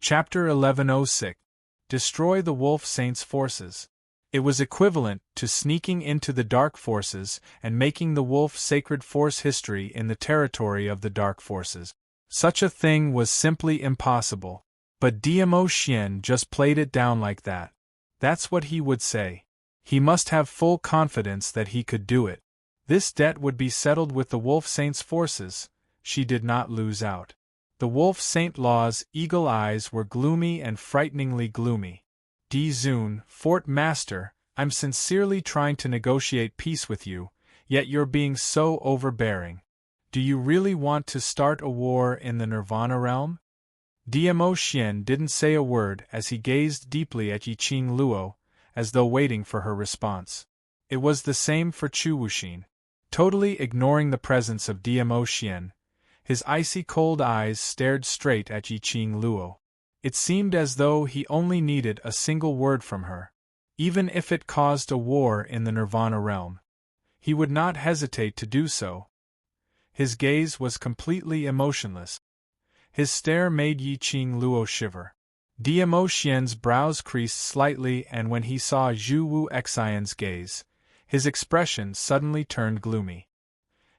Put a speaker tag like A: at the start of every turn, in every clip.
A: Chapter 1106. Destroy the Wolf Saint's forces. It was equivalent to sneaking into the Dark Forces and making the Wolf Sacred Force history in the territory of the Dark Forces. Such a thing was simply impossible. But Diamo Xian just played it down like that. That's what he would say. He must have full confidence that he could do it. This debt would be settled with the Wolf Saint's forces. She did not lose out. The Wolf Saint Law's eagle eyes were gloomy and frighteningly gloomy. Di Zun, Fort Master, I'm sincerely trying to negotiate peace with you, yet you're being so overbearing. Do you really want to start a war in the Nirvana realm? Diamo Xian didn't say a word as he gazed deeply at Yiqing Luo, as though waiting for her response. It was the same for Chu Wuxin. Totally ignoring the presence of Diamo Xian, his icy cold eyes stared straight at Yiqing Luo. It seemed as though he only needed a single word from her. Even if it caused a war in the Nirvana realm, he would not hesitate to do so. His gaze was completely emotionless. His stare made Yiqing Luo shiver. Diamo Xian's brows creased slightly, and when he saw Zhu Wu Xian's gaze, his expression suddenly turned gloomy.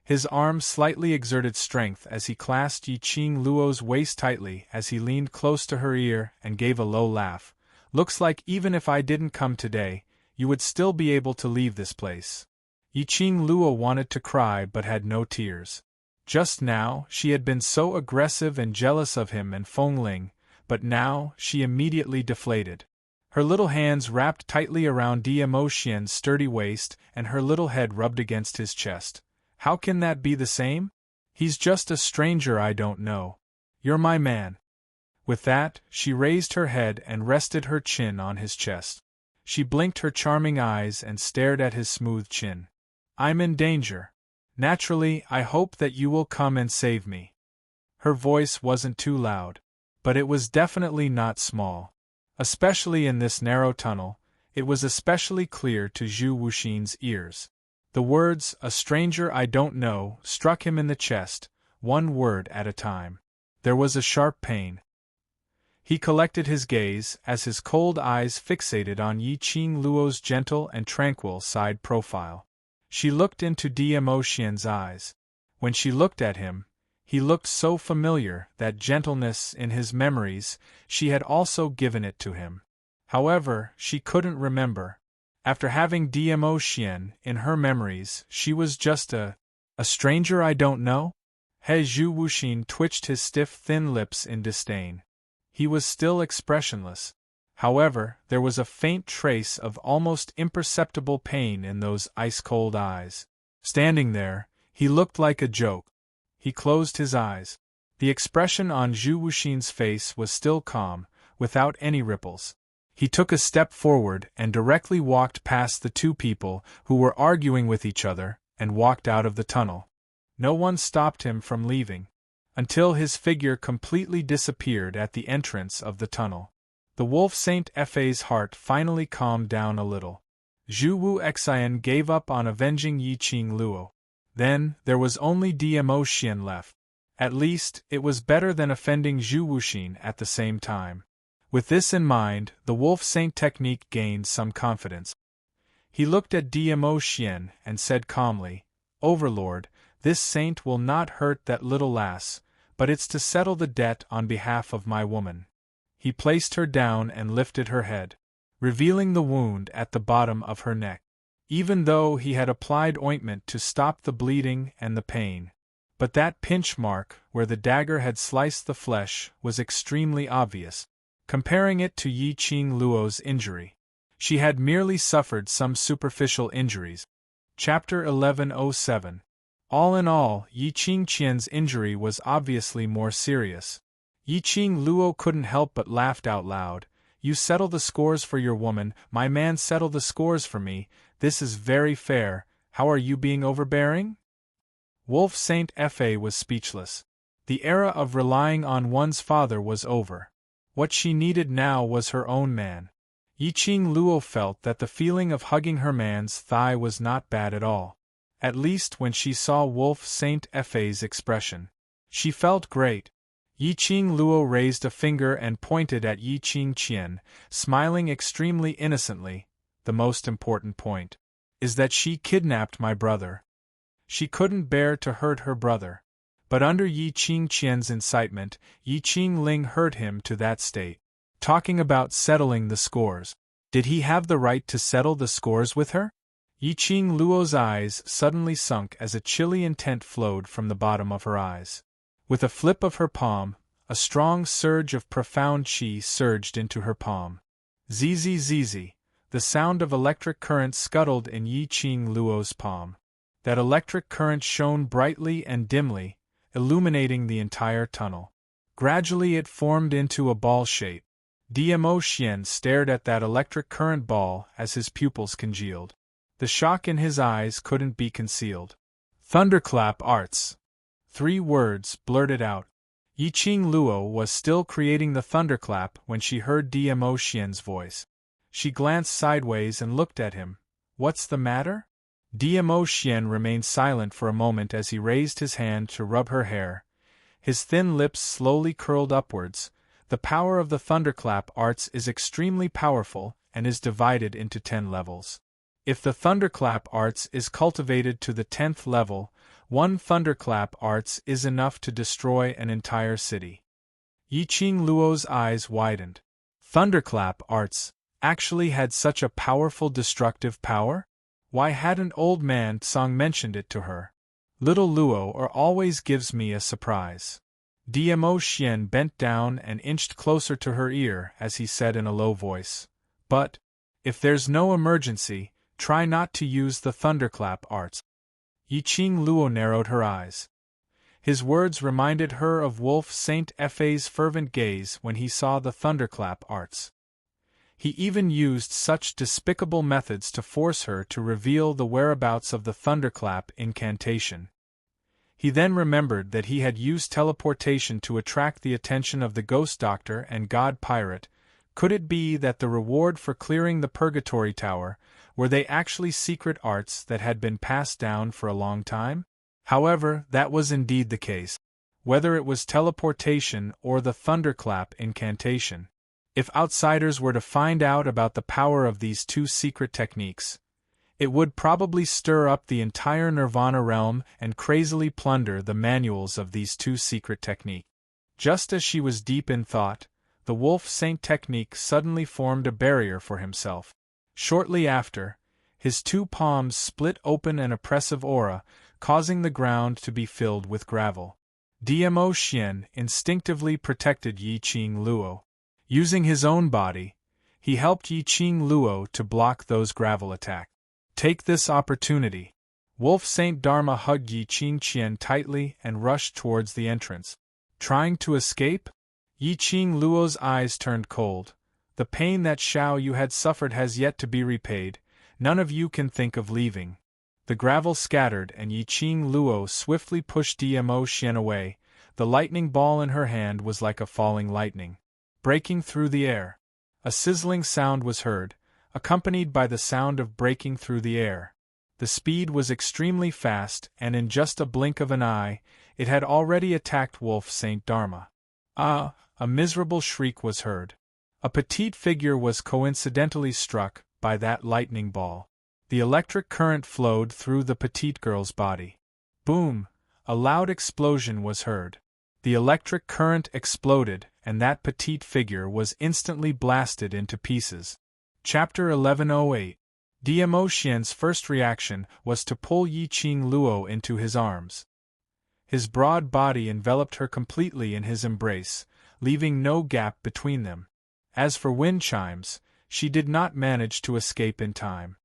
A: His arm slightly exerted strength as he clasped Yiqing Luo's waist tightly as he leaned close to her ear and gave a low laugh. Looks like even if I didn't come today, you would still be able to leave this place. Yiqing Luo wanted to cry but had no tears. Just now, she had been so aggressive and jealous of him and Fengling, but now, she immediately deflated. Her little hands wrapped tightly around Diamo Xian's sturdy waist and her little head rubbed against his chest. How can that be the same? He's just a stranger I don't know. You're my man. With that, she raised her head and rested her chin on his chest. She blinked her charming eyes and stared at his smooth chin. I'm in danger. Naturally, I hope that you will come and save me. Her voice wasn't too loud, but it was definitely not small. Especially in this narrow tunnel, it was especially clear to Zhu Wuxin's ears. The words, "a stranger I don't know," struck him in the chest, one word at a time. There was a sharp pain. He collected his gaze as his cold eyes fixated on Yiqing Luo's gentle and tranquil side profile. She looked into Diamo Xian's eyes. When she looked at him, he looked so familiar that gentleness in his memories, she had also given it to him. However, she couldn't remember. After having Diamo Xian in her memories, she was just a stranger I don't know? He Zhu Wuxin twitched his stiff thin lips in disdain. He was still expressionless. However, there was a faint trace of almost imperceptible pain in those ice-cold eyes. Standing there, he looked like a joke. He closed his eyes. The expression on Zhu Wuxin's face was still calm, without any ripples. He took a step forward and directly walked past the two people who were arguing with each other and walked out of the tunnel. No one stopped him from leaving, until his figure completely disappeared at the entrance of the tunnel. The Wolf Saint Fa's heart finally calmed down a little. Zhu Wu Xian gave up on avenging Yiqing Luo. Then, there was only Diamo Xian left. At least, it was better than offending Zhu Wuxin at the same time. With this in mind, the Wolf Saint technique gained some confidence. He looked at Diamo Xian and said calmly, "Overlord, this saint will not hurt that little lass, but it's to settle the debt on behalf of my woman." He placed her down and lifted her head, revealing the wound at the bottom of her neck. Even though he had applied ointment to stop the bleeding and the pain, but that pinch mark where the dagger had sliced the flesh was extremely obvious. Comparing it to Yiqing Luo's injury, she had merely suffered some superficial injuries. Chapter 1107. All in all, Yiqing Qian's injury was obviously more serious. Yiqing Luo couldn't help but laughed out loud. "You settle the scores for your woman, my man settle the scores for me, this is very fair, how are you being overbearing?" Wolf Saint Fa was speechless. The era of relying on one's father was over. What she needed now was her own man. Yiqing Luo felt that the feeling of hugging her man's thigh was not bad at all. At least when she saw Wolf Saint Fa's expression. She felt great. Yi Qing Luo raised a finger and pointed at Yi Qing Qian, smiling extremely innocently. The most important point is that she kidnapped my brother. She couldn't bear to hurt her brother. But under Yi Qing Qian's incitement, Yi Qing Ling hurt him to that state. Talking about settling the scores. Did he have the right to settle the scores with her? Yi Qing Luo's eyes suddenly sunk as a chilly intent flowed from the bottom of her eyes. With a flip of her palm, a strong surge of profound qi surged into her palm. Zzz, the sound of electric current scuttled in Yi Qing Luo's palm. That electric current shone brightly and dimly, illuminating the entire tunnel. Gradually it formed into a ball shape. Dmo Xian stared at that electric current ball as his pupils congealed. The shock in his eyes couldn't be concealed. Thunderclap arts. 3 words blurted out. Yi Qing Luo was still creating the thunderclap when she heard Dmo Xian's voice. She glanced sideways and looked at him. What's the matter? Dmo Xian remained silent for a moment as he raised his hand to rub her hair. His thin lips slowly curled upwards. The power of the thunderclap arts is extremely powerful and is divided into 10 levels. If the thunderclap arts is cultivated to the 10th level, 1 thunderclap arts is enough to destroy an entire city. Yi Qing Luo's eyes widened. Thunderclap arts actually had such a powerful destructive power? Why hadn't old man Tsang mentioned it to her? Little Luo always gives me a surprise. Dmo Xian bent down and inched closer to her ear as he said in a low voice. But, if there's no emergency, try not to use the thunderclap arts. Yi Qing Luo narrowed her eyes. His words reminded her of Wolf Saint Fa's fervent gaze when he saw the thunderclap arts. He even used such despicable methods to force her to reveal the whereabouts of the thunderclap incantation. He then remembered that he had used teleportation to attract the attention of the ghost doctor and god pirate. Could it be that the reward for clearing the purgatory tower were they actually secret arts that had been passed down for a long time? However, that was indeed the case. Whether it was teleportation or the thunderclap incantation. If outsiders were to find out about the power of these 2 secret techniques, it would probably stir up the entire Nirvana realm and crazily plunder the manuals of these 2 secret techniques. Just as she was deep in thought, the Wolf Saint technique suddenly formed a barrier for himself. Shortly after, his 2 palms split open an oppressive aura, causing the ground to be filled with gravel. Dmo Xian instinctively protected Yi Qing Luo. Using his own body, he helped Yi Qing Luo to block those gravel attacks. Take this opportunity. Wolf Saint Dharma hugged Yi Qing Qian tightly and rushed towards the entrance. Trying to escape? Yi Qing Luo's eyes turned cold. The pain that Xiao Yu had suffered has yet to be repaid. None of you can think of leaving. The gravel scattered and Yi Qing Luo swiftly pushed Dmo Xian away. The lightning ball in her hand was like a falling lightning. Breaking through the air. A sizzling sound was heard, accompanied by the sound of breaking through the air. The speed was extremely fast, and in just a blink of an eye, it had already attacked Wolf Saint Dharma. Ah! A miserable shriek was heard. A petite figure was coincidentally struck by that lightning ball. The electric current flowed through the petite girl's body. Boom! A loud explosion was heard. The electric current exploded, and that petite figure was instantly blasted into pieces. Chapter 1108. Dmo Xian's first reaction was to pull Yi Qing Luo into his arms. His broad body enveloped her completely in his embrace, leaving no gap between them. As for wind chimes, she did not manage to escape in time.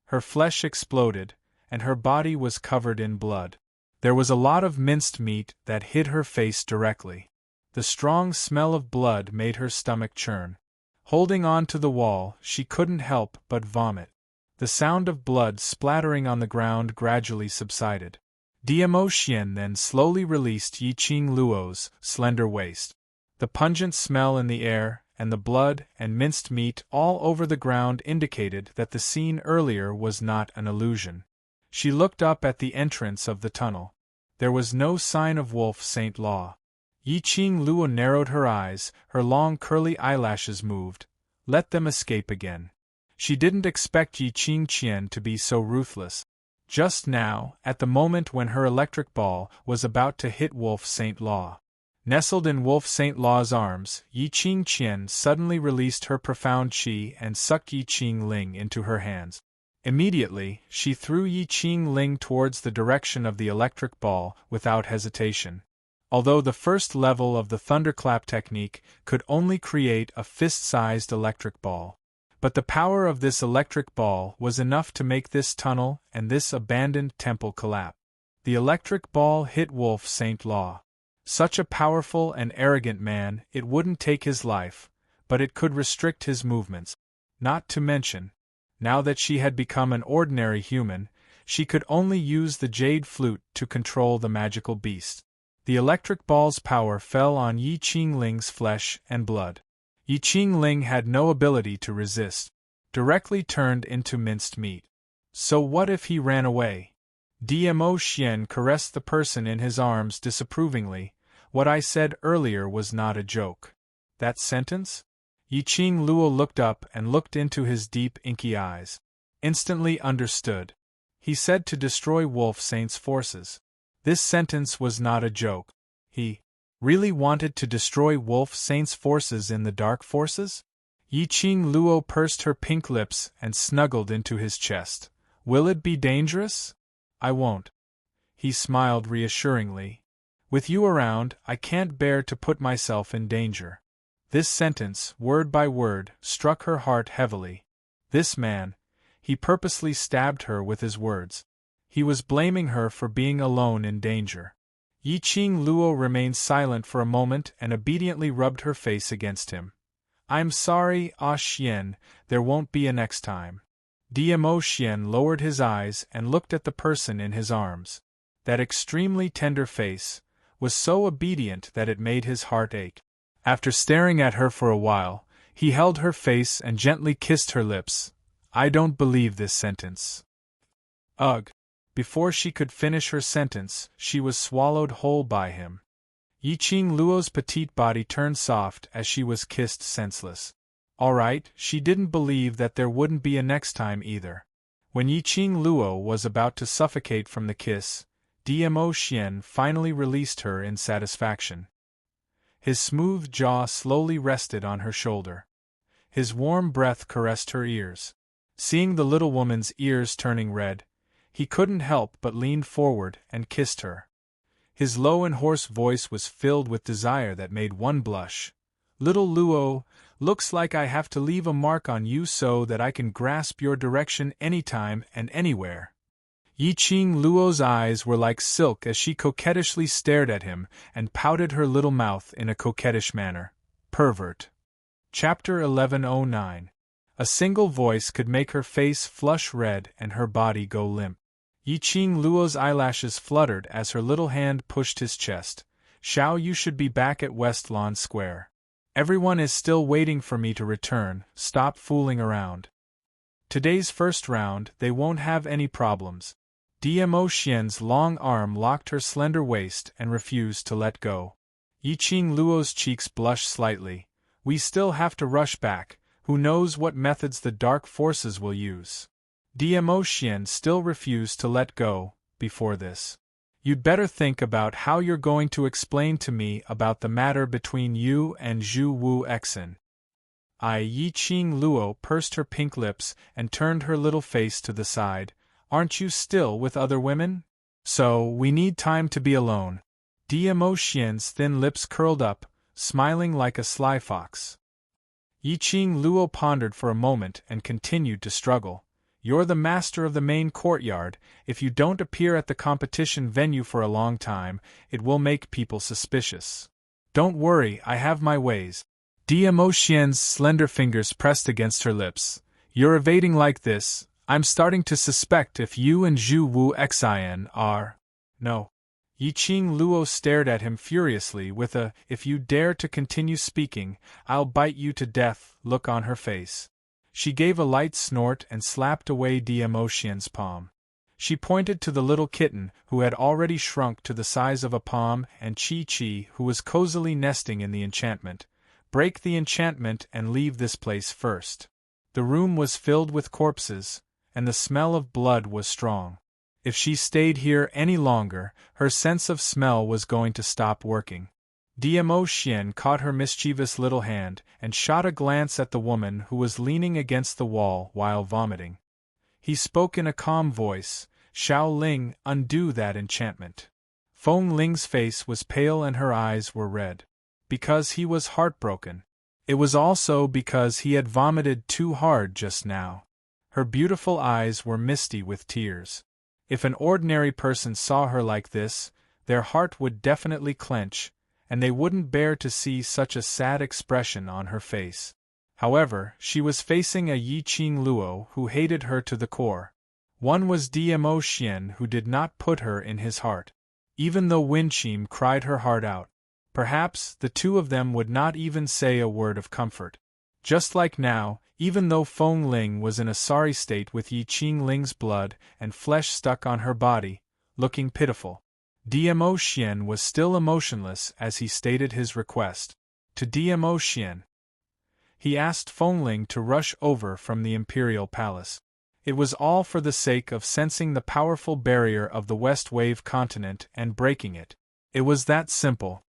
A: Her flesh exploded, and her body was covered in blood. There was a lot of minced meat that hit her face directly. The strong smell of blood made her stomach churn. Holding on to the wall, she couldn't help but vomit. The sound of blood splattering on the ground gradually subsided. Dmo Xian then slowly released Yi Qing Luo's slender waist. The pungent smell in the air, and the blood and minced meat all over the ground indicated that the scene earlier was not an illusion. She looked up at the entrance of the tunnel. There was no sign of Wolf Saint Law. Yi Qing Luo narrowed her eyes, her long curly eyelashes moved. Let them escape again. She didn't expect Yi Qing Qian to be so ruthless. Just now, at the moment when her electric ball was about to hit Wolf St. Law. Nestled in Wolf St. Law's arms, Yi Qing Qian suddenly released her profound qi and sucked Yi Qing Ling into her hands. Immediately, she threw Yi Qing Ling towards the direction of the electric ball without hesitation. Although the first level of the thunderclap technique could only create a fist-sized electric ball. But the power of this electric ball was enough to make this tunnel and this abandoned temple collapse. The electric ball hit Wolf St. Law. Such a powerful and arrogant man, it wouldn't take his life, but it could restrict his movements. Not to mention, now that she had become an ordinary human, she could only use the jade flute to control the magical beast. The electric ball's power fell on Yi Qing Ling's flesh and blood. Yi Qing Ling had no ability to resist, directly turned into minced meat. So what if he ran away? Dmo Xian caressed the person in his arms disapprovingly. What I said earlier was not a joke. That sentence? Yi Qing Luo looked up and looked into his deep, inky eyes. Instantly understood. He said to destroy Wolf Saint's forces. This sentence was not a joke. He really wanted to destroy Wolf Saint's forces in the dark forces? Yi Qing Luo pursed her pink lips and snuggled into his chest. Will it be dangerous? I won't. He smiled reassuringly. With you around, I can't bear to put myself in danger. This sentence, word by word, struck her heart heavily. This man, he purposely stabbed her with his words. He was blaming her for being alone in danger. Yi Qing Luo remained silent for a moment and obediently rubbed her face against him. I'm sorry, Ah Xian, there won't be a next time. Dmo Xian lowered his eyes and looked at the person in his arms. That extremely tender face was so obedient that it made his heart ache. After staring at her for a while, he held her face and gently kissed her lips. I don't believe this sentence. Ugh! Before she could finish her sentence, she was swallowed whole by him. Yi Qing Luo's petite body turned soft as she was kissed senseless. All right, she didn't believe that there wouldn't be a next time either. When Yi Qing Luo was about to suffocate from the kiss, Dmo Xian finally released her in satisfaction. His smooth jaw slowly rested on her shoulder. His warm breath caressed her ears. Seeing the little woman's ears turning red, he couldn't help but leaned forward and kissed her. His low and hoarse voice was filled with desire that made one blush. Little Luo, looks like I have to leave a mark on you so that I can grasp your direction anytime and anywhere. Yi Qing Luo's eyes were like silk as she coquettishly stared at him and pouted her little mouth in a coquettish manner. Pervert. Chapter 1109. A single voice could make her face flush red and her body go limp. Yi Qing Luo's eyelashes fluttered as her little hand pushed his chest. Xiao, you should be back at West Lawn Square. Everyone is still waiting for me to return, stop fooling around. Today's first round, they won't have any problems. Dmo Xian's long arm locked her slender waist and refused to let go. Yi Qing Luo's cheeks blushed slightly. We still have to rush back, who knows what methods the dark forces will use. Dmo Xian still refused to let go. Before this, you'd better think about how you're going to explain to me about the matter between you and Zhu Wu Exin. Yi Qing Luo pursed her pink lips and turned her little face to the side. Aren't you still with other women? So, we need time to be alone. Dmo Xian's thin lips curled up, smiling like a sly fox. Yi Qing Luo pondered for a moment and continued to struggle. You're the master of the main courtyard. If you don't appear at the competition venue for a long time, it will make people suspicious. Don't worry, I have my ways. Dmo Xian's slender fingers pressed against her lips. You're evading like this. I'm starting to suspect if you and Zhu Wu Xin are. No. Yi Qing Luo stared at him furiously with a, if you dare to continue speaking, I'll bite you to death, look on her face. She gave a light snort and slapped away Dmo Xian's palm. She pointed to the little kitten, who had already shrunk to the size of a palm, and Chi-Chi, who was cozily nesting in the enchantment. Break the enchantment and leave this place first. The room was filled with corpses, and the smell of blood was strong. If she stayed here any longer, her sense of smell was going to stop working. Diamo Xian caught her mischievous little hand and shot a glance at the woman who was leaning against the wall while vomiting. He spoke in a calm voice, "Xiao Ling, undo that enchantment." Feng Ling's face was pale and her eyes were red. Because he was heartbroken. It was also because he had vomited too hard just now. Her beautiful eyes were misty with tears. If an ordinary person saw her like this, their heart would definitely clench, and they wouldn't bear to see such a sad expression on her face. However, she was facing a Yiqing Luo who hated her to the core. One was Diamo Xian, who did not put her in his heart. Even though Winchim cried her heart out, perhaps the two of them would not even say a word of comfort. Just like now, even though Feng Ling was in a sorry state with Yiqing Ling's blood and flesh stuck on her body, looking pitiful, Diamo Xian was still emotionless as he stated his request. To Diamo Xian, he asked Feng Ling to rush over from the imperial palace. It was all for the sake of sensing the powerful barrier of the West Wave continent and breaking it. It was that simple.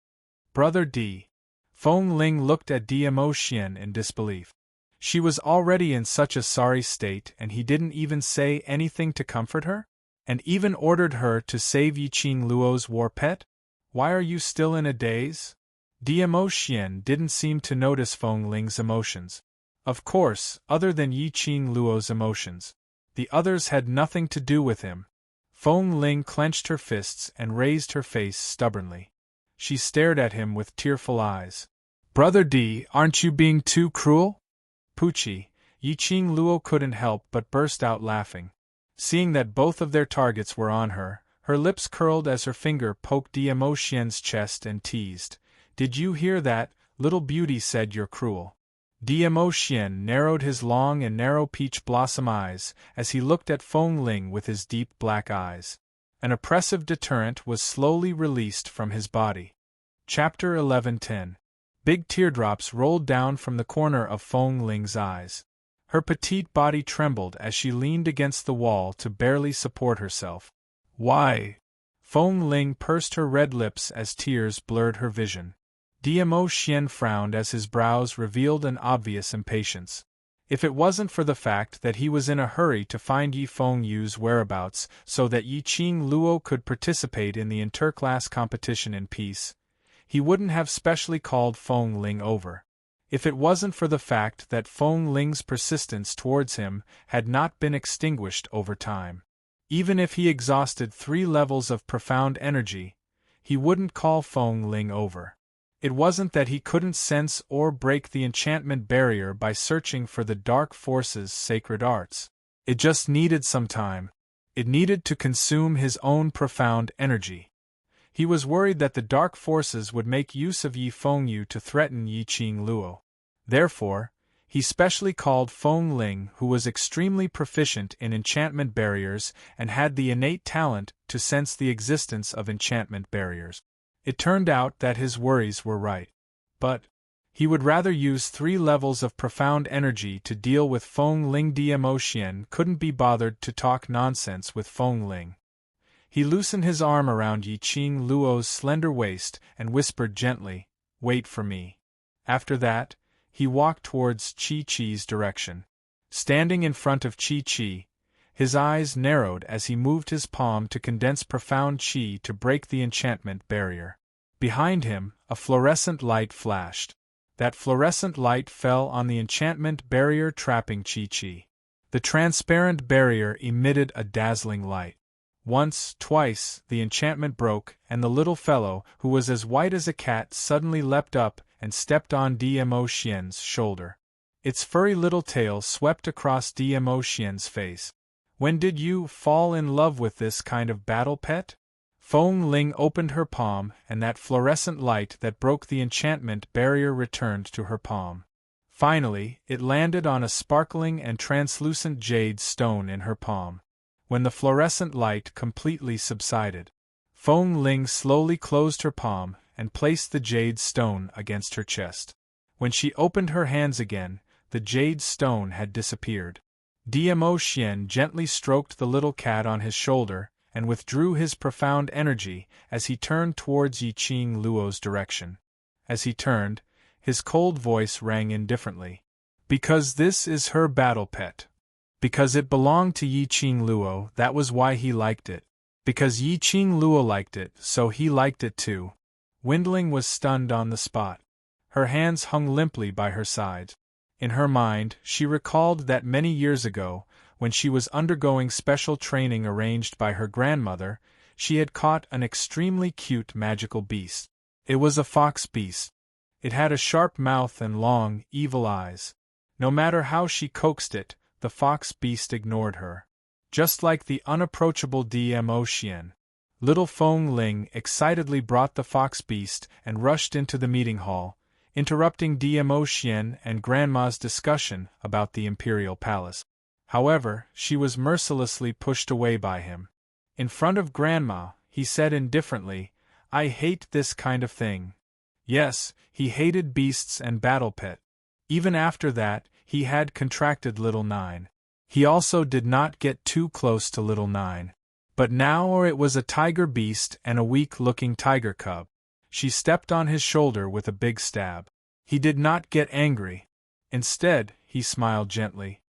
A: Brother D. Feng Ling looked at Diamo Xian in disbelief. She was already in such a sorry state and he didn't even say anything to comfort her? And even ordered her to save Yiqing Luo's war pet? Why are you still in a daze? Diamo Xian didn't seem to notice Feng Ling's emotions. Of course, other than Yiqing Luo's emotions. The others had nothing to do with him. Feng Ling clenched her fists and raised her face stubbornly. She stared at him with tearful eyes. Brother D, aren't you being too cruel? Pucci, Yiqing Luo couldn't help but burst out laughing. Seeing that both of their targets were on her, her lips curled as her finger poked Diamo Xian's chest and teased. Did you hear that? Little beauty said you're cruel. Diamo Xian narrowed his long and narrow peach blossom eyes as he looked at Feng Ling with his deep black eyes. An oppressive deterrent was slowly released from his body. Chapter 11:10. Big teardrops rolled down from the corner of Feng Ling's eyes. Her petite body trembled as she leaned against the wall to barely support herself. Why? Feng Ling pursed her red lips as tears blurred her vision. Diamo Xian frowned as his brows revealed an obvious impatience. If it wasn't for the fact that he was in a hurry to find Yi Fengyu's whereabouts so that Yiqing Luo could participate in the interclass competition in peace, he wouldn't have specially called Feng Ling over. If it wasn't for the fact that Feng Ling's persistence towards him had not been extinguished over time. Even if he exhausted 3 levels of profound energy, he wouldn't call Feng Ling over. It wasn't that he couldn't sense or break the enchantment barrier by searching for the dark force's sacred arts. It just needed some time. It needed to consume his own profound energy. He was worried that the dark forces would make use of Yi Fengyu to threaten Yiqing Luo. Therefore, he specially called Feng Ling, who was extremely proficient in enchantment barriers and had the innate talent to sense the existence of enchantment barriers. It turned out that his worries were right. But he would rather use 3 levels of profound energy to deal with Feng Ling. Diamo Xian couldn't be bothered to talk nonsense with Feng Ling. He loosened his arm around Yiqing Luo's slender waist and whispered gently, "Wait for me." After that, he walked towards Chi-Chi's direction. Standing in front of Chi-Chi, his eyes narrowed as he moved his palm to condense profound chi to break the enchantment barrier. Behind him, a fluorescent light flashed. That fluorescent light fell on the enchantment barrier trapping Chi-Chi. The transparent barrier emitted a dazzling light. Once, twice, the enchantment broke, and the little fellow, who was as white as a cat, suddenly leapt up and stepped on Diamo Xian's shoulder. Its furry little tail swept across Diamo Xian's face. When did you fall in love with this kind of battle pet? Feng Ling opened her palm, and that fluorescent light that broke the enchantment barrier returned to her palm. Finally, it landed on a sparkling and translucent jade stone in her palm. When the fluorescent light completely subsided, Feng Ling slowly closed her palm and placed the jade stone against her chest. When she opened her hands again, the jade stone had disappeared. Dmo Xian gently stroked the little cat on his shoulder and withdrew his profound energy as he turned towards Yiqing Luo's direction. As he turned, his cold voice rang indifferently. Because this is her battle pet. Because it belonged to Yiqing Luo, that was why he liked it. Because Yiqing Luo liked it, so he liked it too. Windling was stunned on the spot. Her hands hung limply by her sides. In her mind, she recalled that many years ago, when she was undergoing special training arranged by her grandmother, she had caught an extremely cute magical beast. It was a fox beast. It had a sharp mouth and long, evil eyes. No matter how she coaxed it, the fox beast ignored her. Just like the unapproachable Dmo Xian. Little Feng Ling excitedly brought the fox beast and rushed into the meeting hall, interrupting Dmo Xian and Grandma's discussion about the imperial palace. However, she was mercilessly pushed away by him. In front of Grandma, he said indifferently, "I hate this kind of thing." Yes, he hated beasts and battle pet. Even after that, he had contracted Little Nine. He also did not get too close to Little Nine. But now it was a tiger beast and a weak-looking tiger cub. She stepped on his shoulder with a big stab. He did not get angry. Instead, he smiled gently.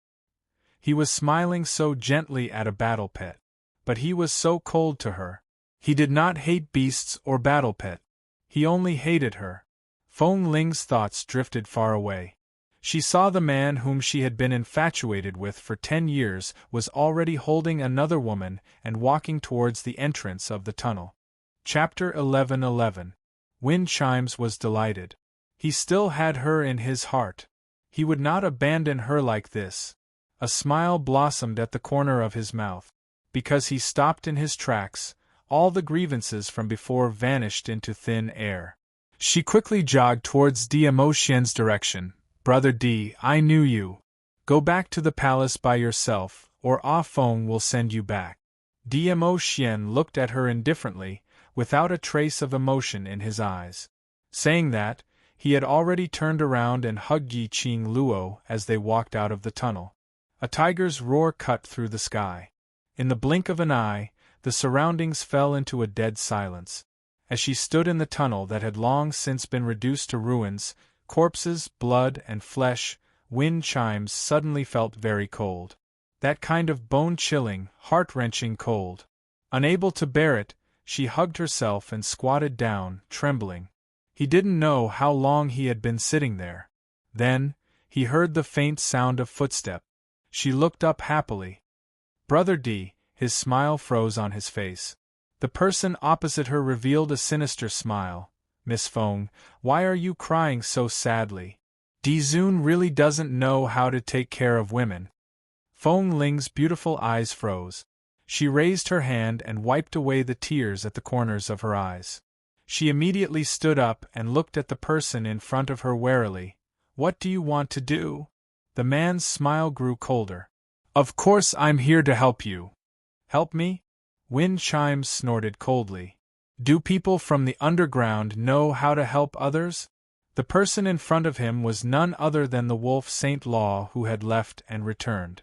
A: He was smiling so gently at a battle pet. But he was so cold to her. He did not hate beasts or battle pet. He only hated her. Feng Ling's thoughts drifted far away. She saw the man whom she had been infatuated with for 10 years was already holding another woman and walking towards the entrance of the tunnel. Chapter 11:11. Wind Chimes was delighted. He still had her in his heart. He would not abandon her like this. A smile blossomed at the corner of his mouth. Because he stopped in his tracks, all the grievances from before vanished into thin air. She quickly jogged towards Dmo Xian's direction. "Brother D, I knew you. Go back to the palace by yourself, or Ah Feng will send you back." Dmo Xian looked at her indifferently, without a trace of emotion in his eyes. Saying that, he had already turned around and hugged Yiqing Luo as they walked out of the tunnel. A tiger's roar cut through the sky. In the blink of an eye, the surroundings fell into a dead silence. As she stood in the tunnel that had long since been reduced to ruins, corpses, blood, and flesh, Wind Chimes suddenly felt very cold. That kind of bone-chilling, heart-wrenching cold. Unable to bear it, she hugged herself and squatted down, trembling. He didn't know how long he had been sitting there. Then, he heard the faint sound of footsteps. She looked up happily. "Brother D," his smile froze on his face. The person opposite her revealed a sinister smile. "Miss Feng, why are you crying so sadly? Dizun really doesn't know how to take care of women." Feng Ling's beautiful eyes froze. She raised her hand and wiped away the tears at the corners of her eyes. She immediately stood up and looked at the person in front of her warily. "What do you want to do?" The man's smile grew colder. "Of course I'm here to help you." "Help me?" Wind Chimes snorted coldly. "Do people from the underground know how to help others?" The person in front of him was none other than the wolf Saint Law who had left and returned.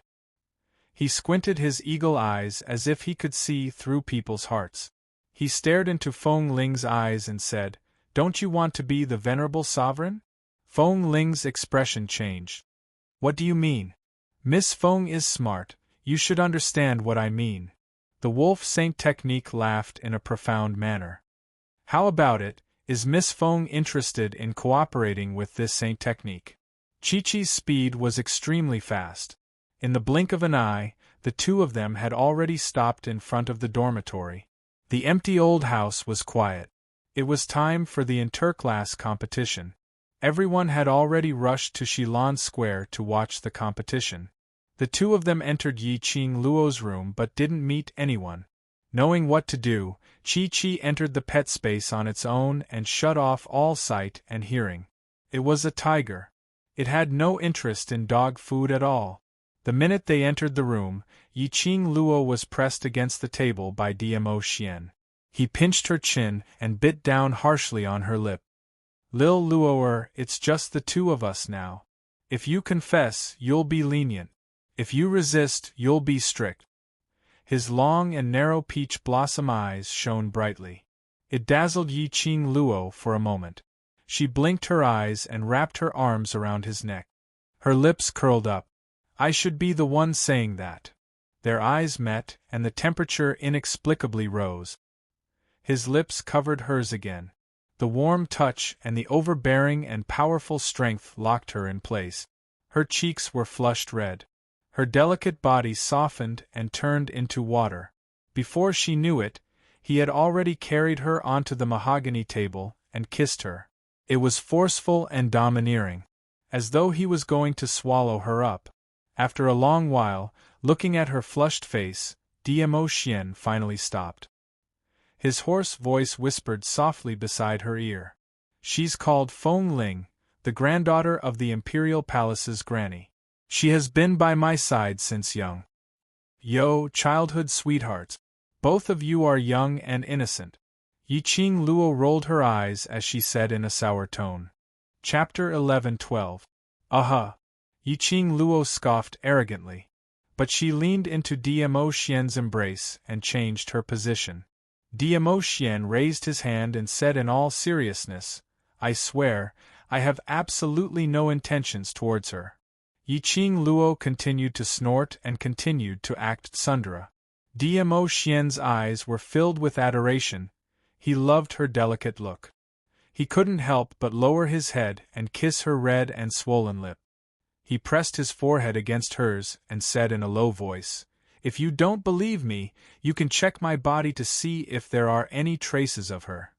A: He squinted his eagle eyes as if he could see through people's hearts. He stared into Feng Ling's eyes and said, "Don't you want to be the venerable sovereign?" Feng Ling's expression changed. "What do you mean?" "Miss Feng is smart, you should understand what I mean." The wolf saint technique laughed in a profound manner. "How about it, is Miss Feng interested in cooperating with this saint technique?" Chi-Chi's speed was extremely fast. In the blink of an eye, the two of them had already stopped in front of the dormitory. The empty old house was quiet. It was time for the interclass competition. Everyone had already rushed to Shilan Square to watch the competition. The two of them entered Yiqing Luo's room but didn't meet anyone. Knowing what to do, Chi-Chi entered the pet space on its own and shut off all sight and hearing. It was a tiger. It had no interest in dog food at all. The minute they entered the room, Yiqing Luo was pressed against the table by Dmo Xian. He pinched her chin and bit down harshly on her lip. Lil Luoer, it's just the two of us now. If you confess, you'll be lenient. If you resist, you'll be strict. His long and narrow peach blossom eyes shone brightly. It dazzled Yiqing Luo for a moment. She blinked her eyes and wrapped her arms around his neck. Her lips curled up. I should be the one saying that. Their eyes met, and the temperature inexplicably rose. His lips covered hers again. The warm touch and the overbearing and powerful strength locked her in place. Her cheeks were flushed red. Her delicate body softened and turned into water. Before she knew it, he had already carried her onto the mahogany table and kissed her. It was forceful and domineering, as though he was going to swallow her up. After a long while, looking at her flushed face, Dmo Xian finally stopped. His hoarse voice whispered softly beside her ear. She's called Feng Ling, the granddaughter of the Imperial Palace's granny. She has been by my side since young. Yo, childhood sweethearts. Both of you are young and innocent. Yiqing Luo rolled her eyes as she said in a sour tone. Chapter 11-12. Aha! Yiqing Luo scoffed arrogantly. But she leaned into Dmo Xian's embrace and changed her position. Dmo Xian raised his hand and said in all seriousness, I swear, I have absolutely no intentions towards her. Yiqing Luo continued to snort and continued to act tsundere. Dmo Xian's eyes were filled with adoration. He loved her delicate look. He couldn't help but lower his head and kiss her red and swollen lip. He pressed his forehead against hers and said in a low voice, If you don't believe me, you can check my body to see if there are any traces of her.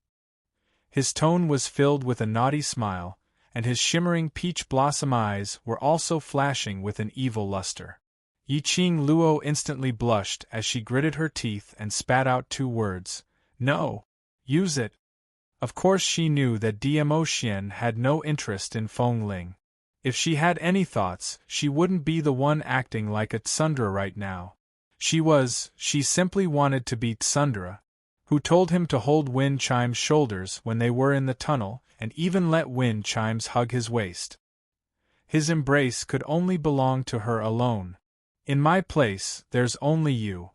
A: His tone was filled with a naughty smile, and his shimmering peach blossom eyes were also flashing with an evil luster. Yiqing Luo instantly blushed as she gritted her teeth and spat out two words, No! Use it! Of course she knew that Dmo Xian had no interest in Feng Ling. If she had any thoughts, she wouldn't be the one acting like a tsundere right now. She simply wanted to be tsundere, who told him to hold Wind Chime's shoulders when they were in the tunnel, and even let Wind Chimes hug his waist. His embrace could only belong to her alone. In my place, there's only you.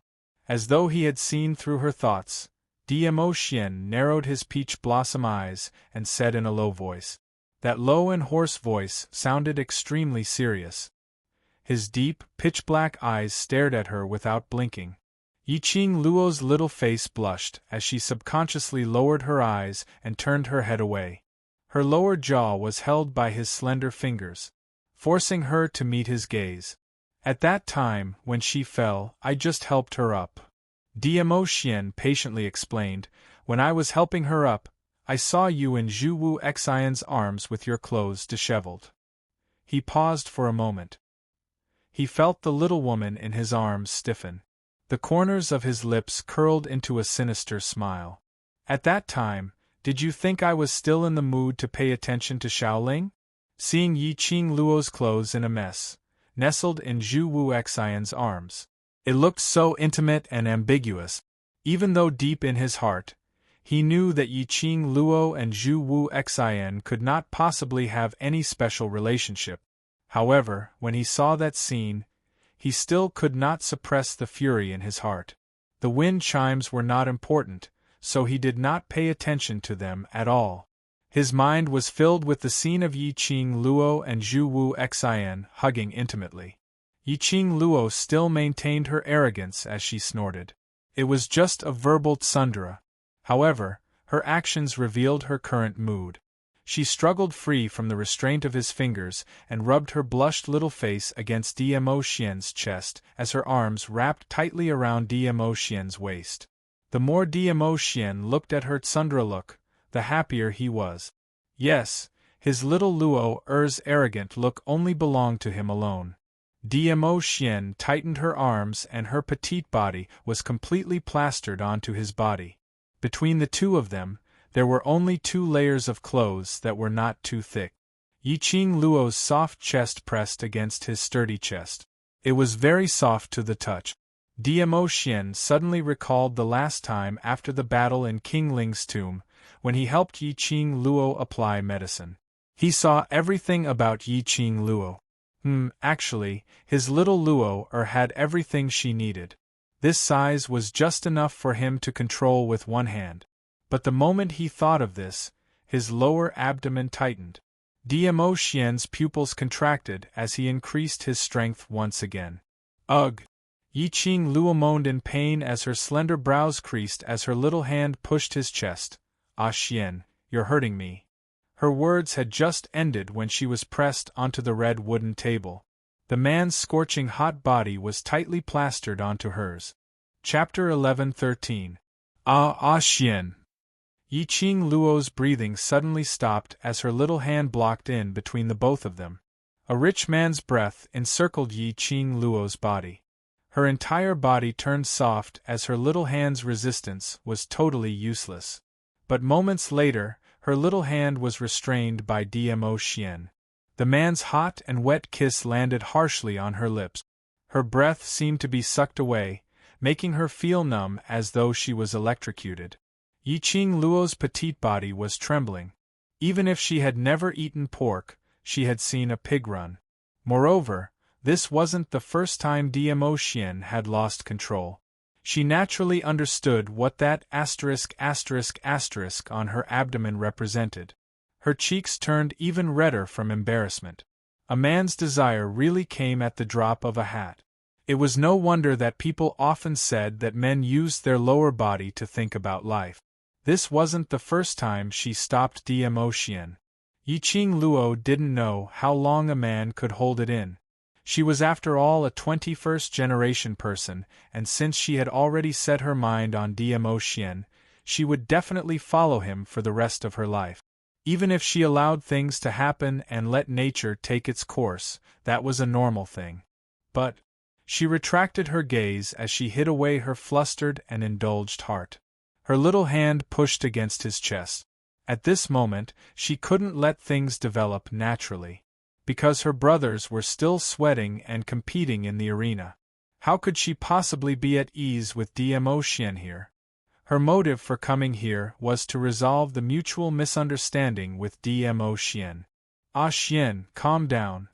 A: As though he had seen through her thoughts, Dmo Xian narrowed his peach blossom eyes and said in a low voice. That low and hoarse voice sounded extremely serious. His deep, pitch-black eyes stared at her without blinking. Yiqing Luo's little face blushed as she subconsciously lowered her eyes and turned her head away. Her lower jaw was held by his slender fingers, forcing her to meet his gaze. At that time, when she fell, I just helped her up. Dmo Xian patiently explained, When I was helping her up, I saw you in Zhu Wu Xian's arms with your clothes disheveled. He paused for a moment. He felt the little woman in his arms stiffen. The corners of his lips curled into a sinister smile. At that time, did you think I was still in the mood to pay attention to Xiaoling? Seeing Yiqing Luo's clothes in a mess, nestled in Zhu Wu Xian's arms. It looked so intimate and ambiguous, even though deep in his heart, he knew that Yiqing Luo and Zhu Wu Xian could not possibly have any special relationship. However, when he saw that scene, he still could not suppress the fury in his heart. The wind chimes were not important, so he did not pay attention to them at all. His mind was filled with the scene of Yiqing Luo and Zhu Wu Xian hugging intimately. Yiqing Luo still maintained her arrogance as she snorted. It was just a verbal tsundere. However, her actions revealed her current mood. She struggled free from the restraint of his fingers and rubbed her blushed little face against Dmo Xian's chest as her arms wrapped tightly around Dmo Xian's waist. The more Dmo Xian looked at her tsundere look, the happier he was. Yes, his little Luo's arrogant look only belonged to him alone. Dmo Xian tightened her arms and her petite body was completely plastered onto his body. Between the two of them, there were only 2 layers of clothes that were not too thick. Yiqing Luo's soft chest pressed against his sturdy chest. It was very soft to the touch. Dmo Xian suddenly recalled the last time after the battle in King Ling's tomb, when he helped Yi Qing Luo apply medicine. He saw everything about Yi Qing Luo. Actually, his little Luo had everything she needed. This size was just enough for him to control with one hand. But the moment he thought of this, his lower abdomen tightened. Dmo Xian's pupils contracted as he increased his strength once again. Ugh! Yi Qing Luo moaned in pain as her slender brows creased as her little hand pushed his chest. Ah Xian, you're hurting me. Her words had just ended when she was pressed onto the red wooden table. The man's scorching hot body was tightly plastered onto hers. Chapter 11:13. Ah Xian! Yi Qing Luo's breathing suddenly stopped as her little hand blocked in between the both of them. A rich man's breath encircled Yi Qing Luo's body. Her entire body turned soft as her little hand's resistance was totally useless. But moments later, her little hand was restrained by Dmo Xian. The man's hot and wet kiss landed harshly on her lips. Her breath seemed to be sucked away, making her feel numb as though she was electrocuted. Yi Qing Luo's petite body was trembling. Even if she had never eaten pork, she had seen a pig run. Moreover, this wasn't the first time Dmo Xian had lost control. She naturally understood what that asterisk on her abdomen represented. Her cheeks turned even redder from embarrassment. A man's desire really came at the drop of a hat. It was no wonder that people often said that men used their lower body to think about life. This wasn't the first time she stopped Dmo Xian. Yi Qing Luo didn't know how long a man could hold it in. She was after all a 21st generation person, and since she had already set her mind on Dmo Xian, she would definitely follow him for the rest of her life. Even if she allowed things to happen and let nature take its course, that was a normal thing. But she retracted her gaze as she hid away her flustered and indulged heart. Her little hand pushed against his chest. At this moment, she couldn't let things develop naturally. Because her brothers were still sweating and competing in the arena. How could she possibly be at ease with Dmo Xian here? Her motive for coming here was to resolve the mutual misunderstanding with Dmo Xian. Ah Xian, calm down.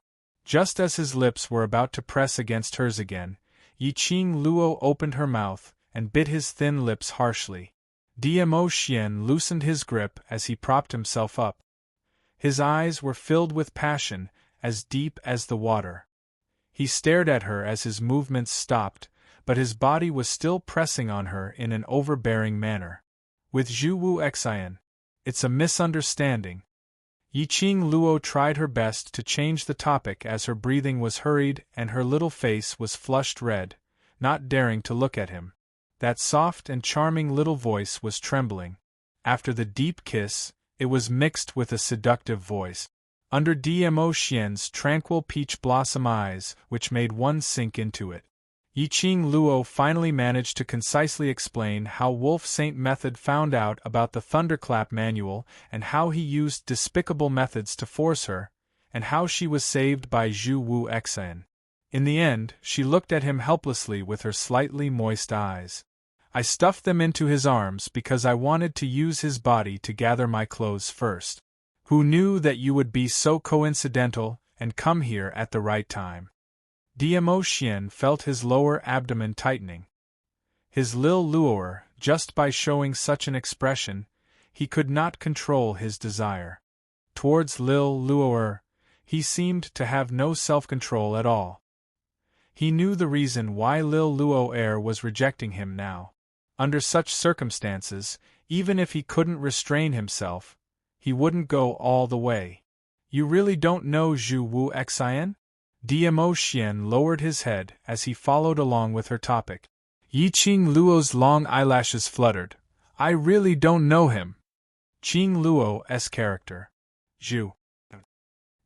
A: Just as his lips were about to press against hers again, Yi Qing Luo opened her mouth and bit his thin lips harshly. Dmo Xian loosened his grip as he propped himself up. His eyes were filled with passion, as deep as the water. He stared at her as his movements stopped, but his body was still pressing on her in an overbearing manner. With Zhu Wu Xian, it's a misunderstanding. Yi Qing Luo tried her best to change the topic as her breathing was hurried and her little face was flushed red, not daring to look at him. That soft and charming little voice was trembling. After the deep kiss, it was mixed with a seductive voice. Under Dmo Xian's tranquil peach blossom eyes, which made one sink into it. Yi Qing Luo finally managed to concisely explain how Wolf Saint Method found out about the Thunderclap manual and how he used despicable methods to force her, and how she was saved by Zhu Wu Xian. In the end, she looked at him helplessly with her slightly moist eyes. I stuffed them into his arms because I wanted to use his body to gather my clothes first. Who knew that you would be so coincidental and come here at the right time? Dmo Xian felt his lower abdomen tightening. His lil Luo'er, just by showing such an expression, he could not control his desire. Towards lil Luo'er, he seemed to have no self-control at all. He knew the reason why lil Luo'er was rejecting him now. Under such circumstances, even if he couldn't restrain himself, he wouldn't go all the way. You really don't know Zhu Wu Xian? Dmo Xian lowered his head as he followed along with her topic. Yi Qing Luo's long eyelashes fluttered. I really don't know him. Qing Luo's character. Zhu.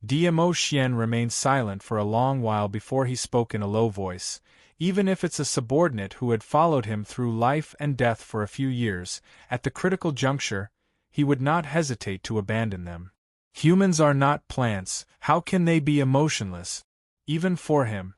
A: Dmo Xian remained silent for a long while before he spoke in a low voice. Even if it's a subordinate who had followed him through life and death for a few years, at the critical juncture, he would not hesitate to abandon them. Humans are not plants, how can they be emotionless? Even for him.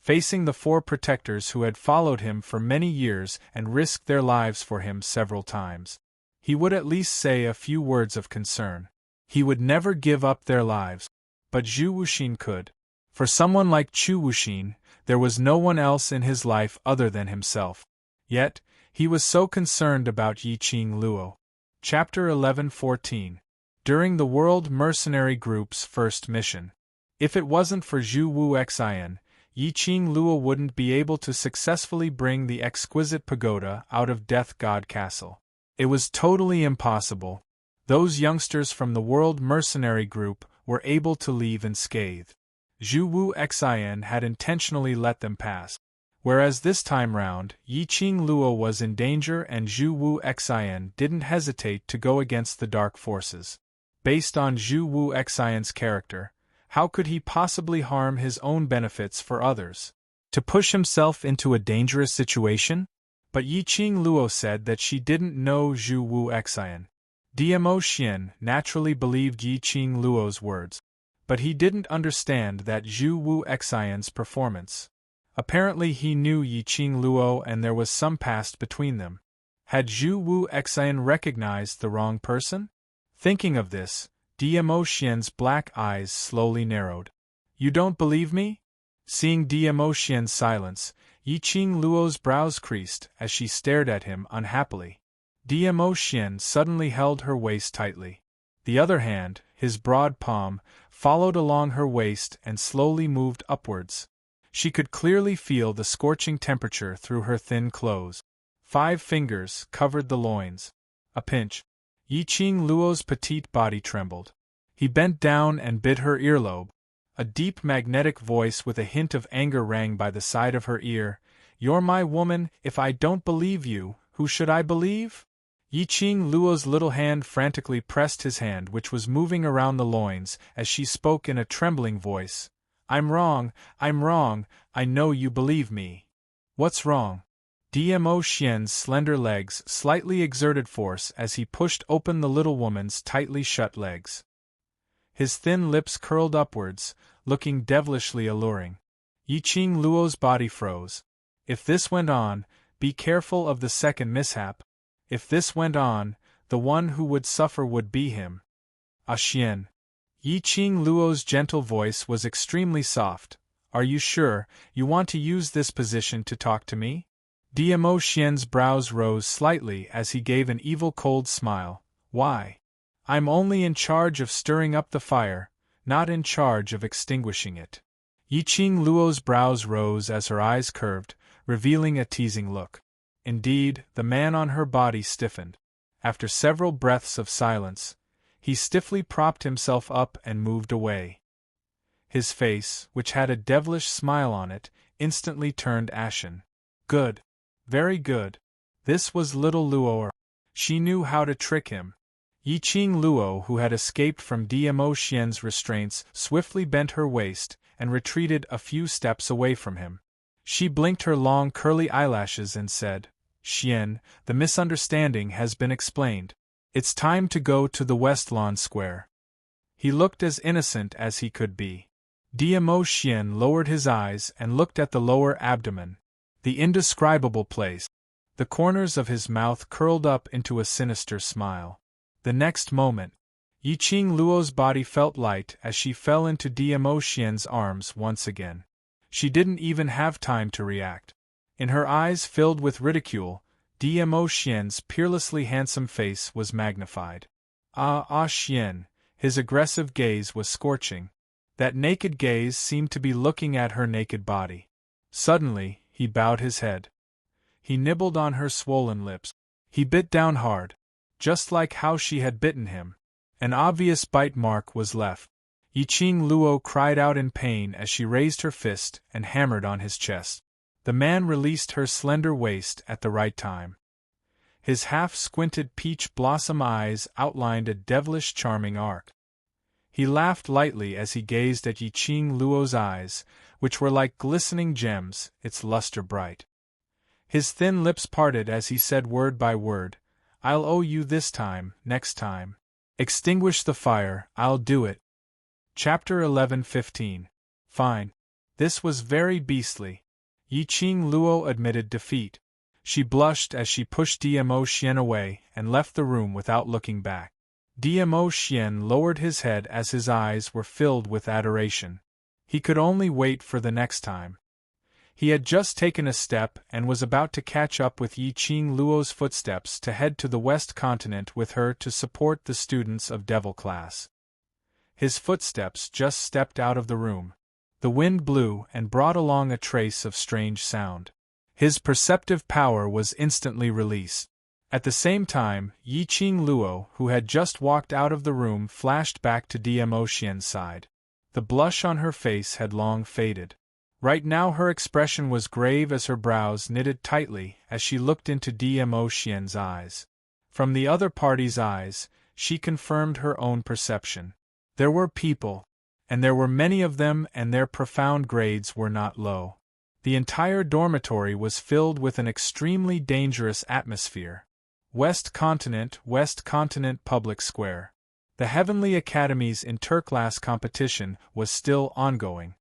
A: facing the 4 protectors who had followed him for many years and risked their lives for him several times. He would at least say a few words of concern. He would never give up their lives. But Zhu Wuxin could. For someone like Zhu Wuxin, there was no one else in his life other than himself. Yet, he was so concerned about Yiqing Luo. Chapter 11:14. During the World Mercenary Group's first mission. If it wasn't for Zhu Wuxian, Yiqing Luo wouldn't be able to successfully bring the exquisite pagoda out of Death God Castle. It was totally impossible. Those youngsters from the World Mercenary Group were able to leave unscathed. Zhu Wuxian had intentionally let them pass. Whereas this time round, Yiqing Luo was in danger and Zhu Wuxian didn't hesitate to go against the dark forces. Based on Zhu Wuxian's character, how could he possibly harm his own benefits for others? To push himself into a dangerous situation? But Yiqing Luo said that she didn't know Zhu Wuxian. Dmo Xian naturally believed Yiqing Luo's words. But he didn't understand that Zhu Wuxian's performance. Apparently he knew Yiqing Luo and there was some past between them. Had Zhu Wuxian recognized the wrong person? Thinking of this, Dmo Xian's black eyes slowly narrowed. You don't believe me? Seeing Dmo Xian's silence, Yiqing Luo's brows creased as she stared at him unhappily. Dmo Xian suddenly held her waist tightly. The other hand, his broad palm, followed along her waist and slowly moved upwards. She could clearly feel the scorching temperature through her thin clothes. 5 fingers covered the loins. A pinch. Yiqing Luo's petite body trembled. He bent down and bit her earlobe. A deep magnetic voice with a hint of anger rang by the side of her ear. You're my woman, if I don't believe you, who should I believe? Yiqing Luo's little hand frantically pressed his hand which was moving around the loins as she spoke in a trembling voice. I'm wrong, I know you believe me. What's wrong? Dmo Xian's slender legs slightly exerted force as he pushed open the little woman's tightly shut legs. His thin lips curled upwards, looking devilishly alluring. Yiqing Luo's body froze. If this went on, be careful of the second mishap. If this went on, the one who would suffer would be him. Xian. Yiqing Luo's gentle voice was extremely soft. Are you sure you want to use this position to talk to me? Dmo Xian's brows rose slightly as he gave an evil cold smile. Why? I'm only in charge of stirring up the fire, not in charge of extinguishing it. Yiqing Luo's brows rose as her eyes curved, revealing a teasing look. Indeed, the man on her body stiffened. After several breaths of silence, he stiffly propped himself up and moved away. His face, which had a devilish smile on it, instantly turned ashen. Good. Very good. This was little Luo. She knew how to trick him. Yiqing Luo, who had escaped from Dmo Xian's restraints, swiftly bent her waist and retreated a few steps away from him. She blinked her long curly eyelashes and said, Xian, the misunderstanding has been explained. It's time to go to the West Lawn Square. He looked as innocent as he could be. Dmo Xian lowered his eyes and looked at the lower abdomen. The indescribable place. The corners of his mouth curled up into a sinister smile. The next moment, Yiqing Luo's body felt light as she fell into Dmo Xian's arms once again. She didn't even have time to react. In her eyes filled with ridicule, Dmo Xian's peerlessly handsome face was magnified. Xian, his aggressive gaze was scorching. That naked gaze seemed to be looking at her naked body. Suddenly, he bowed his head. He nibbled on her swollen lips. He bit down hard, just like how she had bitten him. An obvious bite mark was left. Yiqing Luo cried out in pain as she raised her fist and hammered on his chest. The man released her slender waist at the right time. His half-squinted peach blossom eyes outlined a devilish charming arc. He laughed lightly as he gazed at Yiqing Luo's eyes, which were like glistening gems, its luster bright. His thin lips parted as he said word by word, I'll owe you this time, next time. Extinguish the fire, I'll do it. Chapter 11:15. Fine. This was very beastly. Yiqing Luo admitted defeat. She blushed as she pushed Dmo Xian away and left the room without looking back. Dmo Xian lowered his head as his eyes were filled with adoration. He could only wait for the next time. He had just taken a step and was about to catch up with Yiqing Luo's footsteps to head to the West Continent with her to support the students of Devil Class. His footsteps just stepped out of the room. The wind blew and brought along a trace of strange sound. His perceptive power was instantly released. At the same time, Yiqing Luo, who had just walked out of the room, flashed back to Dmo Xian's side. The blush on her face had long faded. Right now her expression was grave as her brows knitted tightly as she looked into Dmo Xian's eyes. From the other party's eyes, she confirmed her own perception. There were people, and there were many of them, and their profound grades were not low. The entire dormitory was filled with an extremely dangerous atmosphere. West Continent Public Square. The Heavenly Academy's interclass competition was still ongoing.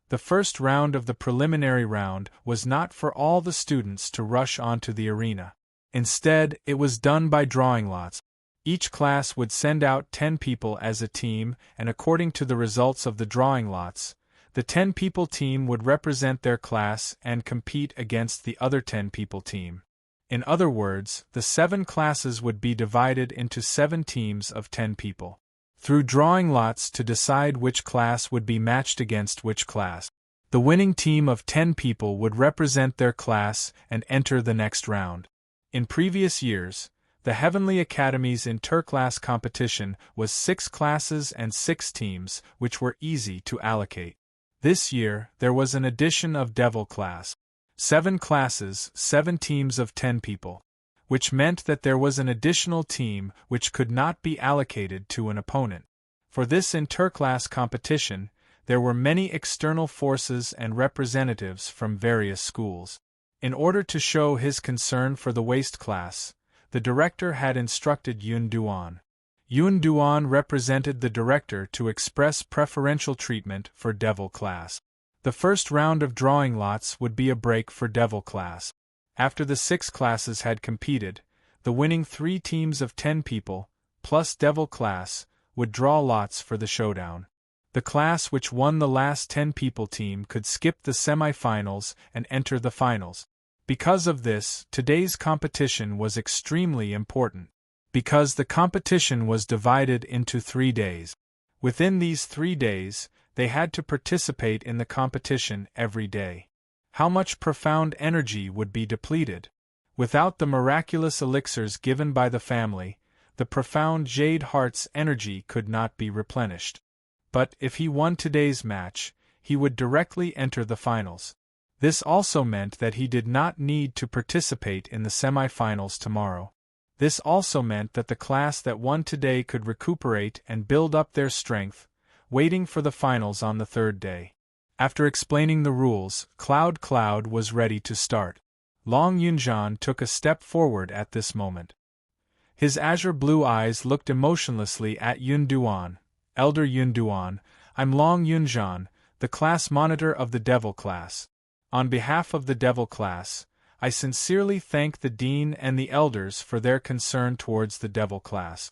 A: The first round of the preliminary round was not for all the students to rush onto the arena. Instead, it was done by drawing lots. Each class would send out 10 people as a team, and according to the results of the drawing lots, the 10-people team would represent their class and compete against the other 10-people team. In other words, the 7 classes would be divided into 7 teams of 10 people. Through drawing lots to decide which class would be matched against which class. The winning team of 10 people would represent their class and enter the next round. In previous years, the Heavenly Academy's interclass competition was 6 classes and 6 teams, which were easy to allocate. This year, there was an addition of Devil Class. 7 classes, 7 teams of 10 people. Which meant that there was an additional team which could not be allocated to an opponent. For this interclass competition, there were many external forces and representatives from various schools. In order to show his concern for the waste class, the director had instructed Yun Duan. Yun Duan represented the director to express preferential treatment for Devil Class. The first round of drawing lots would be a break for Devil Class. After the 6 classes had competed, the winning 3 teams of 10 people, plus Devil Class, would draw lots for the showdown. The class which won the last 10-people team could skip the semi-finals and enter the finals. Because of this, today's competition was extremely important. Because the competition was divided into 3 days. Within these 3 days, they had to participate in the competition every day. How much profound energy would be depleted? Without the miraculous elixirs given by the family, the profound Jade Heart's energy could not be replenished. But if he won today's match, he would directly enter the finals. This also meant that he did not need to participate in the semi-finals tomorrow. This also meant that the class that won today could recuperate and build up their strength, waiting for the finals on the 3rd day. After explaining the rules, Cloud was ready to start. Long Yunjian took a step forward at this moment. His azure blue eyes looked emotionlessly at Yun Duan. Elder Yun Duan, I'm Long Yunjian, the class monitor of the Devil Class. On behalf of the Devil Class, I sincerely thank the Dean and the Elders for their concern towards the Devil Class.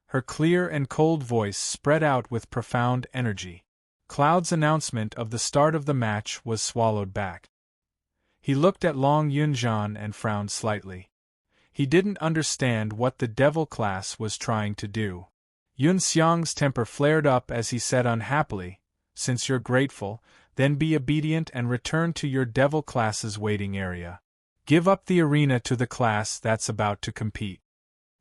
A: Her clear and cold voice spread out with profound energy. Cloud's announcement of the start of the match was swallowed back. He looked at Long Yunjian and frowned slightly. He didn't understand what the Devil Class was trying to do. Yun Xiang's temper flared up as he said unhappily, "Since you're grateful, then be obedient and return to your Devil Class's waiting area. Give up the arena to the class that's about to compete."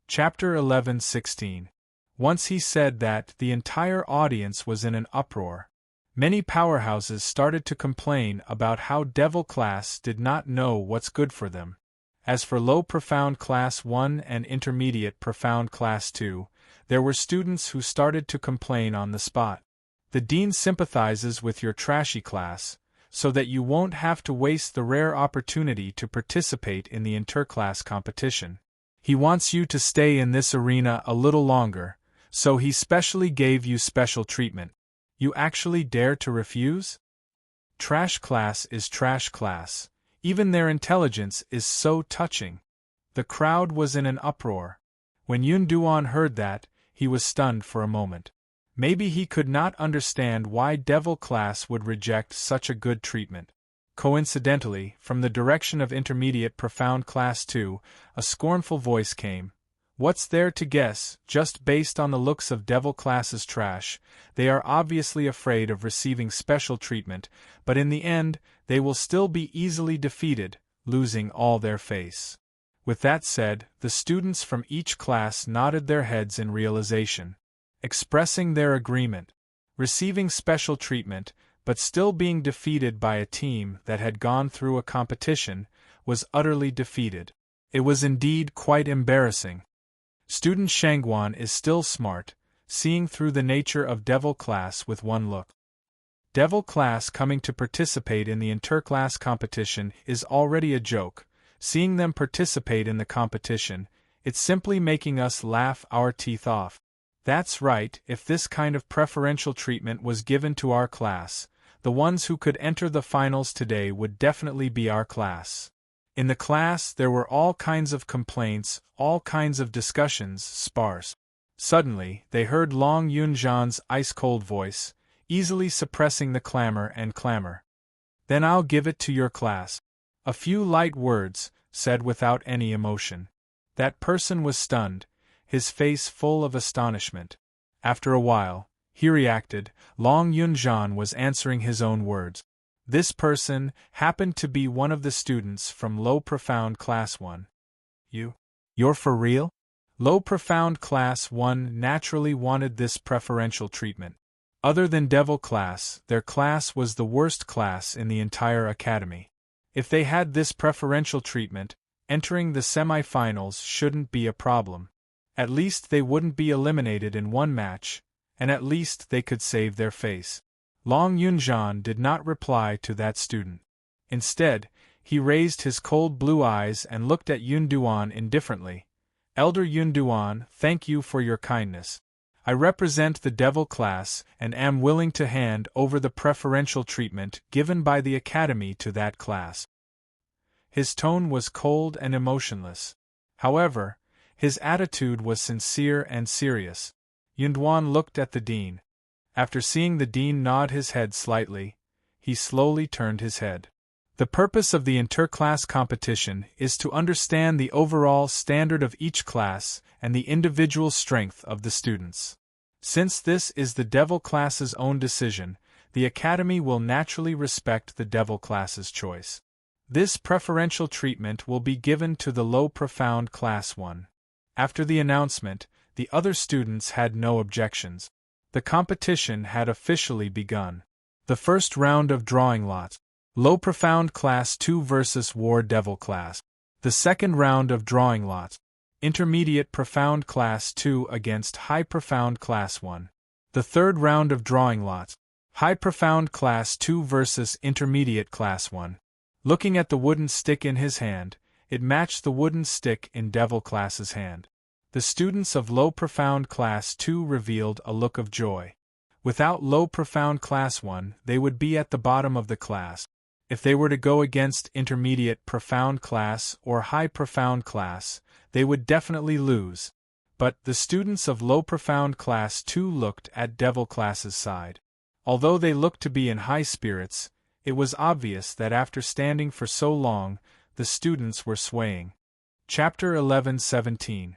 A: Chapter 11:16. Once he said that, the entire audience was in an uproar. Many powerhouses started to complain about how Devil Class did not know what's good for them. As for Low Profound Class 1 and Intermediate Profound Class 2, there were students who started to complain on the spot. The Dean sympathizes with your trashy class, so that you won't have to waste the rare opportunity to participate in the interclass competition. He wants you to stay in this arena a little longer, so he specially gave you special treatment. You actually dare to refuse? Trash class is trash class. Even their intelligence is so touching. The crowd was in an uproar. When Yun-duan heard that, he was stunned for a moment. Maybe he could not understand why Devil class would reject such a good treatment. Coincidentally, from the direction of Intermediate Profound Class 2, a scornful voice came. What's there to guess? Just based on the looks of Devil class's trash, they are obviously afraid of receiving special treatment, but in the end, they will still be easily defeated, losing all their face. With that said, the students from each class nodded their heads in realization, expressing their agreement. Receiving special treatment, but still being defeated by a team that had gone through a competition, was utterly defeated. It was indeed quite embarrassing. Student Shangguan is still smart, seeing through the nature of Devil class with one look. Devil class coming to participate in the interclass competition is already a joke. Seeing them participate in the competition, it's simply making us laugh our teeth off. That's right, if this kind of preferential treatment was given to our class, the ones who could enter the finals today would definitely be our class. In the class there were all kinds of complaints, all kinds of discussions, sparse. Suddenly, they heard Long Yunjan's ice-cold voice, easily suppressing the clamor and clamor. Then I'll give it to your class. A few light words, said without any emotion. That person was stunned, his face full of astonishment. After a while, he reacted. Long Yunjan was answering his own words. This person happened to be one of the students from Low Profound Class 1. You're for real? Low Profound Class 1 naturally wanted this preferential treatment. Other than Devil class, their class was the worst class in the entire academy. If they had this preferential treatment, entering the semi-finals shouldn't be a problem. At least they wouldn't be eliminated in one match, and at least they could save their face. Long Yunjan did not reply to that student. Instead, he raised his cold blue eyes and looked at Yun-duan indifferently. Elder Yun-duan, thank you for your kindness. I represent the Devil class and am willing to hand over the preferential treatment given by the Academy to that class. His tone was cold and emotionless. However, his attitude was sincere and serious. Yun-duan looked at the dean. After seeing the dean nod his head slightly, he slowly turned his head. The purpose of the interclass competition is to understand the overall standard of each class and the individual strength of the students. Since this is the Devil class's own decision, the Academy will naturally respect the Devil class's choice. This preferential treatment will be given to the Low Profound Class 1. After the announcement, the other students had no objections. The competition had officially begun. The first round of drawing lots. Low Profound Class 2 vs. War Devil Class. The second round of drawing lots. Intermediate Profound Class 2 against High Profound Class 1. The third round of drawing lots. High Profound Class 2 vs. Intermediate Class 1. Looking at the wooden stick in his hand, it matched the wooden stick in Devil Class's hand. The students of Low Profound Class 2 revealed a look of joy. Without Low Profound Class 1, they would be at the bottom of the class. If they were to go against Intermediate Profound Class or High Profound Class, they would definitely lose. But the students of Low Profound Class 2 looked at Devil Class's side. Although they looked to be in high spirits, it was obvious that after standing for so long, the students were swaying. Chapter 11:17.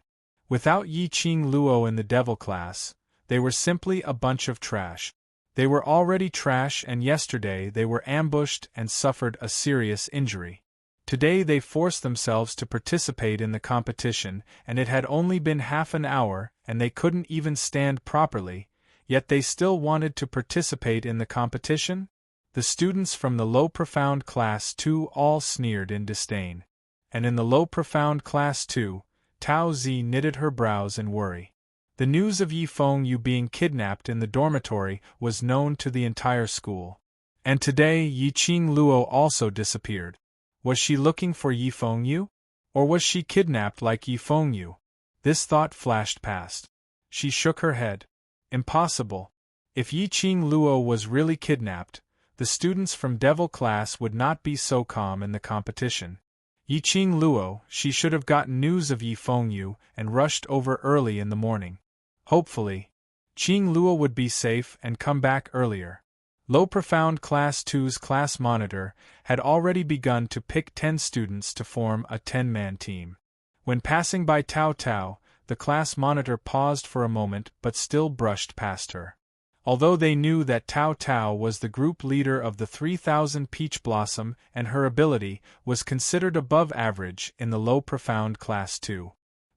A: Without Yi-Ching Luo in the Devil class, they were simply a bunch of trash. They were already trash, and yesterday they were ambushed and suffered a serious injury. Today they forced themselves to participate in the competition, and it had only been half an hour, and they couldn't even stand properly, yet they still wanted to participate in the competition? The students from the Low Profound Class 2 all sneered in disdain. And in the Low Profound Class 2, Tao Zi knitted her brows in worry. The news of Yi Fengyu being kidnapped in the dormitory was known to the entire school. And today Yi-Ching Luo also disappeared. Was she looking for Yi Fengyu? Or was she kidnapped like Yi Fengyu? This thought flashed past. She shook her head. Impossible. If Yi-Ching Luo was really kidnapped, The students from Devil class would not be so calm in the competition. Yi Qing Luo, she should have gotten news of Yi Fengyu and rushed over early in the morning. Hopefully, Qing Luo would be safe and come back earlier. Low Profound Class 2's class monitor had already begun to pick 10 students to form a 10-man team. When passing by Tao Tao, the class monitor paused for a moment but still brushed past her. Although they knew that Tao Tao was the group leader of the 3000 Peach Blossom and her ability was considered above average in the Low Profound Class 2.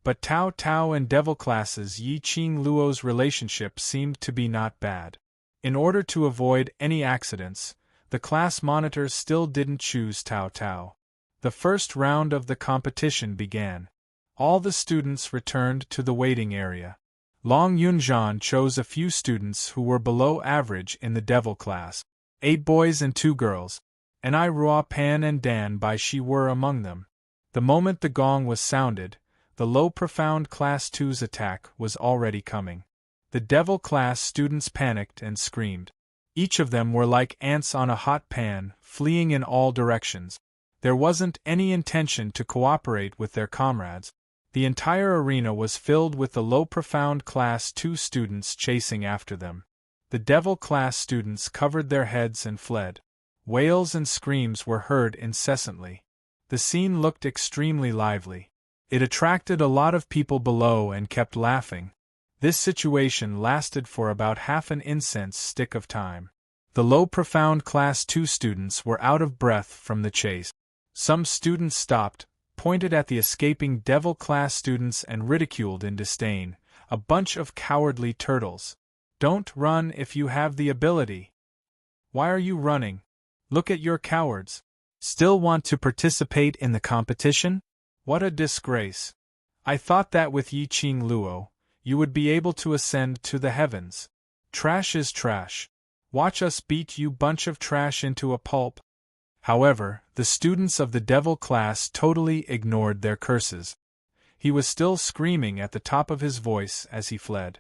A: But Tao Tao and Devil classes Yi Qing Luo's relationship seemed to be not bad. In order to avoid any accidents, the class monitor still didn't choose Tao Tao. The first round of the competition began. All the students returned to the waiting area. Long Yunzhan chose a few students who were below average in the Devil class. 8 boys and 2 girls, and I Rua Pan and Dan Bai Shi were among them. The moment the gong was sounded, the Low Profound Class 2's attack was already coming. The Devil class students panicked and screamed. Each of them were like ants on a hot pan, fleeing in all directions. There wasn't any intention to cooperate with their comrades. The entire arena was filled with the Low Profound Class 2 students chasing after them. The Devil class students covered their heads and fled. Wails and screams were heard incessantly. The scene looked extremely lively. It attracted a lot of people below and kept laughing. This situation lasted for about half an incense stick of time. The Low Profound Class 2 students were out of breath from the chase. Some students stopped, pointed at the escaping Devil class students and ridiculed in disdain, "A bunch of cowardly turtles. Don't run if you have the ability. Why are you running? Look at your cowards. Still want to participate in the competition? What a disgrace. I thought that with Yi Qing Luo, you would be able to ascend to the heavens. Trash is trash. Watch us beat you bunch of trash into a pulp." However, the students of the Devil class totally ignored their curses. He was still screaming at the top of his voice as he fled.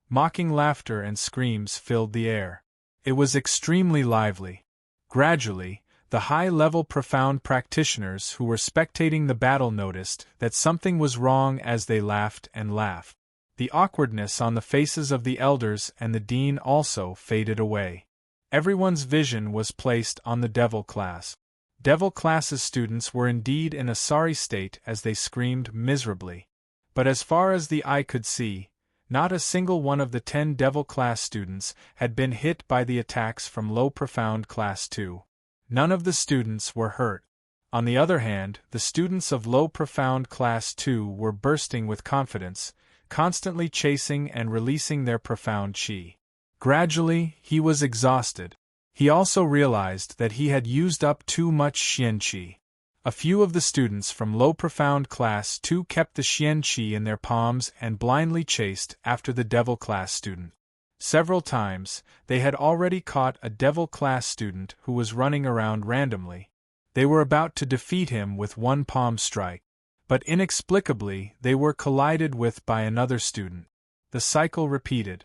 A: Mocking laughter and screams filled the air. It was extremely lively. Gradually, the high-level profound practitioners who were spectating the battle noticed that something was wrong as they laughed and laughed. The awkwardness on the faces of the elders and the dean also faded away. Everyone's vision was placed on the Devil class. Devil class's students were indeed in a sorry state as they screamed miserably. But as far as the eye could see, not a single one of the 10 Devil class students had been hit by the attacks from Low Profound Class 2. None of the students were hurt. On the other hand, the students of Low Profound Class 2 were bursting with confidence, constantly chasing and releasing their profound chi. Gradually, he was exhausted. He also realized that he had used up too much Xian Qi. A few of the students from Low Profound Class 2 kept the Xian Qi in their palms and blindly chased after the Devil class student. Several times, they had already caught a Devil class student who was running around randomly. They were about to defeat him with one palm strike. But inexplicably, they were collided with by another student. The cycle repeated.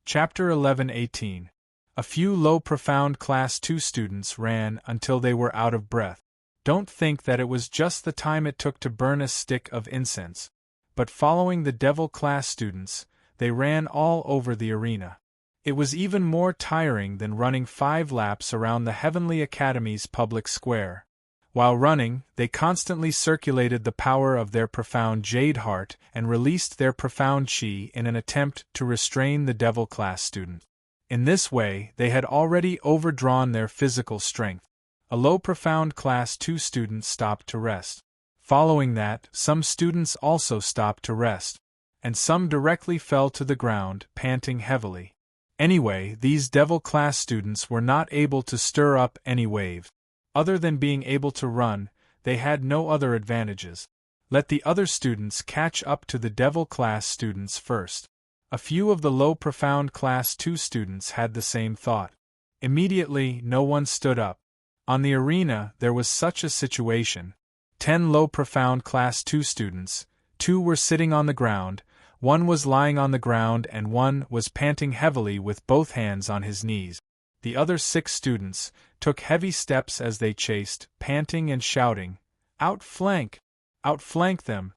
A: Chapter 11-18. A few Low Profound Class 2 students ran until they were out of breath. Don't think that it was just the time it took to burn a stick of incense. But following the Devil class students, they ran all over the arena. It was even more tiring than running 5 laps around the Heavenly Academy's public square. While running, they constantly circulated the power of their profound Jade Heart and released their profound Qi in an attempt to restrain the Devil class student. In this way, they had already overdrawn their physical strength. A Low Profound Class 2 student stopped to rest. Following that, some students also stopped to rest, and some directly fell to the ground, panting heavily. Anyway, these Devil class students were not able to stir up any wave. Other than being able to run, they had no other advantages. Let the other students catch up to the Devil class students first. A few of the Low Profound Class 2 students had the same thought. Immediately, no one stood up. On the arena, there was such a situation. 10 Low Profound Class 2 students, 2 were sitting on the ground, 1 was lying on the ground and 1 was panting heavily with both hands on his knees. The other 6 students took heavy steps as they chased, panting and shouting, "Outflank! Outflank them!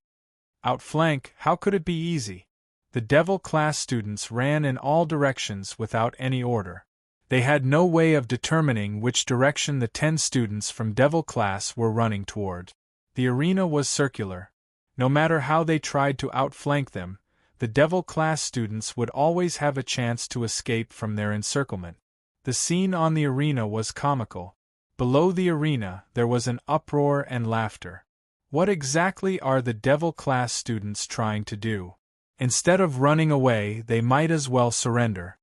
A: Outflank! How could it be easy?" The Devil class students ran in all directions without any order. They had no way of determining which direction the 10 students from Devil class were running toward. The arena was circular. No matter how they tried to outflank them, the Devil class students would always have a chance to escape from their encirclement. The scene on the arena was comical. Below the arena there was an uproar and laughter. What exactly are the Devil class students trying to do? Instead of running away, they might as well surrender.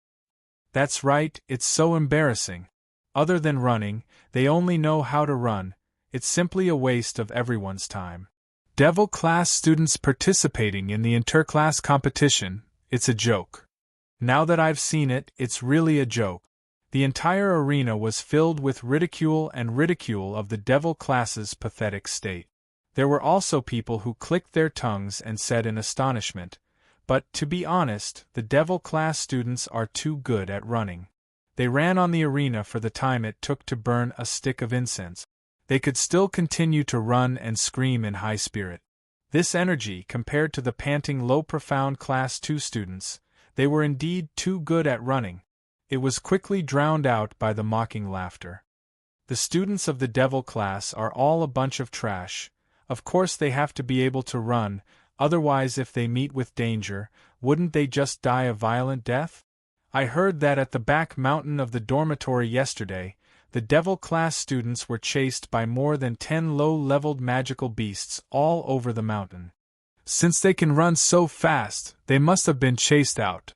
A: That's right, it's so embarrassing. Other than running, they only know how to run. It's simply a waste of everyone's time. Devil class students participating in the interclass competition, it's a joke. Now that I've seen it, it's really a joke. The entire arena was filled with ridicule of the Devil class's pathetic state. There were also people who clicked their tongues and said in astonishment, "But, to be honest, the Devil class students are too good at running." They ran on the arena for the time it took to burn a stick of incense. They could still continue to run and scream in high spirit. This energy, compared to the panting low profound class 2 students, they were indeed too good at running. It was quickly drowned out by the mocking laughter. The students of the Devil class are all a bunch of trash. Of course they have to be able to run, otherwise if they meet with danger, wouldn't they just die a violent death? I heard that at the back mountain of the dormitory yesterday, the Devil class students were chased by more than 10 low-leveled magical beasts all over the mountain. Since they can run so fast, they must have been chased out.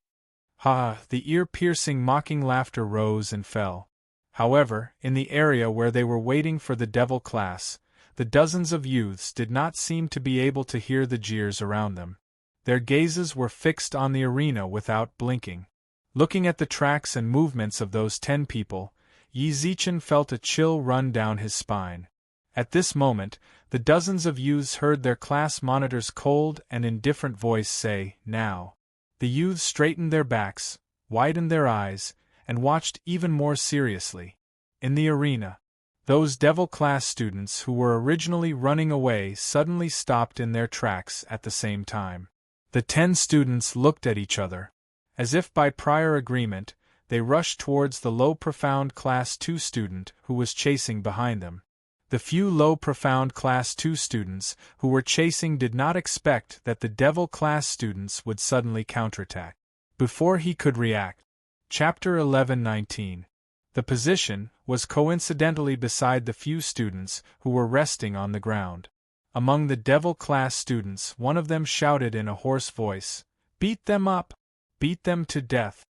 A: Ha! The ear-piercing mocking laughter rose and fell. However, in the area where they were waiting for the Devil class, the dozens of youths did not seem to be able to hear the jeers around them. Their gazes were fixed on the arena without blinking. Looking at the tracks and movements of those 10 people, Yi Zichen felt a chill run down his spine. At this moment, the dozens of youths heard their class monitor's cold and indifferent voice say, "Now." The youths straightened their backs, widened their eyes, and watched even more seriously. In the arena, those Devil class students who were originally running away suddenly stopped in their tracks at the same time. The 10 students looked at each other. As if by prior agreement, they rushed towards the low profound class 2 student who was chasing behind them. The few low profound class 2 students who were chasing did not expect that the Devil class students would suddenly counterattack. Before he could react. Chapter 11:19. The position was coincidentally beside the few students who were resting on the ground. Among the Devil class students, one of them shouted in a hoarse voice, "Beat them up! Beat them to death!"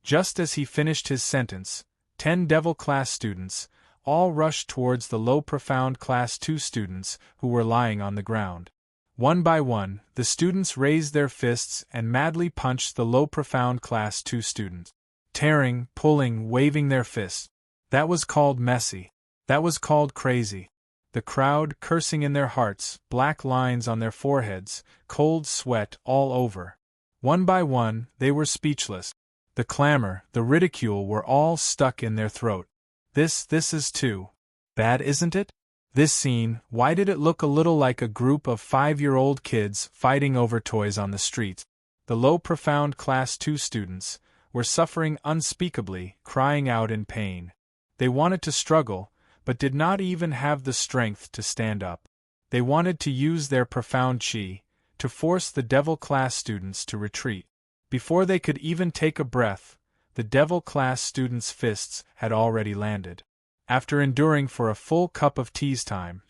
A: Just as he finished his sentence, 10 Devil class students all rushed towards the low profound class 2 students who were lying on the ground. One by one, the students raised their fists and madly punched the low profound class 2 student. Tearing, pulling, waving their fists. That was called messy. That was called crazy. The crowd, cursing in their hearts, black lines on their foreheads, cold sweat all over. One by one, they were speechless. The clamor, the ridicule were all stuck in their throat. This is too bad, isn't it? This scene, why did it look a little like a group of 5-year-old kids fighting over toys on the streets? The low profound class 2 students were suffering unspeakably, crying out in pain. They wanted to struggle, but did not even have the strength to stand up. They wanted to use their profound chi to force the Devil class students to retreat. Before they could even take a breath, the Devil class students' fists had already landed. After enduring for a full cup of tea's time,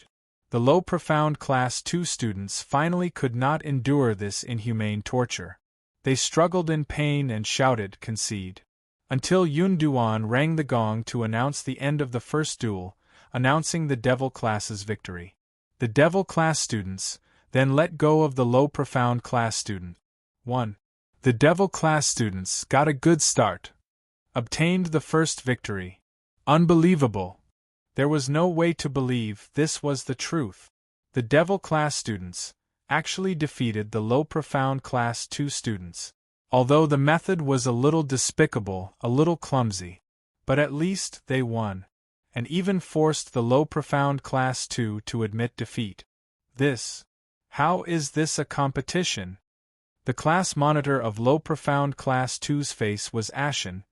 A: the low profound class 2 students finally could not endure this inhumane torture. They struggled in pain and shouted, "Concede," until Yun Duan rang the gong to announce the end of the first duel, announcing the Devil class's victory. The Devil class students then let go of the low profound class student. 1. The Devil class students got a good start. Obtained the first victory. Unbelievable! There was no way to believe this was the truth. The Devil class students actually defeated the low profound class 2 students. Although the method was a little despicable, a little clumsy. But at least they won, and even forced the low profound Class 2 to admit defeat. How is this a competition? The class monitor of low profound Class 2's face was ashen.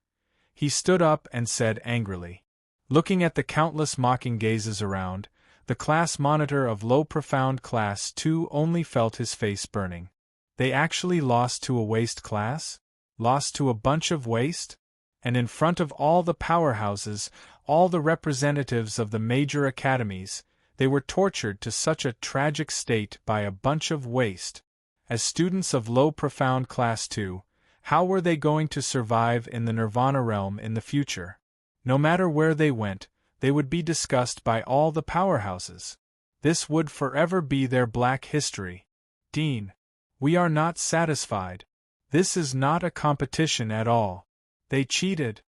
A: He stood up and said angrily. Looking at the countless mocking gazes around, the class monitor of low profound Class 2 only felt his face burning. They actually lost to a waste class? Lost to a bunch of waste? And in front of all the powerhouses, all the representatives of the major academies, they were tortured to such a tragic state by a bunch of waste. As students of low profound Class 2, how were they going to survive in the Nirvana realm in the future? No matter where they went, they would be discussed by all the powerhouses. This would forever be their black history. Dean, we are not satisfied. This is not a competition at all. They cheated.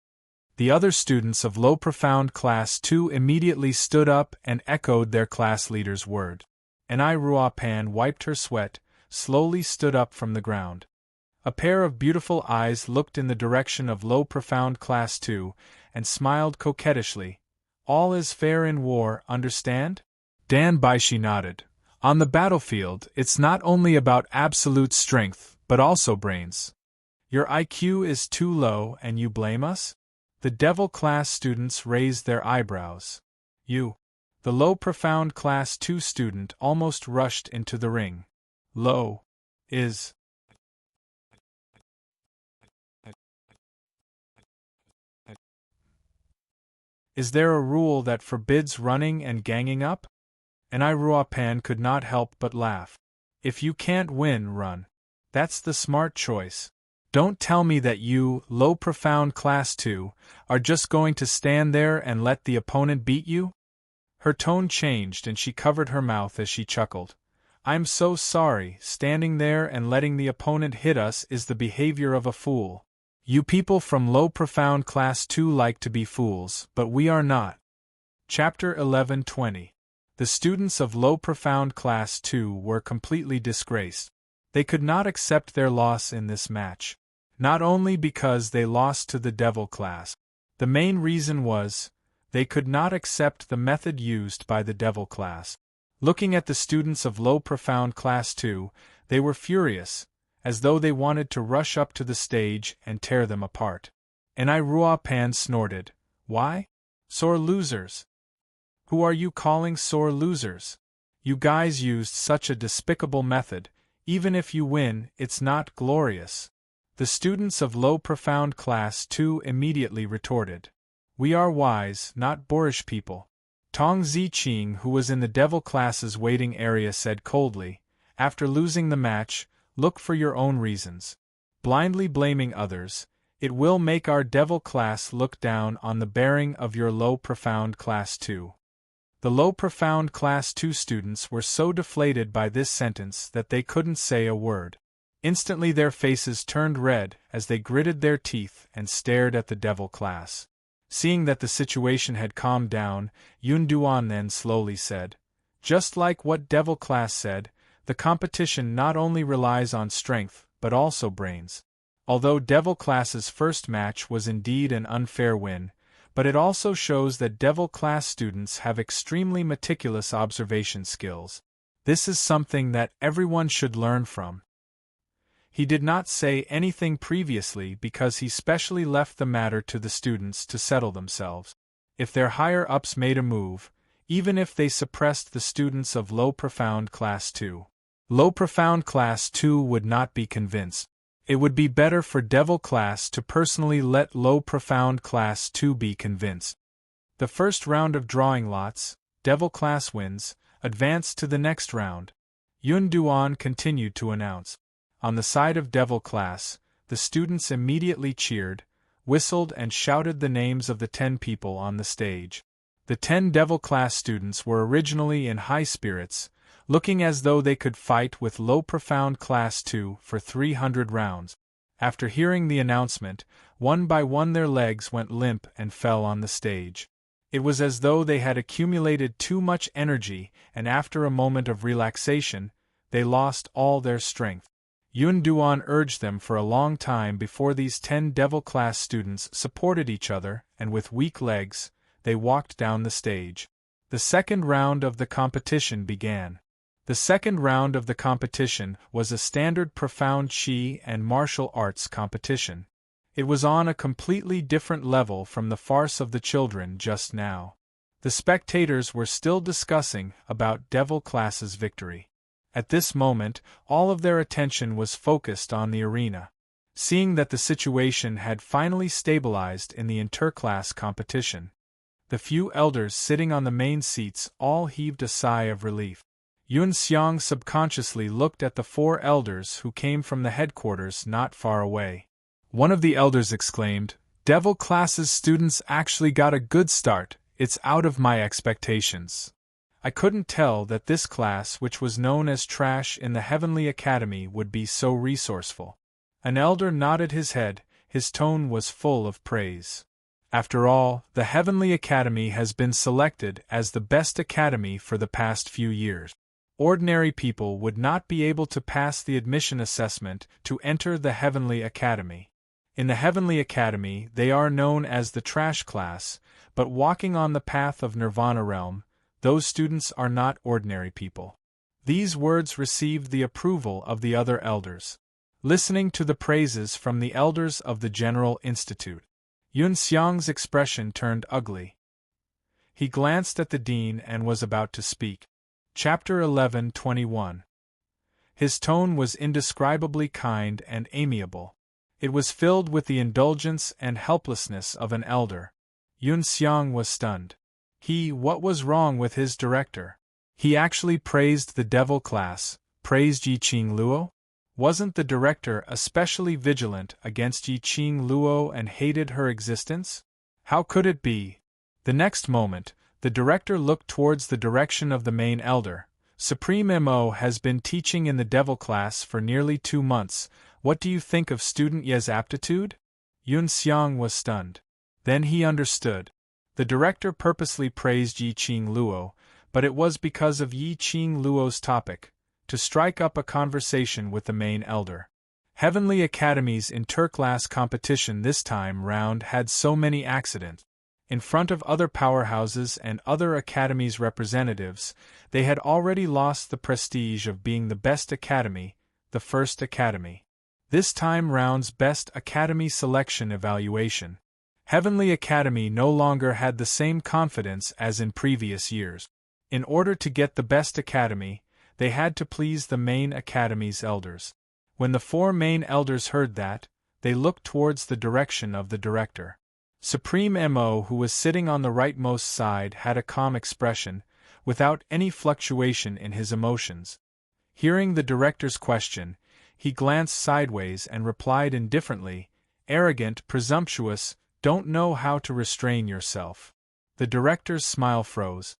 A: The other students of low profound Class 2 immediately stood up and echoed their class leader's word. Anai Ruapan wiped her sweat, slowly stood up from the ground. A pair of beautiful eyes looked in the direction of low profound Class 2, and smiled coquettishly. All is fair in war, understand? Dan Baishi nodded. On the battlefield, it's not only about absolute strength, but also brains. Your IQ is too low and you blame us? The Devil Class students raised their eyebrows. You. The low profound Class 2 student almost rushed into the ring. Low. Is there a rule that forbids running and ganging up? Anai Ruapan could not help but laugh. If you can't win, run. That's the smart choice. Don't tell me that you, low profound Class 2, are just going to stand there and let the opponent beat you? Her tone changed and she covered her mouth as she chuckled. I'm so sorry, standing there and letting the opponent hit us is the behavior of a fool. You people from low profound Class 2 like to be fools, but we are not. Chapter 11:20. The students of low profound Class 2 were completely disgraced. They could not accept their loss in this match. Not only because they lost to the Devil Class. The main reason was, they could not accept the method used by the Devil Class. Looking at the students of low profound Class 2, they were furious, as though they wanted to rush up to the stage and tear them apart. Anai Ruapan snorted. Why? Sore losers. Who are you calling sore losers? You guys used such a despicable method. Even if you win, it's not glorious. The students of low profound Class 2 immediately retorted. We are wise, not boorish people. Tong Ziqing, who was in the Devil Class's waiting area, said coldly, after losing the match, look for your own reasons. Blindly blaming others, it will make our Devil Class look down on the bearing of your low profound Class 2. The low profound Class 2 students were so deflated by this sentence that they couldn't say a word. Instantly their faces turned red as they gritted their teeth and stared at the Devil Class. Seeing that the situation had calmed down, Yun Duan then slowly said, just like what Devil Class said, the competition not only relies on strength, but also brains. Although Devil Class's first match was indeed an unfair win, but it also shows that Devil Class students have extremely meticulous observation skills. This is something that everyone should learn from. He did not say anything previously because he specially left the matter to the students to settle themselves. If their higher-ups made a move, even if they suppressed the students of low profound Class 2, low profound Class 2 would not be convinced. It would be better for Devil Class to personally let low profound Class 2 be convinced. The first round of drawing lots, Devil Class wins, advance to the next round. Yun Duan continued to announce. On the side of Devil Class, the students immediately cheered, whistled and shouted the names of the 10 people on the stage. The 10 Devil Class students were originally in high spirits, looking as though they could fight with low profound Class 2 for 300 rounds. After hearing the announcement, one by one their legs went limp and fell on the stage. It was as though they had accumulated too much energy, and after a moment of relaxation, they lost all their strength. Yun Duan urged them for a long time before these 10 devil-class students supported each other, and with weak legs, they walked down the stage. The second round of the competition began. The second round of the competition was a standard profound Qi and martial arts competition. It was on a completely different level from the farce of the children just now. The spectators were still discussing about Devil Class's victory. At this moment, all of their attention was focused on the arena. Seeing that the situation had finally stabilized in the interclass competition, the few elders sitting on the main seats all heaved a sigh of relief. Yun Xiang subconsciously looked at the 4 elders who came from the headquarters not far away. One of the elders exclaimed, "Devil Class's students actually got a good start. It's out of my expectations. I couldn't tell that this class, which was known as trash in the Heavenly Academy, would be so resourceful." An elder nodded his head, his tone was full of praise. After all, the Heavenly Academy has been selected as the best academy for the past few years. Ordinary people would not be able to pass the admission assessment to enter the Heavenly Academy. In the Heavenly Academy, they are known as the trash class, but walking on the path of Nirvana realm, those students are not ordinary people. These words received the approval of the other elders. Listening to the praises from the elders of the General Institute, Yun Xiang's expression turned ugly. He glanced at the dean and was about to speak. Chapter 11:21. His tone was indescribably kind and amiable. It was filled with the indulgence and helplessness of an elder. Yun Xiang was stunned. What was wrong with his director? He actually praised the devil class, praised Yiqing Luo? Wasn't the director especially vigilant against Yiqing Luo and hated her existence? How could it be? The next moment, the director looked towards the direction of the main elder. "Supreme Mo has been teaching in the devil class for nearly 2 months. What do you think of student Ye's aptitude?" Yun Xiang was stunned. Then he understood. The director purposely praised Yiqing Luo, but it was because of Yiqing Luo's topic, to strike up a conversation with the main elder. Heavenly Academy's interclass competition this time round had so many accidents. In front of other powerhouses and other academies' representatives, they had already lost the prestige of being the best academy, the first academy. This time round's best academy selection evaluation. Heavenly Academy no longer had the same confidence as in previous years. In order to get the best academy, they had to please the main academy's elders. When the 4 main elders heard that, they looked towards the direction of the director. Supreme Mo, who was sitting on the rightmost side, had a calm expression, without any fluctuation in his emotions. Hearing the director's question, he glanced sideways and replied indifferently, "Arrogant, presumptuous, don't know how to restrain yourself." The director's smile froze.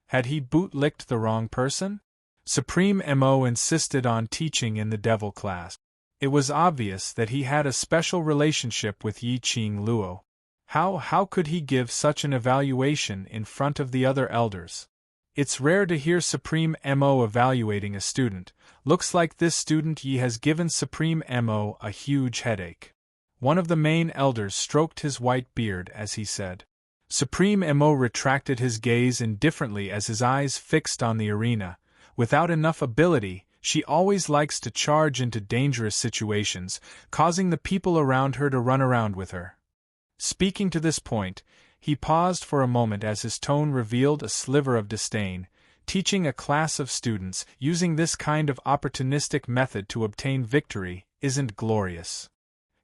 A: Had he bootlicked the wrong person? Supreme Mo insisted on teaching in the devil class. It was obvious that he had a special relationship with Yiqing Luo. How could he give such an evaluation in front of the other elders? It's rare to hear Supreme Mo evaluating a student. Looks like this student Yi has given Supreme Mo a huge headache. One of the main elders stroked his white beard as he said. Supreme Mo retracted his gaze indifferently as his eyes fixed on the arena. Without enough ability, she always likes to charge into dangerous situations, causing the people around her to run around with her. Speaking to this point, he paused for a moment as his tone revealed a sliver of disdain. Teaching a class of students using this kind of opportunistic method to obtain victory isn't glorious.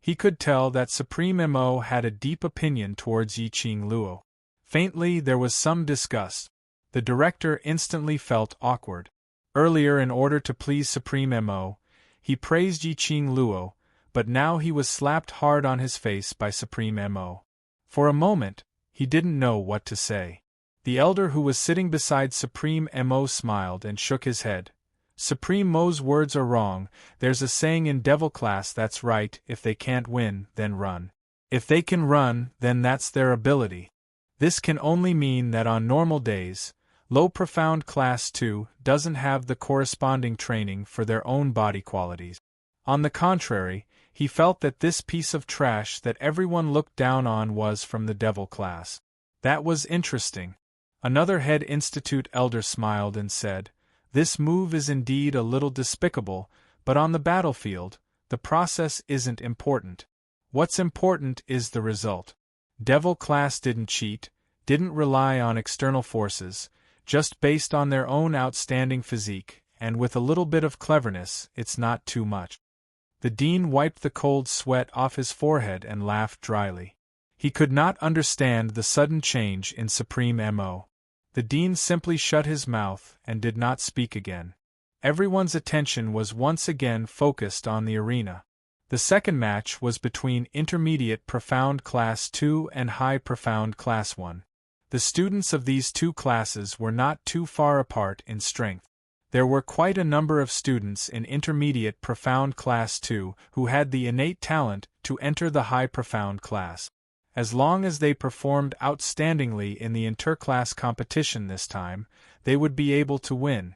A: He could tell that Supreme Mo had a deep opinion towards Yiqing Luo. Faintly there was some disgust. The director instantly felt awkward. Earlier, in order to please Supreme Mo, he praised Yiqing Luo, but now he was slapped hard on his face by Supreme Mo. For a moment, he didn't know what to say. The elder who was sitting beside Supreme Mo smiled and shook his head. Supreme Mo's words are wrong. There's a saying in devil class that's right: if they can't win, then run. If they can run, then that's their ability. This can only mean that on normal days, Low Profound Class 2 doesn't have the corresponding training for their own body qualities. On the contrary, he felt that this piece of trash that everyone looked down on was from the Devil class. That was interesting. Another head institute elder smiled and said, "This move is indeed a little despicable, but on the battlefield, the process isn't important. What's important is the result. Devil class didn't cheat, didn't rely on external forces, just based on their own outstanding physique, and with a little bit of cleverness, it's not too much." The dean wiped the cold sweat off his forehead and laughed dryly. He could not understand the sudden change in Supreme MO. The dean simply shut his mouth and did not speak again. Everyone's attention was once again focused on the arena. The second match was between Intermediate Profound Class 2 and High Profound Class 1. The students of these two classes were not too far apart in strength. There were quite a number of students in Intermediate Profound Class 2 who had the innate talent to enter the High Profound class. As long as they performed outstandingly in the interclass competition this time, they would be able to win.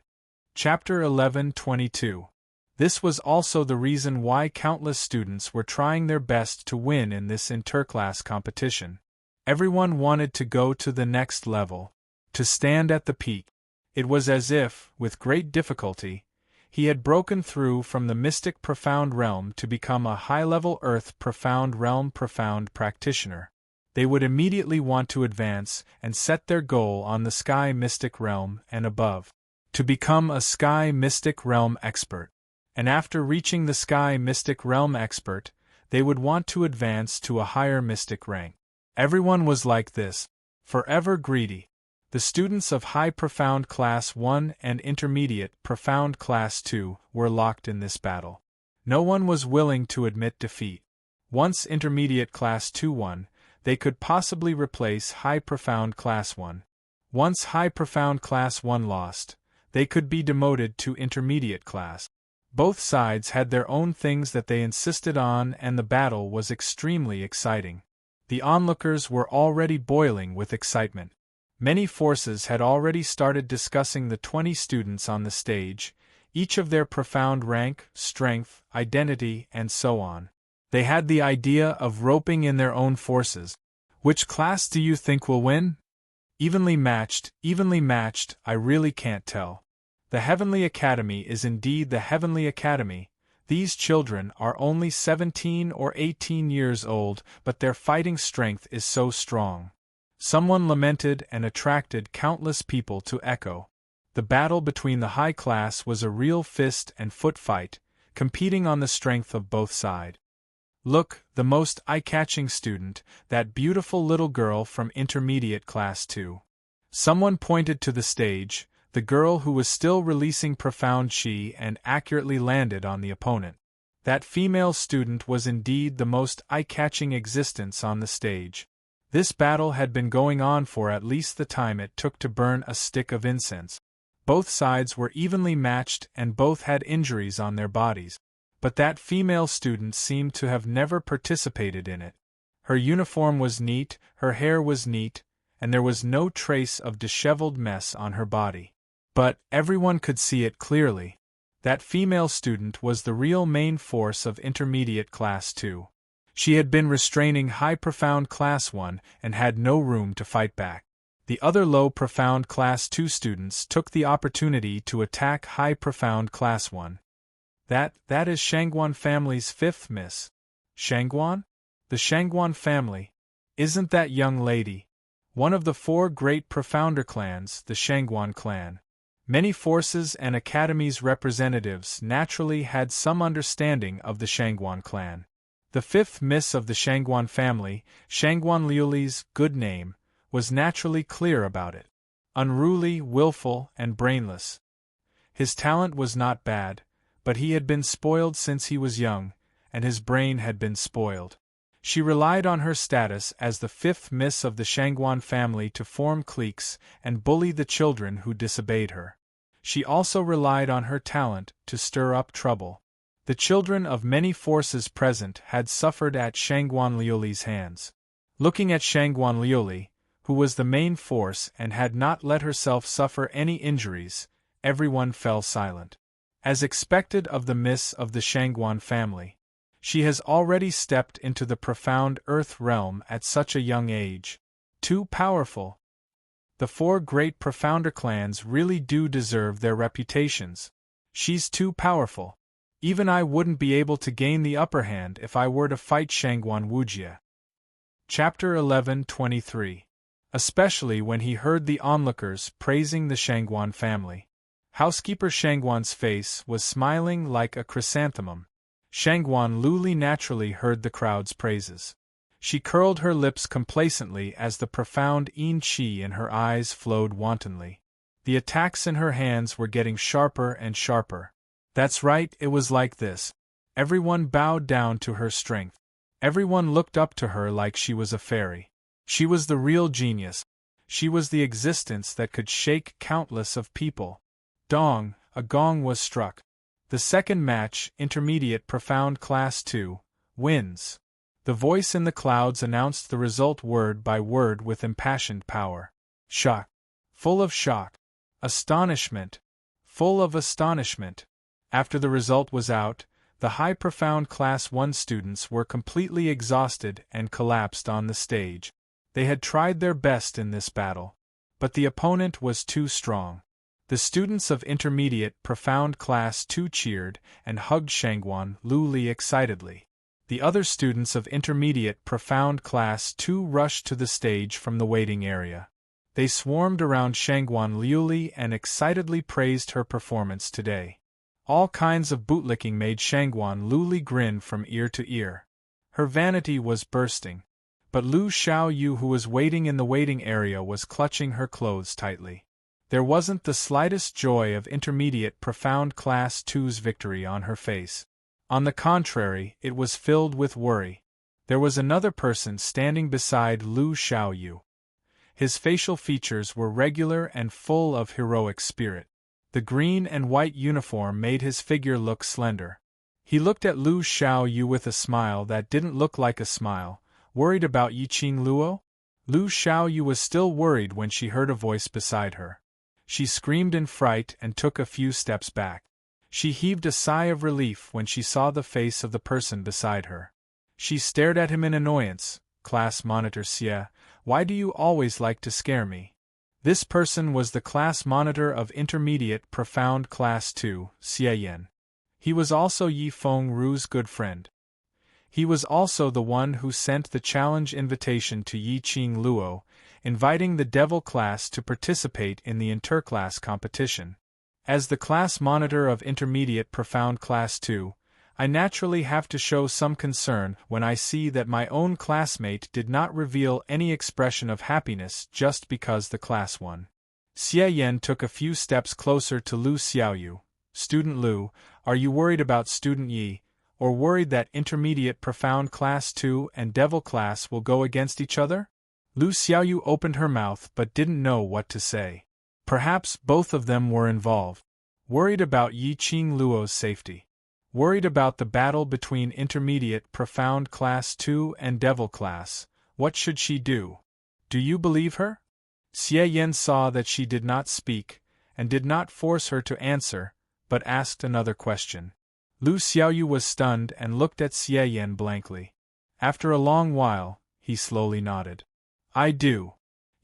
A: Chapter 11:22. This was also the reason why countless students were trying their best to win in this interclass competition. Everyone wanted to go to the next level, to stand at the peak. It was as if, with great difficulty, he had broken through from the mystic profound realm to become a high-level earth profound realm profound practitioner. They would immediately want to advance and set their goal on the sky mystic realm and above, to become a sky mystic realm expert. And after reaching the sky mystic realm expert, they would want to advance to a higher mystic rank. Everyone was like this, forever greedy. The students of High Profound Class 1 and Intermediate Profound Class 2 were locked in this battle. No one was willing to admit defeat. Once Intermediate Class 2 won, they could possibly replace High Profound Class 1. Once High Profound Class 1 lost, they could be demoted to Intermediate Class. Both sides had their own things that they insisted on, and the battle was extremely exciting. The onlookers were already boiling with excitement. Many forces had already started discussing the 20 students on the stage, each of their profound rank, strength, identity, and so on. They had the idea of roping in their own forces. Which class do you think will win? Evenly matched, I really can't tell. The Heavenly Academy is indeed the Heavenly Academy. These children are only 17 or 18 years old, but their fighting strength is so strong. Someone lamented and attracted countless people to echo. The battle between the high class was a real fist and foot fight, competing on the strength of both sides. Look, the most eye-catching student, that beautiful little girl from Intermediate Class 2. Someone pointed to the stage, the girl who was still releasing profound chi and accurately landed on the opponent. That female student was indeed the most eye-catching existence on the stage. This battle had been going on for at least the time it took to burn a stick of incense. Both sides were evenly matched and both had injuries on their bodies. But that female student seemed to have never participated in it. Her uniform was neat, her hair was neat, and there was no trace of disheveled mess on her body. But everyone could see it clearly. That female student was the real main force of Intermediate Class 2. She had been restraining High Profound Class 1 and had no room to fight back. The other Low Profound Class 2 students took the opportunity to attack High Profound Class 1. That is Shangguan family's fifth miss. Shangguan? The Shangguan family. Isn't that young lady? One of the 4 great profounder clans, the Shangguan clan. Many forces and academies' representatives naturally had some understanding of the Shangguan clan. The fifth miss of the Shangguan family, Shangguan Liuli's good name, was naturally clear about it. Unruly, willful, and brainless. His talent was not bad, but he had been spoiled since he was young, and his brain had been spoiled. She relied on her status as the fifth miss of the Shangguan family to form cliques and bully the children who disobeyed her. She also relied on her talent to stir up trouble. The children of many forces present had suffered at Shangguan Liuli's hands. Looking at Shangguan Liuli, who was the main force and had not let herself suffer any injuries, everyone fell silent. As expected of the miss of the Shangguan family, she has already stepped into the profound earth realm at such a young age. Too powerful. The four great profounder clans really do deserve their reputations. She's too powerful. Even I wouldn't be able to gain the upper hand if I were to fight Shangguan Wujie. Chapter 11:23. Especially when he heard the onlookers praising the Shangguan family. Housekeeper Shangguan's face was smiling like a chrysanthemum. Shangguan Luli naturally heard the crowd's praises. She curled her lips complacently as the profound yin qi in her eyes flowed wantonly. The attacks in her hands were getting sharper and sharper. That's right, it was like this. Everyone bowed down to her strength. Everyone looked up to her like she was a fairy. She was the real genius. She was the existence that could shake countless of people. Dong, a gong was struck. The second match, Intermediate Profound Class 2, wins. The voice in the clouds announced the result word by word with impassioned power. Shock. Full of shock. Astonishment. Full of astonishment. After the result was out, the high profound Class 1 students were completely exhausted and collapsed on the stage. They had tried their best in this battle. But the opponent was too strong. The students of Intermediate Profound Class 2 cheered and hugged Shangguan Luli excitedly. The other students of Intermediate Profound Class 2 rushed to the stage from the waiting area. They swarmed around Shangguan Luli and excitedly praised her performance today. All kinds of bootlicking made Shangguan Luli grin from ear to ear. Her vanity was bursting. But Lu Xiaoyu, who was waiting in the waiting area, was clutching her clothes tightly. There wasn't the slightest joy of Intermediate Profound Class 2's victory on her face. On the contrary, it was filled with worry. There was another person standing beside Lu Xiaoyu. His facial features were regular and full of heroic spirit. The green and white uniform made his figure look slender. He looked at Lu Xiaoyu with a smile that didn't look like a smile. Worried about Yiqing Luo? Lu Xiaoyu was still worried when she heard a voice beside her. She screamed in fright and took a few steps back. She heaved a sigh of relief when she saw the face of the person beside her. She stared at him in annoyance. Class Monitor Xie, why do you always like to scare me? This person was the class monitor of Intermediate Profound Class 2, Xie Yan. He was also Yi Feng Ru's good friend. He was also the one who sent the challenge invitation to Yiqing Luo, inviting the Devil class to participate in the interclass competition. As the class monitor of Intermediate Profound Class 2, I naturally have to show some concern when I see that my own classmate did not reveal any expression of happiness just because the class won. Xie Yan took a few steps closer to Lu Xiaoyu. Student Lu, are you worried about Student Yi, or worried that Intermediate Profound Class 2 and Devil class will go against each other? Lu Xiaoyu opened her mouth but didn't know what to say. Perhaps both of them were involved. Worried about Yiqing Luo's safety. Worried about the battle between Intermediate Profound Class 2 and Devil class. What should she do? Do you believe her? Xie Yan saw that she did not speak, and did not force her to answer, but asked another question. Lu Xiaoyu was stunned and looked at Xie Yan blankly. After a long while, he slowly nodded. I do.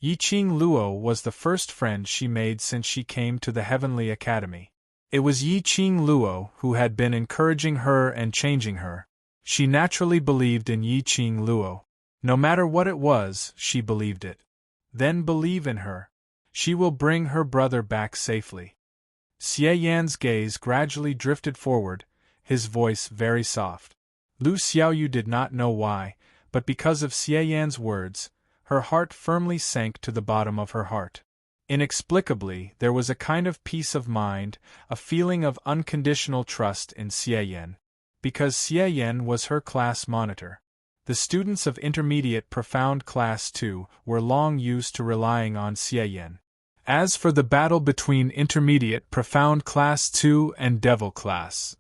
A: Yiqing Luo was the first friend she made since she came to the Heavenly Academy. It was Yiqing Luo who had been encouraging her and changing her. She naturally believed in Yiqing Luo. No matter what it was, she believed it. Then believe in her. She will bring her brother back safely. Xie Yan's gaze gradually drifted forward, his voice very soft. Lu Xiaoyu did not know why, but because of Xie Yan's words, her heart firmly sank to the bottom of her heart. Inexplicably, there was a kind of peace of mind, a feeling of unconditional trust in Xie Yan. Because Xie Yan was her class monitor. The students of Intermediate Profound Class 2 were long used to relying on Xie Yan. As for the battle between Intermediate Profound Class 2 and Devil class,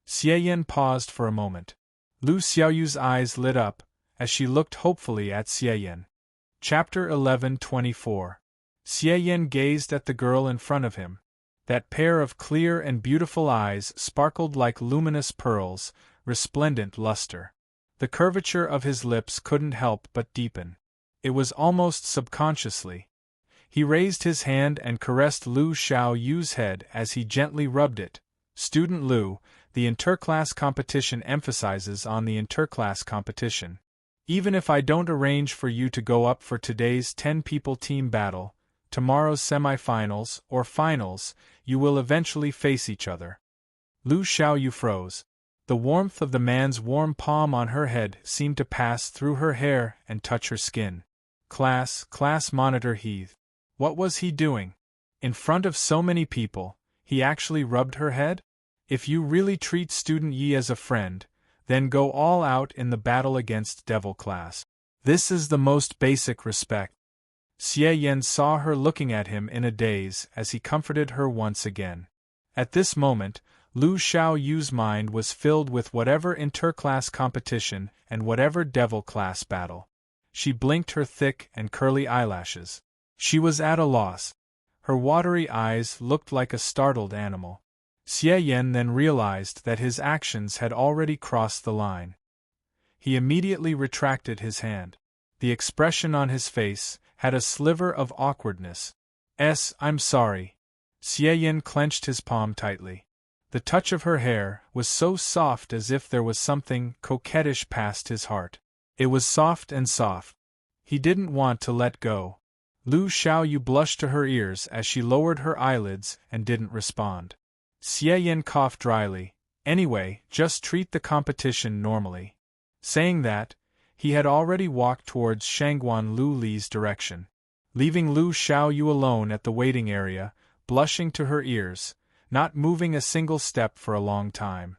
A: Xie Yan paused for a moment. Lu Xiaoyu's eyes lit up, as she looked hopefully at Xie Yan. Chapter 11:24. Xie Yan gazed at the girl in front of him. That pair of clear and beautiful eyes sparkled like luminous pearls, resplendent luster. The curvature of his lips couldn't help but deepen. It was almost subconsciously. He raised his hand and caressed Lu Xiaoyu's head as he gently rubbed it. Student Lu, the interclass competition emphasizes on the interclass competition. Even if I don't arrange for you to go up for today's 10-people team battle, tomorrow's semifinals or finals, you will eventually face each other. Lu Xiaoyu froze. The warmth of the man's warm palm on her head seemed to pass through her hair and touch her skin. Class monitor heathed. What was he doing? In front of so many people, he actually rubbed her head? If you really treat Student Yi as a friend, then go all out in the battle against Devil Class. This is the most basic respect. Xie Yan saw her looking at him in a daze as he comforted her once again. At this moment, Lu Xiaoyu's mind was filled with whatever interclass competition and whatever Devil Class battle. She blinked her thick and curly eyelashes. She was at a loss. Her watery eyes looked like a startled animal. Xie Yan then realized that his actions had already crossed the line. He immediately retracted his hand. The expression on his face had a sliver of awkwardness. I'm sorry. Xie Yan clenched his palm tightly. The touch of her hair was so soft as if there was something coquettish past his heart. It was soft and soft. He didn't want to let go. Lu Xiaoyu blushed to her ears as she lowered her eyelids and didn't respond. Xie Yan coughed dryly. Anyway, just treat the competition normally. Saying that, he had already walked towards Shangguan Lu Li's direction. Leaving Lu Xiaoyu alone at the waiting area, blushing to her ears, not moving a single step for a long time.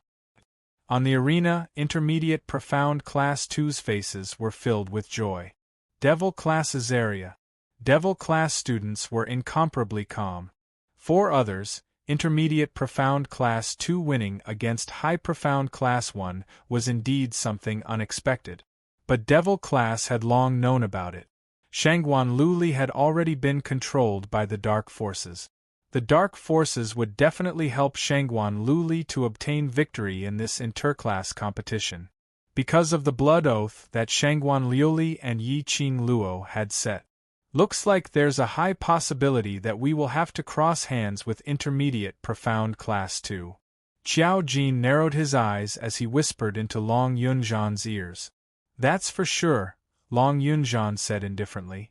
A: On the arena, intermediate profound Class 2's faces were filled with joy. Devil Class's area. Devil Class students were incomparably calm. 4 others, intermediate profound Class 2 winning against high profound Class 1 was indeed something unexpected. But Devil Class had long known about it. Shangguan Luli had already been controlled by the dark forces. The dark forces would definitely help Shangguan Luli to obtain victory in this interclass competition. Because of the blood oath that Shangguan Liuli and Yi Qing Luo had set. Looks like there's a high possibility that we will have to cross hands with intermediate profound Class 2. Qiao Jin narrowed his eyes as he whispered into Long Yunzhan's ears. That's for sure, Long Yunzhan said indifferently.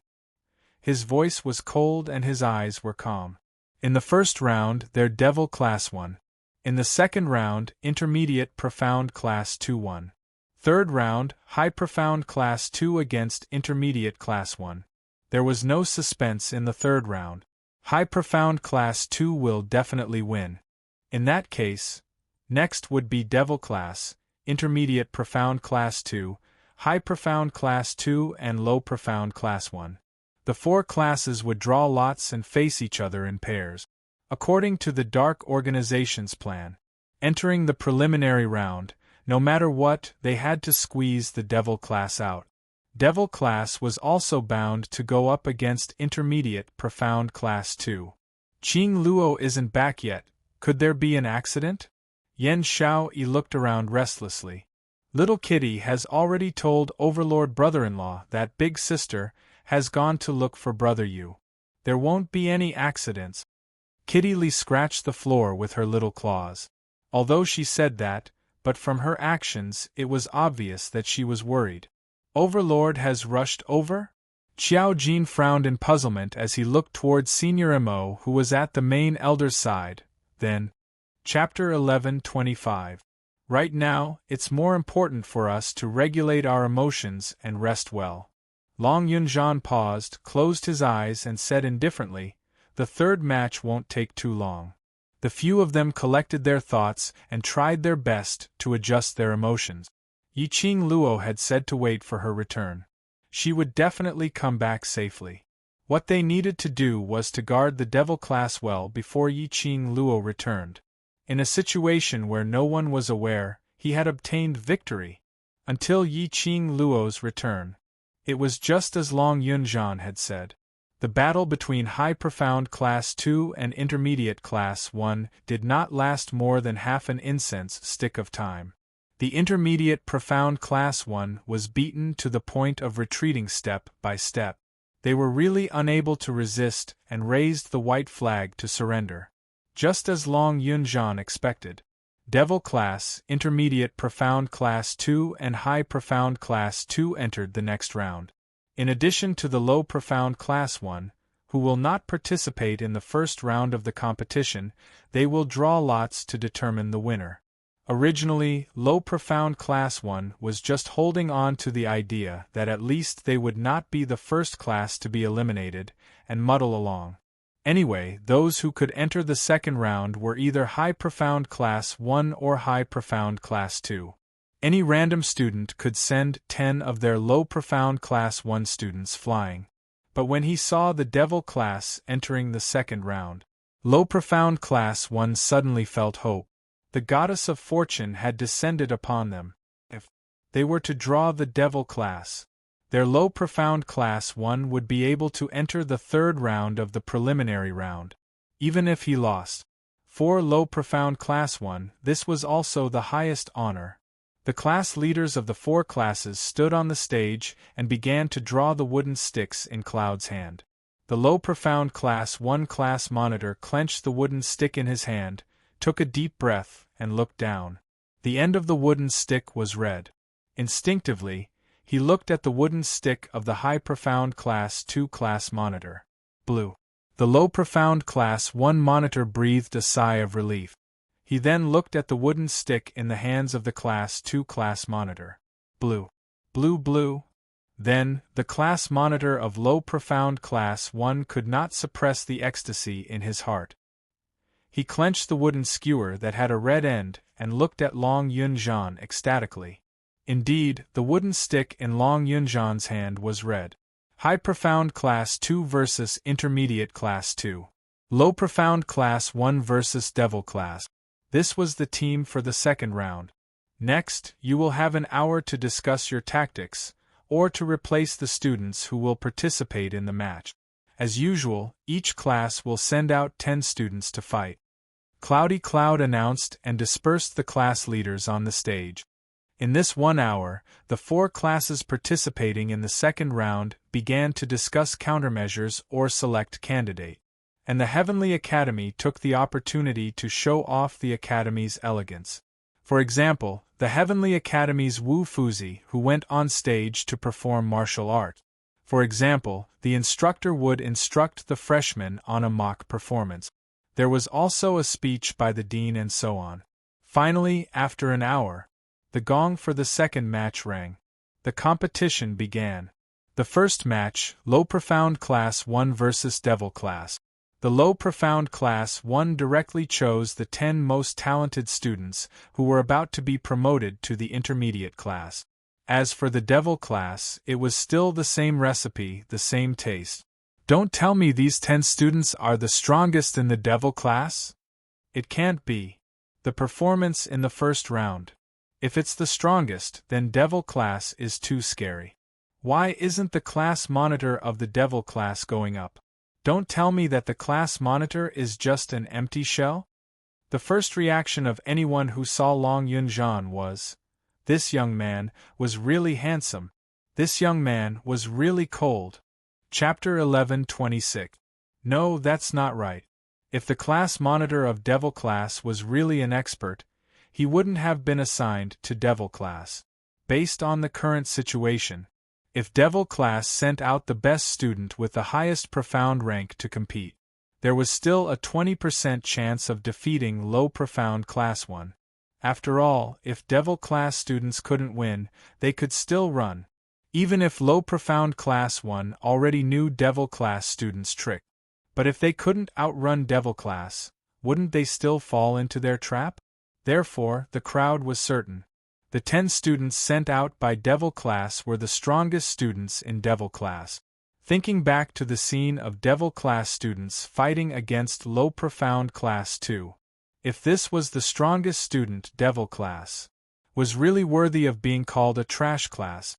A: His voice was cold and his eyes were calm. In the first round, they're Devil Class 1. In the second round, intermediate profound Class 2 won. Third round, high profound Class 2 against intermediate Class 1. There was no suspense in the third round. High profound Class 2 will definitely win. In that case, next would be Devil Class, intermediate profound Class 2, high profound Class 2 and low profound Class 1. The 4 classes would draw lots and face each other in pairs. According to the Dark Organization's plan, entering the preliminary round, no matter what, they had to squeeze the Devil Class out. Devil Class was also bound to go up against intermediate profound Class 2. Qing Luo isn't back yet. Could there be an accident? Yan Xiaoyi looked around restlessly. Little Kitty has already told Overlord brother-in-law that big sister has gone to look for Brother Yu. There won't be any accidents. Kitty Lee scratched the floor with her little claws. Although she said that, but from her actions it was obvious that she was worried. Overlord has rushed over? Qiao Jin frowned in puzzlement as he looked towards Senior Mo who was at the main elder's side. Then, Chapter 11:25. Right now, it's more important for us to regulate our emotions and rest well. Long Yunzhan paused, closed his eyes and said indifferently, the third match won't take too long. The few of them collected their thoughts and tried their best to adjust their emotions. Yi Qing Luo had said to wait for her return. She would definitely come back safely. What they needed to do was to guard the Devil Class well before Yi Qing Luo returned. In a situation where no one was aware, he had obtained victory. Until Yi Qing Luo's return. It was just as Long Yunjian had said. The battle between High Profound Class 2 and Intermediate Class 1 did not last more than half an incense stick of time. The Intermediate Profound Class 1 was beaten to the point of retreating step by step. They were really unable to resist and raised the white flag to surrender. Just as Long Yunjian expected. Devil Class, Intermediate Profound Class 2 and High Profound Class 2 entered the next round. In addition to the Low Profound Class 1, who will not participate in the first round of the competition, they will draw lots to determine the winner. Originally, Low Profound Class 1 was just holding on to the idea that at least they would not be the first class to be eliminated, and muddle along. Anyway, those who could enter the second round were either High Profound Class 1 or High Profound Class 2. Any random student could send 10 of their Low Profound Class 1 students flying. But when he saw the Devil class entering the second round, Low Profound Class 1 suddenly felt hope. The goddess of fortune had descended upon them. If they were to draw the Devil class, their Low Profound Class 1 would be able to enter the third round of the preliminary round. Even if he lost. For Low Profound Class 1, this was also the highest honor. The class leaders of the 4 classes stood on the stage and began to draw the wooden sticks in Cloud's hand. The Low Profound Class 1 class monitor clenched the wooden stick in his hand, took a deep breath, and looked down. The end of the wooden stick was red. Instinctively, he looked at the wooden stick of the High Profound Class 2 class monitor. Blue. The Low Profound Class 1 monitor breathed a sigh of relief. He then looked at the wooden stick in the hands of the Class 2 class monitor. Blue. Blue, blue. Then, the class monitor of Low Profound Class 1 could not suppress the ecstasy in his heart. He clenched the wooden skewer that had a red end and looked at Long Yunjian ecstatically. Indeed, the wooden stick in Long Yunjian's hand was red. High Profound Class 2 versus Intermediate Class 2. Low Profound Class 1 versus Devil Class. This was the team for the second round. Next, you will have an hour to discuss your tactics, or to replace the students who will participate in the match. As usual, each class will send out 10 students to fight. Cloudy Cloud announced and dispersed the class leaders on the stage. In this 1 hour, the 4 classes participating in the second round began to discuss countermeasures or select candidate. And the Heavenly Academy took the opportunity to show off the Academy's elegance. For example, the Heavenly Academy's Wu Fuzi, who went on stage to perform martial art. For example, the instructor would instruct the freshmen on a mock performance. There was also a speech by the dean and so on. Finally, after an hour, the gong for the second match rang. The competition began. The first match, Low Profound Class 1 versus Devil Class. The Low Profound Class 1 directly chose the 10 most talented students who were about to be promoted to the Intermediate Class. As for the Devil Class, it was still the same recipe, the same taste. Don't tell me these 10 students are the strongest in the Devil Class? It can't be. The performance in the first round. If it's the strongest, then Devil Class is too scary. Why isn't the class monitor of the Devil Class going up? Don't tell me that the class monitor is just an empty shell? The first reaction of anyone who saw Long Yunjian was, this young man was really handsome. This young man was really cold. Chapter 11:26. No, that's not right. If the class monitor of Devil Class was really an expert, he wouldn't have been assigned to Devil Class. Based on the current situation, if Devil Class sent out the best student with the highest profound rank to compete, there was still a 20% chance of defeating Low Profound Class 1. After all, if Devil Class students couldn't win, they could still run. Even if Low Profound Class 1 already knew Devil Class students' trick. But if they couldn't outrun Devil Class, wouldn't they still fall into their trap? Therefore, the crowd was certain. The 10 students sent out by Devil Class were the strongest students in Devil Class. Thinking back to the scene of Devil Class students fighting against Low Profound Class 2. If this was the strongest student, Devil Class was really worthy of being called a trash class.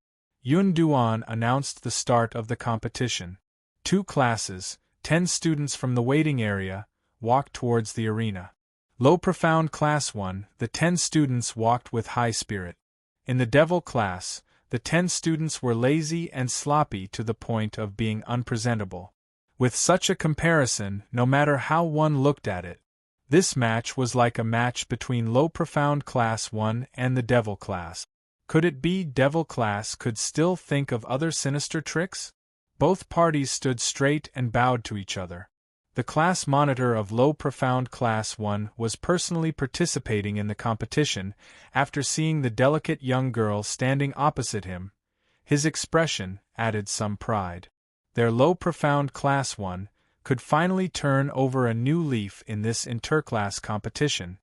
A: Yun Duan announced the start of the competition. 2 classes, 10 students from the waiting area, walked towards the arena. Low Profound Class 1, the 10 students walked with high spirit. In the Devil class, the 10 students were lazy and sloppy to the point of being unpresentable. With such a comparison, no matter how one looked at it, this match was like a match between Low Profound Class 1 and the Devil class. Could it be Devil class could still think of other sinister tricks? Both parties stood straight and bowed to each other. The class monitor of Low Profound Class 1 was personally participating in the competition after seeing the delicate young girl standing opposite him. His expression added some pride. Their Low Profound Class 1 could finally turn over a new leaf in this interclass competition.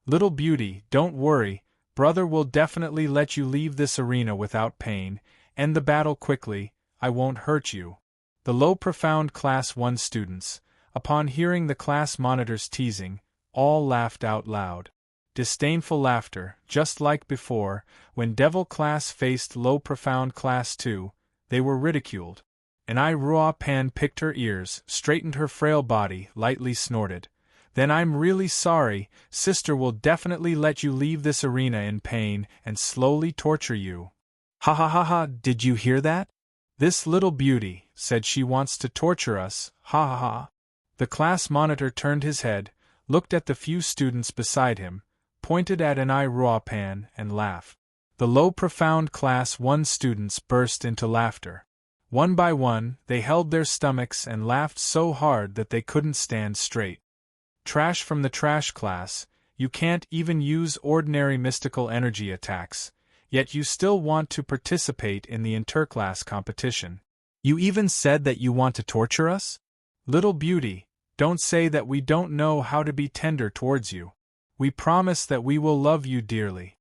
A: Little beauty, don't worry, brother will definitely let you leave this arena without pain, end the battle quickly, I won't hurt you. The Low Profound Class 1 students, upon hearing the class monitor's teasing, all laughed out loud. Disdainful laughter, just like before, when Devil class faced Low Profound Class 2, they were ridiculed. And Rua Pan picked her ears, straightened her frail body, lightly snorted. Then I'm really sorry, sister will definitely let you leave this arena in pain and slowly torture you. Ha ha ha ha, did you hear that? This little beauty said she wants to torture us, ha ha ha. The class monitor turned his head, looked at the few students beside him, pointed at Rua Pan and laughed. The Low Profound Class 1 students burst into laughter. One by one, they held their stomachs and laughed so hard that they couldn't stand straight. Trash from the trash class, you can't even use ordinary mystical energy attacks, yet you still want to participate in the interclass competition. You even said that you want to torture us? Little beauty, don't say that we don't know how to be tender towards you. We promise that we will love you dearly.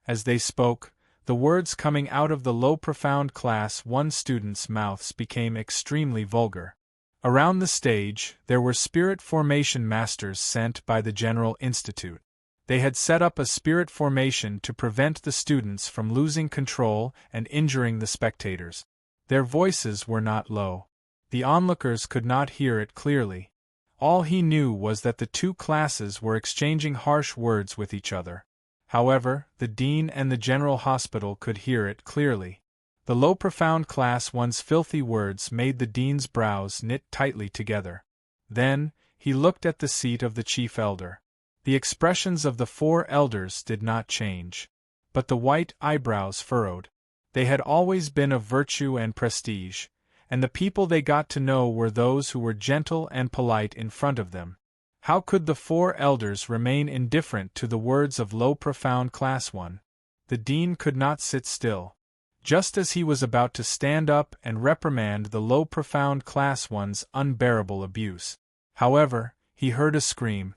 A: As they spoke, the words coming out of the Low Profound Class 1 students' mouths became extremely vulgar. Around the stage, there were spirit formation masters sent by the General Institute. They had set up a spirit formation to prevent the students from losing control and injuring the spectators. Their voices were not low. The onlookers could not hear it clearly. All he knew was that the 2 classes were exchanging harsh words with each other. However, the dean and the general hospital could hear it clearly. The Low Profound Class 1's filthy words made the dean's brows knit tightly together. Then, he looked at the seat of the chief elder. The expressions of the 4 elders did not change. But the white eyebrows furrowed. They had always been of virtue and prestige, and the people they got to know were those who were gentle and polite in front of them. How could the 4 elders remain indifferent to the words of Low Profound Class 1? The dean could not sit still. Just as he was about to stand up and reprimand the Low Profound Class 1's unbearable abuse, however, he heard a scream.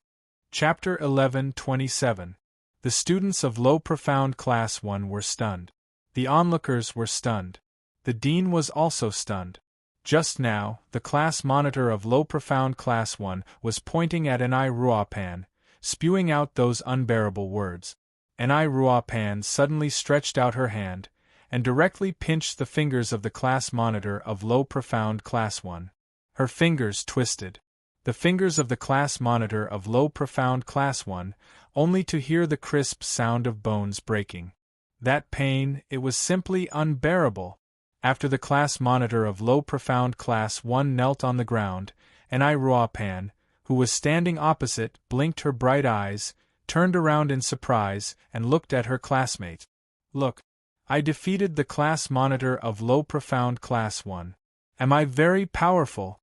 A: Chapter 11:27. The students of Low Profound Class 1 were stunned. The onlookers were stunned. The dean was also stunned. Just now, the class monitor of Low Profound Class 1 was pointing at Rua Pan, spewing out those unbearable words. Rua Pan suddenly stretched out her hand, and directly pinched the fingers of the class monitor of Low Profound Class 1. Her fingers twisted. The fingers of the class monitor of Low Profound Class 1, only to hear the crisp sound of bones breaking. That pain, it was simply unbearable. After the class monitor of Low Profound Class 1 knelt on the ground, Rua Pan, who was standing opposite, blinked her bright eyes, turned around in surprise, and looked at her classmate. Look, I defeated the class monitor of Low Profound Class 1. Am I very powerful?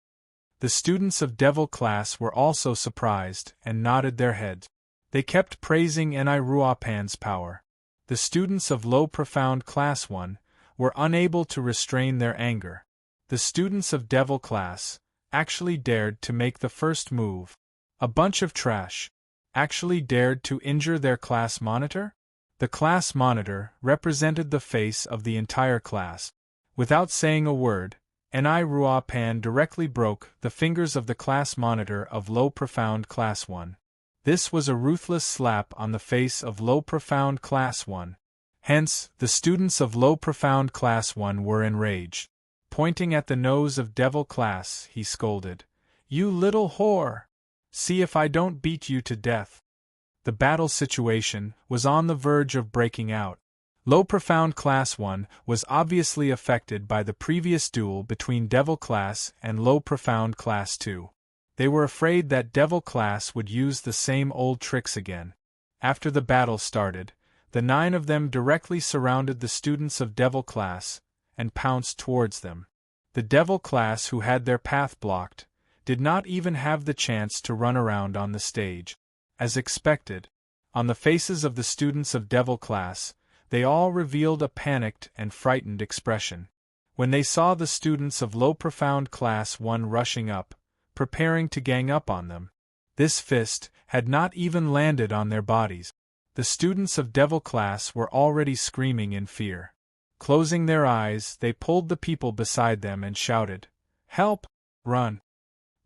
A: The students of Devil class were also surprised, and nodded their heads. They kept praising Rua Pan's power. The students of Low Profound Class 1 were unable to restrain their anger. The students of Devil class actually dared to make the first move. A bunch of trash actually dared to injure their class monitor? The class monitor represented the face of the entire class. Without saying a word, Rua Pan directly broke the fingers of the class monitor of Low Profound Class 1. This was a ruthless slap on the face of Low Profound Class 1. Hence, the students of low profound class 1 were enraged. Pointing at the nose of devil class, he scolded, "You little whore! See if I don't beat you to death." The battle situation was on the verge of breaking out. Low profound class 1 was obviously affected by the previous duel between devil class and low profound class 2. They were afraid that devil class would use the same old tricks again. After the battle started, the 9 of them directly surrounded the students of devil class and pounced towards them. The devil class, who had their path blocked, did not even have the chance to run around on the stage. As expected, on the faces of the students of devil class, they all revealed a panicked and frightened expression. When they saw the students of low profound class 1 rushing up, preparing to gang up on them, this fist had not even landed on their bodies. The students of devil class were already screaming in fear. Closing their eyes, they pulled the people beside them and shouted, "Help! Run!"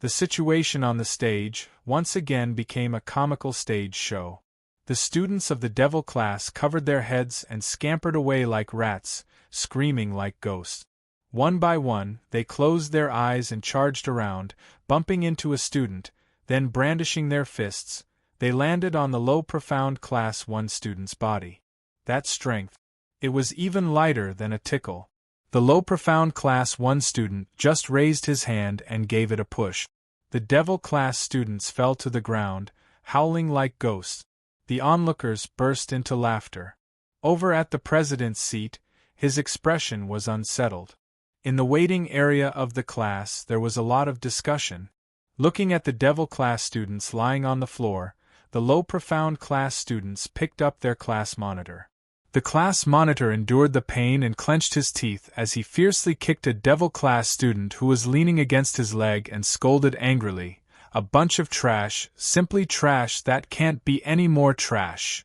A: The situation on the stage once again became a comical stage show. The students of the devil class covered their heads and scampered away like rats, screaming like ghosts. One by one, they closed their eyes and charged around, bumping into a student, then brandishing their fists, they landed on the low profound class 1 student's body. That strength! It was even lighter than a tickle. The low profound class 1 student just raised his hand and gave it a push. The devil class students fell to the ground, howling like ghosts. The onlookers burst into laughter. Over at the president's seat, his expression was unsettled. In the waiting area of the class, there was a lot of discussion. Looking at the devil class students lying on the floor, the low profound class students picked up their class monitor. The class monitor endured the pain and clenched his teeth as he fiercely kicked a devil class student who was leaning against his leg and scolded angrily, "A bunch of trash, simply trash, that can't be any more trash.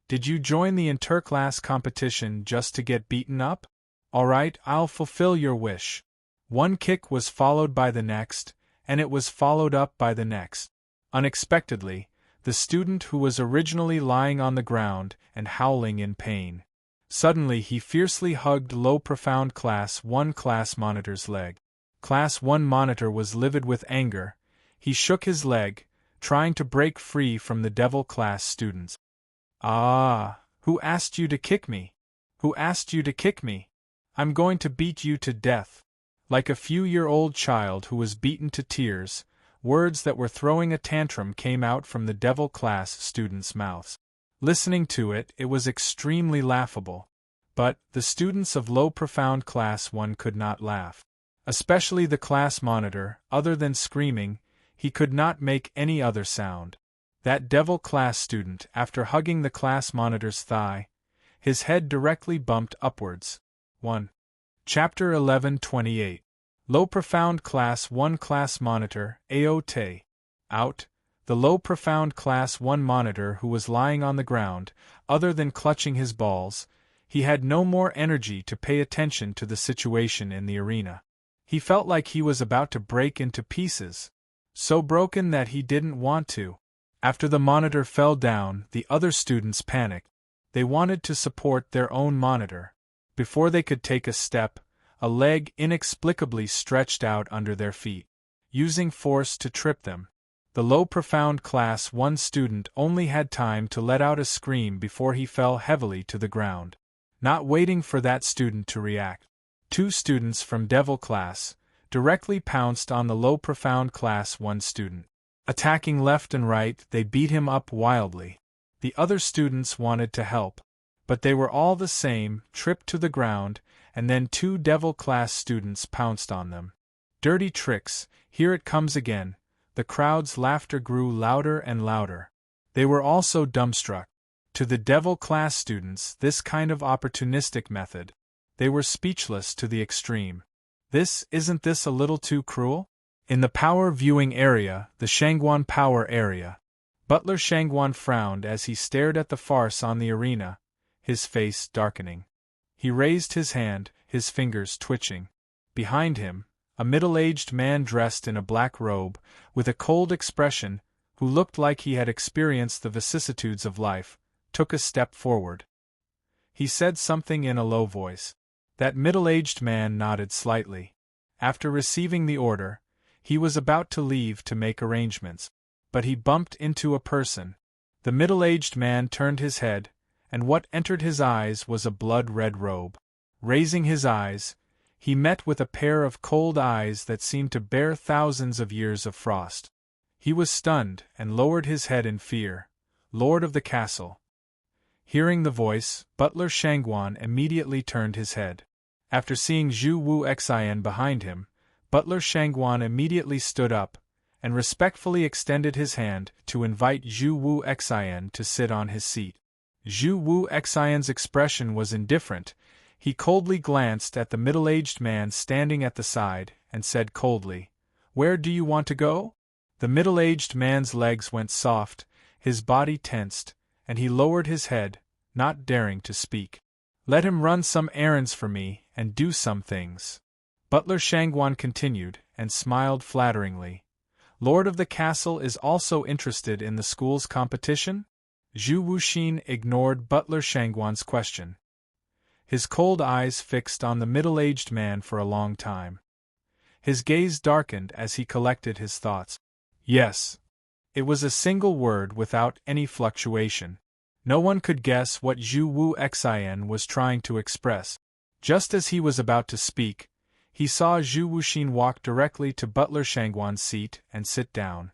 A: Did you join the interclass competition just to get beaten up? All right, I'll fulfill your wish." One kick was followed by the next, and it was followed up by the next. Unexpectedly, the student who was originally lying on the ground and howling in pain, suddenly he fiercely hugged low profound class 1 class monitor's leg. Class 1 monitor was livid with anger. He shook his leg, trying to break free from the devil class students. "Ah, who asked you to kick me? Who asked you to kick me? I'm going to beat you to death." Like a few-year-old child who was beaten to tears, words that were throwing a tantrum came out from the devil class students' mouths. Listening to it, it was extremely laughable. But the students of low profound class 1 could not laugh. Especially the class monitor, other than screaming, he could not make any other sound. That devil class student, after hugging the class monitor's thigh, his head directly bumped upwards. 1. Chapter 11:28. Low profound class 1 class monitor, AOT. Out. The low profound class 1 monitor who was lying on the ground, other than clutching his balls, he had no more energy to pay attention to the situation in the arena. He felt like he was about to break into pieces. So broken that he didn't want to. After the monitor fell down, the other students panicked. They wanted to support their own monitor. Before they could take a step, a leg inexplicably stretched out under their feet, using force to trip them. The low profound class 1 student only had time to let out a scream before he fell heavily to the ground. Not waiting for that student to react, 2 students from devil class directly pounced on the low profound class 1 student. Attacking left and right, they beat him up wildly. The other students wanted to help, but they were all the same, tripped to the ground, and then 2 devil class students pounced on them. Dirty tricks, here it comes again. The crowd's laughter grew louder and louder. They were also dumbstruck. To the devil class students, this kind of opportunistic method, they were speechless to the extreme. Isn't this a little too cruel? In the power viewing area, the Shangguan power area, Butler Shangguan frowned as he stared at the farce on the arena, his face darkening. He raised his hand, his fingers twitching. Behind him, a middle-aged man dressed in a black robe, with a cold expression, who looked like he had experienced the vicissitudes of life, took a step forward. He said something in a low voice. That middle-aged man nodded slightly. After receiving the order, he was about to leave to make arrangements. But he bumped into a person. The middle-aged man turned his head, and what entered his eyes was a blood-red robe. Raising his eyes, he met with a pair of cold eyes that seemed to bear thousands of years of frost. He was stunned and lowered his head in fear. "Lord of the castle." Hearing the voice, Butler Shangguan immediately turned his head. After seeing Zhu Wu Xian behind him, Butler Shangguan immediately stood up, and respectfully extended his hand to invite Zhu Wu Xian to sit on his seat. Zhu Wu Xian's expression was indifferent. He coldly glanced at the middle-aged man standing at the side, and said coldly, "Where do you want to go?" The middle-aged man's legs went soft, his body tensed, and he lowered his head, not daring to speak. "Let him run some errands for me, and do some things." Butler Shangguan continued, and smiled flatteringly. "Lord of the castle is also interested in the school's competition?" Zhu Wuxin ignored Butler Shangguan's question. His cold eyes fixed on the middle-aged man for a long time. His gaze darkened as he collected his thoughts. "Yes." It was a single word without any fluctuation. No one could guess what Zhu Wu Xian was trying to express. Just as he was about to speak, he saw Zhu Wuxin walk directly to Butler Shangguan's seat and sit down.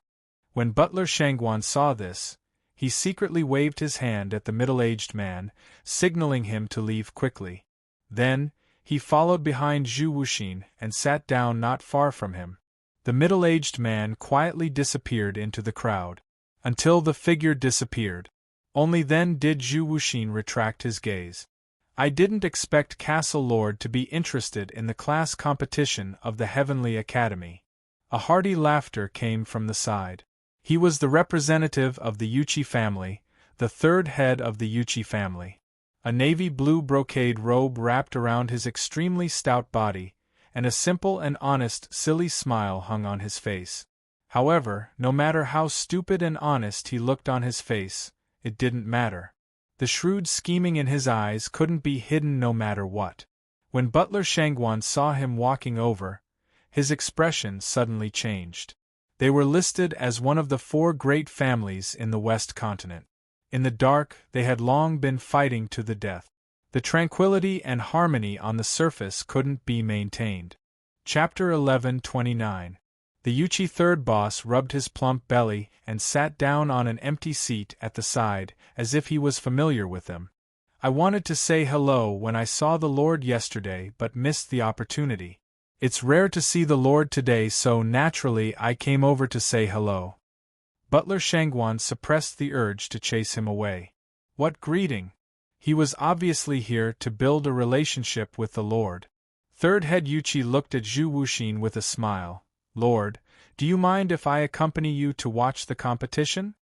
A: When Butler Shangguan saw this, he secretly waved his hand at the middle-aged man, signaling him to leave quickly. Then, he followed behind Zhu Wuxin and sat down not far from him. The middle-aged man quietly disappeared into the crowd. Until the figure disappeared. Only then did Zhu Wuxin retract his gaze. "I didn't expect Castle Lord to be interested in the class competition of the Heavenly Academy." A hearty laughter came from the side. He was the representative of the Yuchi family, the third head of the Yuchi family. A navy blue brocade robe wrapped around his extremely stout body, and a simple and honest, silly smile hung on his face. However, no matter how stupid and honest he looked on his face, it didn't matter. The shrewd scheming in his eyes couldn't be hidden no matter what. When Butler Shangguan saw him walking over, his expression suddenly changed. They were listed as one of the 4 great families in the West Continent. In the dark, they had long been fighting to the death. The tranquility and harmony on the surface couldn't be maintained. Chapter 11:29. The Yuchi third boss rubbed his plump belly and sat down on an empty seat at the side, as if he was familiar with them. "I wanted to say hello when I saw the Lord yesterday but missed the opportunity. It's rare to see the Lord today, so naturally I came over to say hello." Butler Shangguan suppressed the urge to chase him away. What greeting! He was obviously here to build a relationship with the Lord. Third head Yuchi looked at Zhu Wuxin with a smile. "Lord, do you mind if I accompany you to watch the competition?"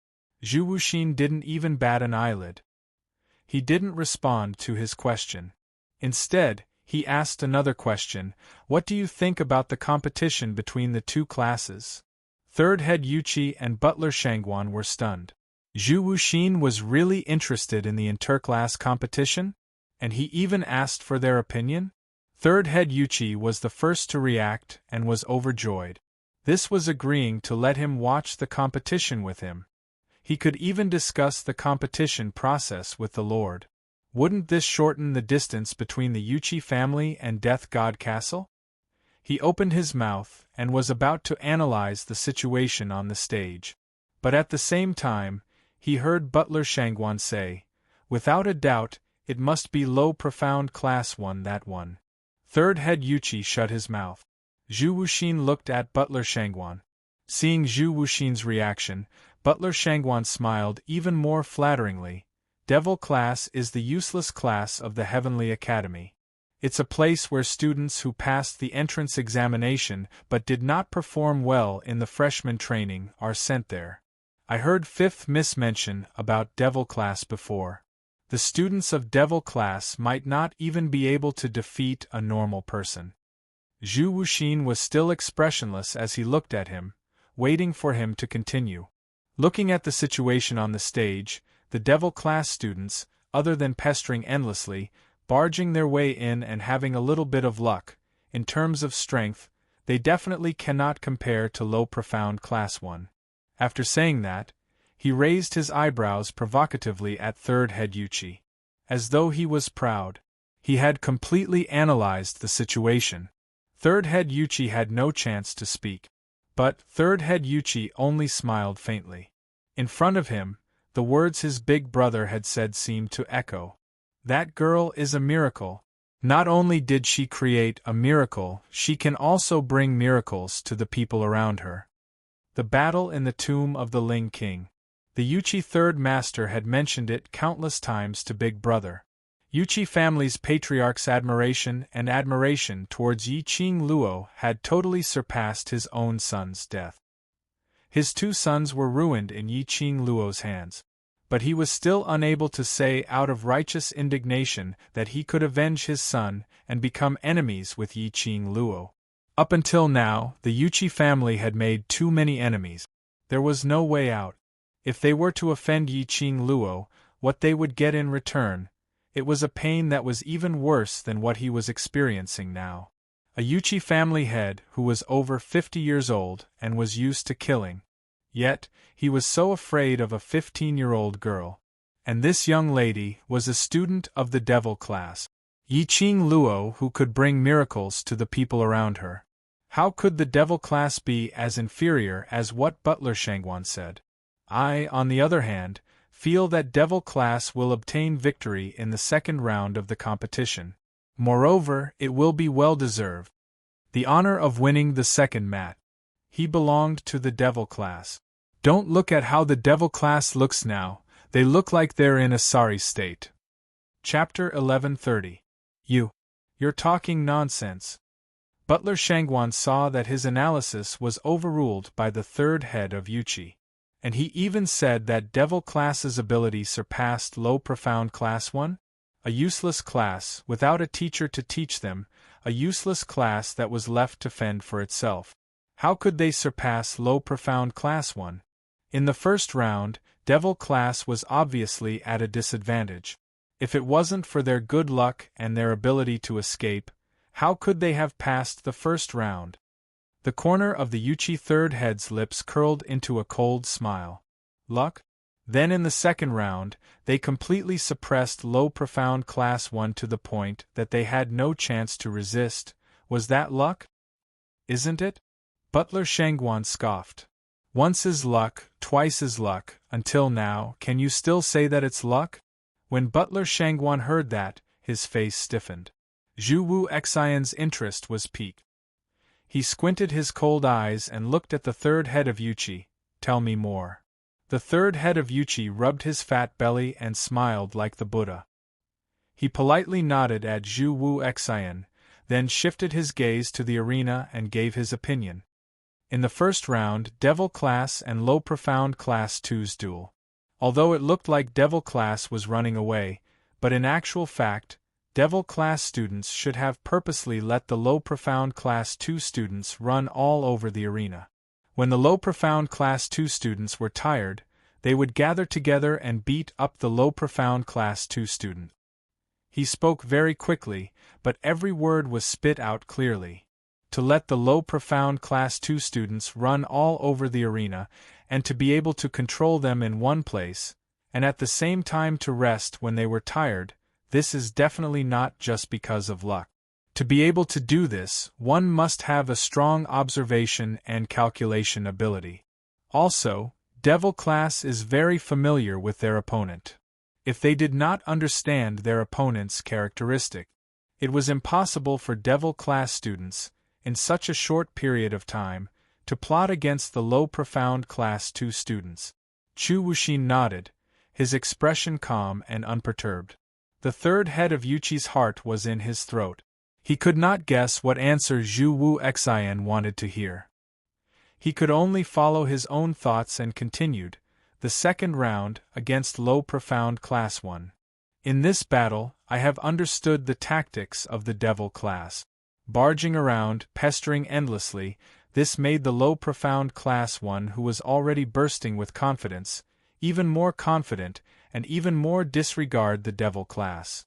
A: Zhu Wuxin didn't even bat an eyelid. He didn't respond to his question. Instead, he asked another question: "What do you think about the competition between the 2 classes?" Third head Yuchi and Butler Shangguan were stunned. Zhu Wuxin was really interested in the interclass competition? And he even asked for their opinion? Third head Yuchi was the first to react and was overjoyed. This was agreeing to let him watch the competition with him. He could even discuss the competition process with the Lord. Wouldn't this shorten the distance between the Yuchi family and Death God Castle? He opened his mouth and was about to analyze the situation on the stage. But at the same time, he heard Butler Shangguan say, "Without a doubt, it must be low profound class 1 that one." Third head Yuchi shut his mouth. Zhu Wuxin looked at Butler Shangguan. Seeing Zhu Wuxin's reaction, Butler Shangguan smiled even more flatteringly. "Devil class is the useless class of the Heavenly Academy. It's a place where students who passed the entrance examination but did not perform well in the freshman training are sent there. I heard 5th Miss mention about Devil class before. The students of Devil class might not even be able to defeat a normal person." Zhu Wuxin was still expressionless as he looked at him, waiting for him to continue. Looking at the situation on the stage, the Devil class students, other than pestering endlessly, barging their way in and having a little bit of luck. In terms of strength, they definitely cannot compare to low profound class 1. After saying that, he raised his eyebrows provocatively at third head Yuchi. As though he was proud. He had completely analyzed the situation. Third head Yuchi had no chance to speak. But third head Yuchi only smiled faintly. In front of him, the words his big brother had said seemed to echo. That girl is a miracle. Not only did she create a miracle, she can also bring miracles to the people around her. The battle in the tomb of the Ling King. The Yuchi third master had mentioned it countless times to Big Brother. Yuchi family's patriarch's admiration towards Yi Qing Luo had totally surpassed his own son's death. His 2 sons were ruined in Yi Qing Luo's hands. But he was still unable to say out of righteous indignation that he could avenge his son and become enemies with Yi Qing Luo. Up until now, the Yuchi family had made too many enemies. There was no way out. If they were to offend Yi Qing Luo, what they would get in return, it was a pain that was even worse than what he was experiencing now. A Yuchi family head who was over 50 years old and was used to killing. Yet, he was so afraid of a 15-year-old girl. And this young lady was a student of the devil class. Yi Qing Luo who could bring miracles to the people around her. How could the devil class be as inferior as what Butler Shangwan said? I, on the other hand, feel that devil class will obtain victory in the second round of the competition. Moreover, it will be well deserved. The honor of winning the second match. He belonged to the devil class. Don't look at how the devil class looks now, they look like they're in a sorry state. Chapter 1130. You're talking nonsense. Butler Shangwan saw that his analysis was overruled by the third head of Yuchi. And he even said that devil class's ability surpassed low profound class 1? A useless class, without a teacher to teach them, a useless class that was left to fend for itself. How could they surpass low profound class 1? In the first round, devil class was obviously at a disadvantage. If it wasn't for their good luck and their ability to escape, how could they have passed the first round? The corner of the Yuchi third head's lips curled into a cold smile. Luck? Then in the second round, they completely suppressed low profound class 1 to the point that they had no chance to resist. Was that luck? Isn't it? Butler Shangwan scoffed. Once is luck, twice is luck, until now, can you still say that it's luck? When Butler Shangwan heard that, his face stiffened. Zhu Wu Xian's interest was piqued. He squinted his cold eyes and looked at the third head of Yuchi. Tell me more. The third head of Yuchi rubbed his fat belly and smiled like the Buddha. He politely nodded at Zhu Wu Xian, then shifted his gaze to the arena and gave his opinion. In the first round, Devil Class and Low Profound Class 2's duel. Although it looked like Devil Class was running away, but in actual fact, Devil Class students should have purposely let the Low Profound Class 2 students run all over the arena. When the Low Profound Class 2 students were tired, they would gather together and beat up the Low Profound Class 2 student. He spoke very quickly, but every word was spit out clearly. To let the Low Profound Class 2 students run all over the arena, and to be able to control them in one place, and at the same time to rest when they were tired, this is definitely not just because of luck. To be able to do this, one must have a strong observation and calculation ability. Also, Devil Class is very familiar with their opponent. If they did not understand their opponent's characteristic, it was impossible for Devil Class students, in such a short period of time, to plot against the Low Profound Class 2 students. Chu Wuxin nodded, his expression calm and unperturbed. The third head of Yuchi's heart was in his throat. He could not guess what answer Zhu Wu Xian wanted to hear. He could only follow his own thoughts and continued, the second round, against Low Profound Class 1. In this battle, I have understood the tactics of the Devil Class. Barging around, pestering endlessly, this made the Low Profound Class 1 who was already bursting with confidence, even more confident, and even more disregard the Devil class.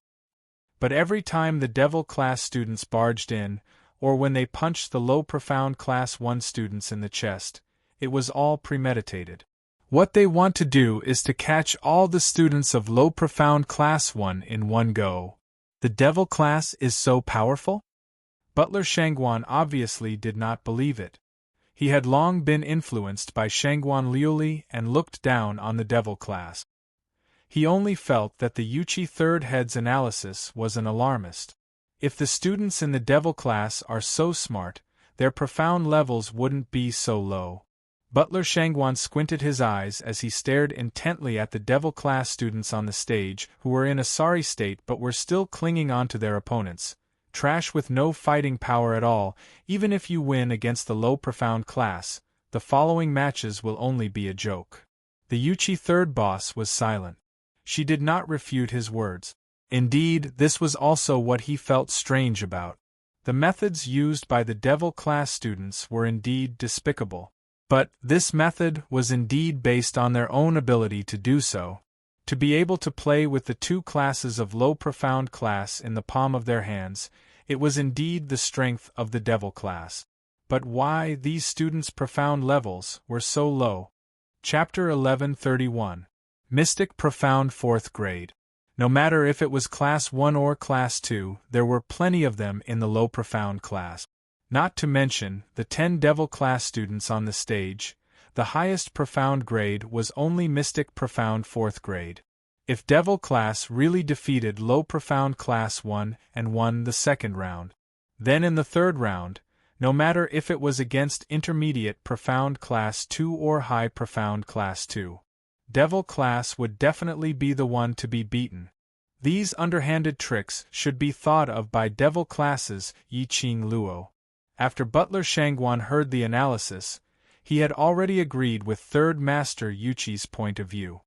A: But every time the Devil class students barged in, or when they punched the low profound class 1 students in the chest, it was all premeditated. What they want to do is to catch all the students of low profound class 1 in one go. The Devil class is so powerful? Butler Shangguan obviously did not believe it. He had long been influenced by Shangguan Liuli and looked down on the Devil class. He only felt that the Yuchi third head's analysis was an alarmist. If the students in the Devil class are so smart, their profound levels wouldn't be so low. Butler Shangguan squinted his eyes as he stared intently at the Devil class students on the stage who were in a sorry state but were still clinging on to their opponents. Trash with no fighting power at all. Even if you win against the low profound class, the following matches will only be a joke. The Yuchi third boss was silent. She did not refute his words. Indeed, this was also what he felt strange about. The methods used by the Devil class students were indeed despicable. But this method was indeed based on their own ability to do so. To be able to play with the two classes of low profound class in the palm of their hands, it was indeed the strength of the Devil class. But why these students' profound levels were so low? Chapter 1131. Mystic Profound 4th Grade. No matter if it was Class 1 or Class 2, there were plenty of them in the low profound class. Not to mention the 10 Devil class students on the stage. The highest profound grade was only Mystic Profound 4th Grade. If Devil class really defeated low profound class 1 and won the second round, then in the third round, no matter if it was against intermediate profound class 2 or high profound class 2, Devil class would definitely be the one to be beaten. These underhanded tricks should be thought of by Devil classes Yi Qing Luo. After Butler Shangguan heard the analysis, he had already agreed with Third Master Yuchi's point of view.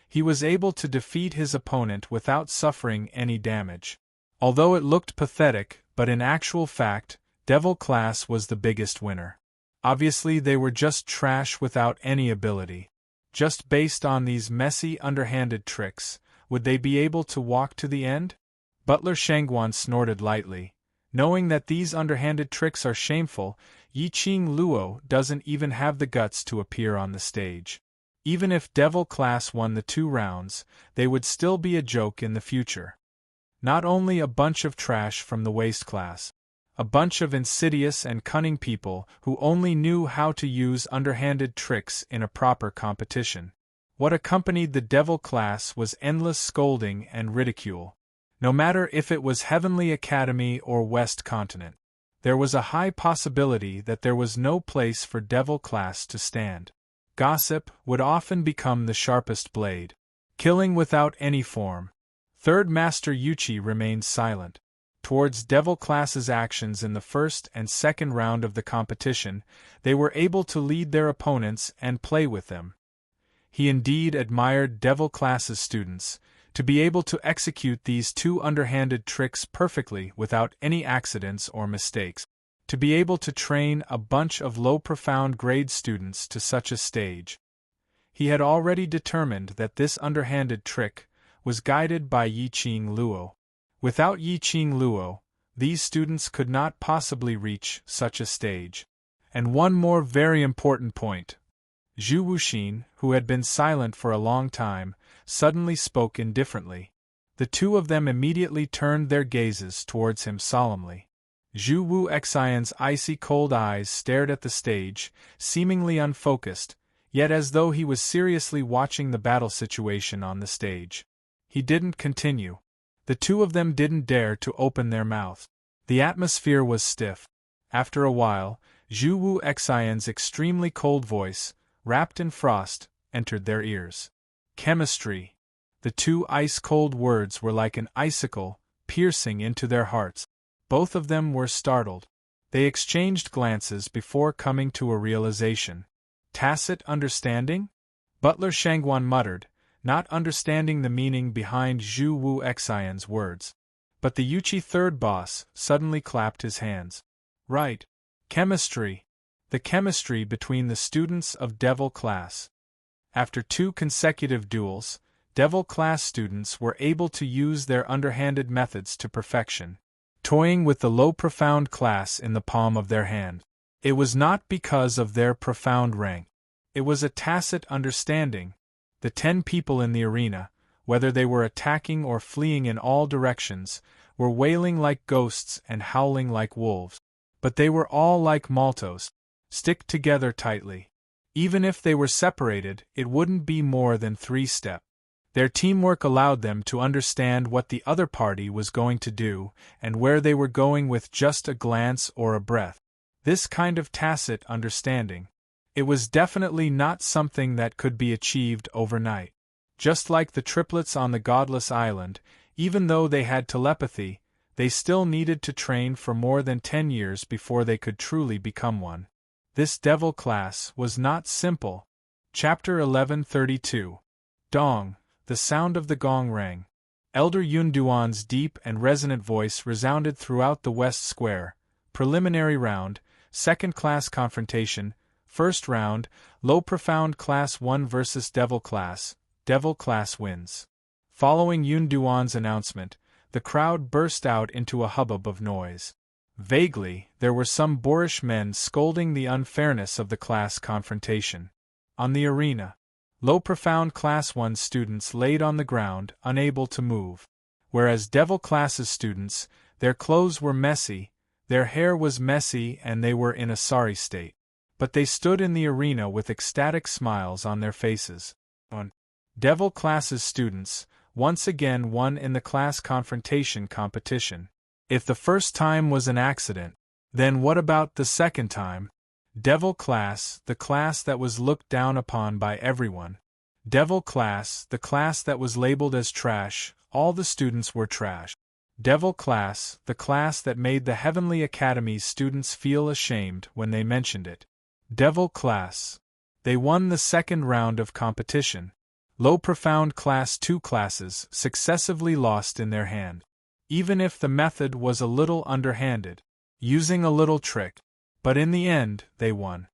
A: He was able to defeat his opponent without suffering any damage. Although it looked pathetic, but in actual fact, Devil class was the biggest winner. Obviously they were just trash without any ability. Just based on these messy underhanded tricks, would they be able to walk to the end? Butler Shangguan snorted lightly. Knowing that these underhanded tricks are shameful, Yi Qing Luo doesn't even have the guts to appear on the stage. Even if Devil class won the 2 rounds, they would still be a joke in the future. Not only a bunch of trash from the waste class. A bunch of insidious and cunning people who only knew how to use underhanded tricks in a proper competition. What accompanied the Devil class was endless scolding and ridicule. No matter if it was Heavenly Academy or West Continent, there was a high possibility that there was no place for Devil class to stand. Gossip would often become the sharpest blade. Killing without any form. Third Master Yuchi remained silent. Towards Devil class's actions in the first and second round of the competition, they were able to lead their opponents and play with them. He indeed admired Devil class's students, to be able to execute these 2 underhanded tricks perfectly without any accidents or mistakes. To be able to train a bunch of low profound grade students to such a stage. He had already determined that this underhanded trick was guided by Yi Qing Luo. Without Yi Qing Luo, these students could not possibly reach such a stage. And one more very important point. Zhu Wuxin, who had been silent for a long time, suddenly spoke indifferently. The two of them immediately turned their gazes towards him solemnly. Zhu Wu Xian's icy cold eyes stared at the stage, seemingly unfocused, yet as though he was seriously watching the battle situation on the stage. He didn't continue. The two of them didn't dare to open their mouths. The atmosphere was stiff. After a while, Zhu Wu Xian's extremely cold voice, wrapped in frost, entered their ears. Chemistry. The 2 ice-cold words were like an icicle, piercing into their hearts. Both of them were startled. They exchanged glances before coming to a realization. Tacit understanding? Butler Shangguan muttered, not understanding the meaning behind Zhu Wu Xian's words. But the Yuchi third boss suddenly clapped his hands. Right. Chemistry. The chemistry between the students of Devil class. After 2 consecutive duels, Devil class students were able to use their underhanded methods to perfection, toying with the low profound class in the palm of their hand. It was not because of their profound rank. It was a tacit understanding. The 10 people in the arena, whether they were attacking or fleeing in all directions, were wailing like ghosts and howling like wolves. But they were all like Maltos, stick together tightly. Even if they were separated, it wouldn't be more than 3 steps. Their teamwork allowed them to understand what the other party was going to do and where they were going with just a glance or a breath. This kind of tacit understanding. It was definitely not something that could be achieved overnight. Just like the triplets on the Godless Island, even though they had telepathy, they still needed to train for more than 10 years before they could truly become one. This devil class was not simple. Chapter 1132. Dong. The sound of the gong rang. Elder Yunduan's deep and resonant voice resounded throughout the West Square. Preliminary round, second-class confrontation, first round, low profound class 1 versus devil class wins. Following Yunduan's announcement, the crowd burst out into a hubbub of noise. Vaguely, there were some boorish men scolding the unfairness of the class confrontation. On the arena, low profound class 1 students laid on the ground, unable to move. Whereas devil classes students, their clothes were messy, their hair was messy and they were in a sorry state. But they stood in the arena with ecstatic smiles on their faces. Devil classes students, once again won in the class confrontation competition. If the first time was an accident, then what about the second time? Devil class, the class that was looked down upon by everyone. Devil class, the class that was labeled as trash, all the students were trash. Devil class, the class that made the Heavenly Academy's students feel ashamed when they mentioned it. Devil class. They won the second round of competition. Low profound class 2 classes successively lost in their hand. Even if the method was a little underhanded, using a little trick. But in the end, they won.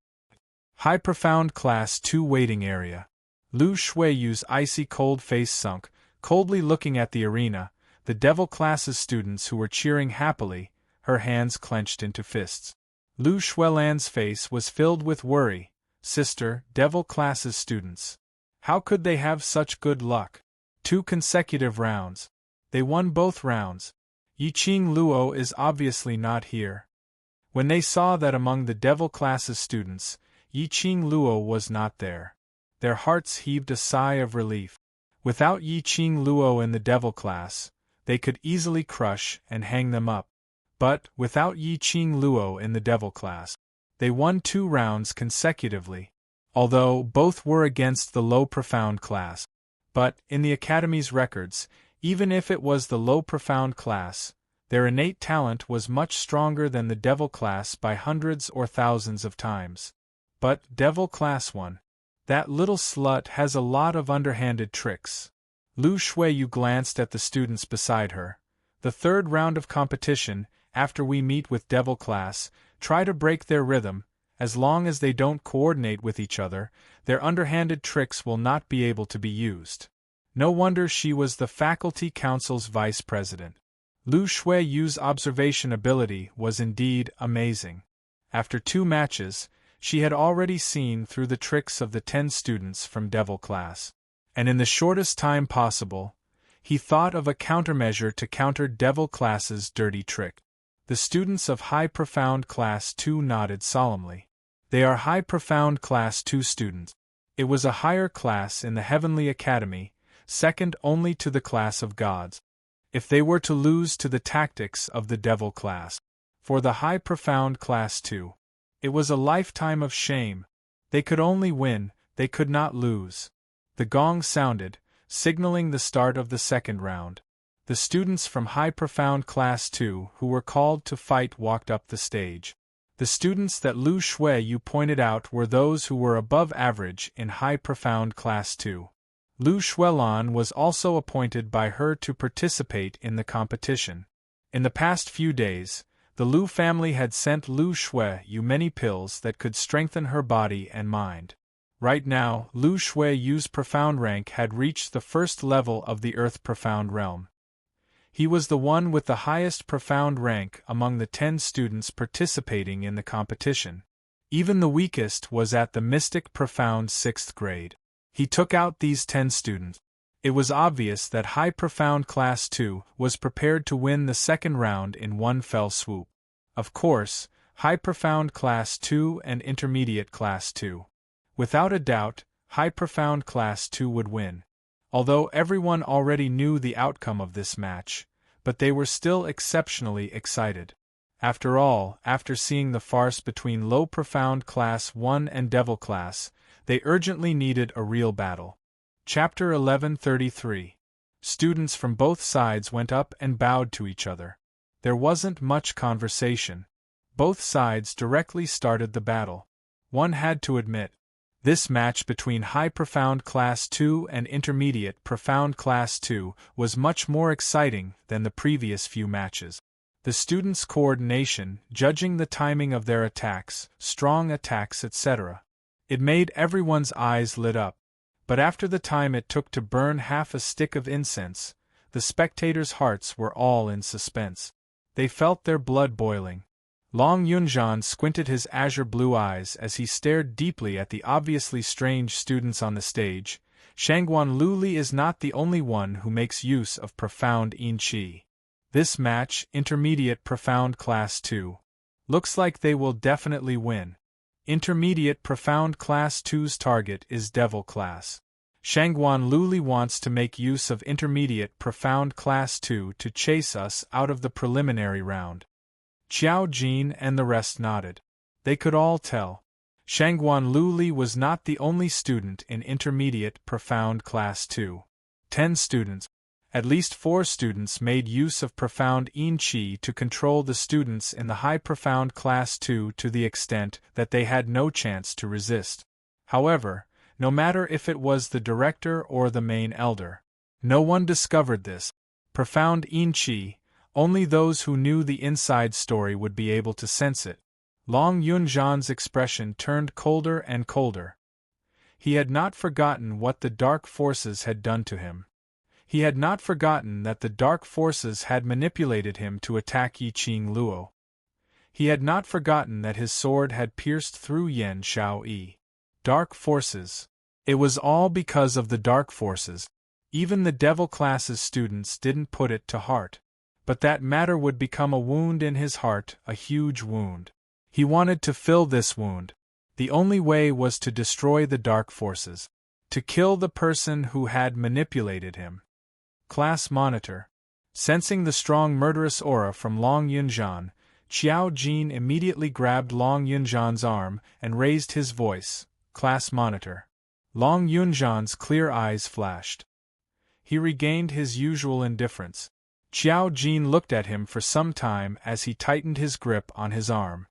A: High profound class 2 waiting area. Lu Shuiyu's icy cold face sunk, coldly looking at the arena, the devil class's students who were cheering happily, her hands clenched into fists. Lu Shuilan's face was filled with worry. Sister, devil class's students. How could they have such good luck? 2 consecutive rounds. They won both rounds. Yiqing Luo is obviously not here. When they saw that among the devil class's students, Yiqing Luo was not there, their hearts heaved a sigh of relief. Without Yiqing Luo in the devil class, they could easily crush and hang them up. But, without Yiqing Luo in the devil class, they won 2 rounds consecutively, although both were against the low profound class. But, in the Academy's records, even if it was the low profound class, their innate talent was much stronger than the devil class by hundreds or thousands of times. But devil class 1. That little slut has a lot of underhanded tricks. Lu Shuiyu glanced at the students beside her. The third round of competition, after we meet with devil class, try to break their rhythm. As long as they don't coordinate with each other, their underhanded tricks will not be able to be used. No wonder she was the faculty council's vice president. Lu Shuiyu's observation ability was indeed amazing. After 2 matches, she had already seen through the tricks of the 10 students from devil class. And in the shortest time possible, he thought of a countermeasure to counter devil class's dirty trick. The students of High Profound Class 2 nodded solemnly. They are High Profound Class 2 students. It was a higher class in the Heavenly Academy, second only to the class of gods. If they were to lose to the tactics of the devil class. For the High Profound Class 2, it was a lifetime of shame. They could only win, they could not lose. The gong sounded, signaling the start of the second round. The students from High Profound Class 2 who were called to fight walked up the stage. The students that Lu Shuiyu pointed out were those who were above average in High Profound Class 2. Lu Shuilan was also appointed by her to participate in the competition. In the past few days, the Lu family had sent Lu Shuiyu many pills that could strengthen her body and mind. Right now, Lu Shui's profound rank had reached the first level of the Earth Profound realm. He was the one with the highest profound rank among the 10 students participating in the competition. Even the weakest was at the Mystic Profound 6th grade. He took out these 10 students. It was obvious that High Profound Class 2 was prepared to win the second round in one fell swoop. Of course, High Profound Class 2 and Intermediate Class 2. Without a doubt, High Profound Class 2 would win. Although everyone already knew the outcome of this match, but they were still exceptionally excited. After all, after seeing the farce between Low Profound Class 1 and Devil Class, they urgently needed a real battle. Chapter 1133. Students from both sides went up and bowed to each other. There wasn't much conversation. Both sides directly started the battle. One had to admit, this match between High Profound Class 2 and Intermediate Profound Class 2 was much more exciting than the previous few matches. The students' coordination, judging the timing of their attacks, strong attacks, etc. It made everyone's eyes lit up. But after the time it took to burn half a stick of incense, the spectators' hearts were all in suspense. They felt their blood boiling. Long Yunjian squinted his azure-blue eyes as he stared deeply at the obviously strange students on the stage. Shangguan Luli is not the only one who makes use of profound yin qi. This match, Intermediate Profound Class 2. Looks like they will definitely win. Intermediate Profound Class 2's target is Devil Class. Shangguan Luli wants to make use of Intermediate Profound Class 2 to chase us out of the preliminary round. Qiao Jin and the rest nodded. They could all tell. Shangguan Luli was not the only student in Intermediate Profound Class 2. 10 students. At least 4 students made use of profound yin qi to control the students in the High Profound Class 2 to the extent that they had no chance to resist. However, no matter if it was the director or the main elder, no one discovered this. Profound yin qi, only those who knew the inside story would be able to sense it. Long Yunjian's expression turned colder and colder. He had not forgotten what the dark forces had done to him. He had not forgotten that the dark forces had manipulated him to attack Yiqing Luo. He had not forgotten that his sword had pierced through Yan Xiaoyi. Dark forces. It was all because of the dark forces. Even the Devil Class's students didn't put it to heart. But that matter would become a wound in his heart, a huge wound. He wanted to fill this wound. The only way was to destroy the dark forces. To kill the person who had manipulated him. Class Monitor. Sensing the strong murderous aura from Long Yunjian, Qiao Jin immediately grabbed Long Yunjian's arm and raised his voice. Class Monitor. Long Yunjian's clear eyes flashed. He regained his usual indifference. Qiao Jin looked at him for some time as he tightened his grip on his arm.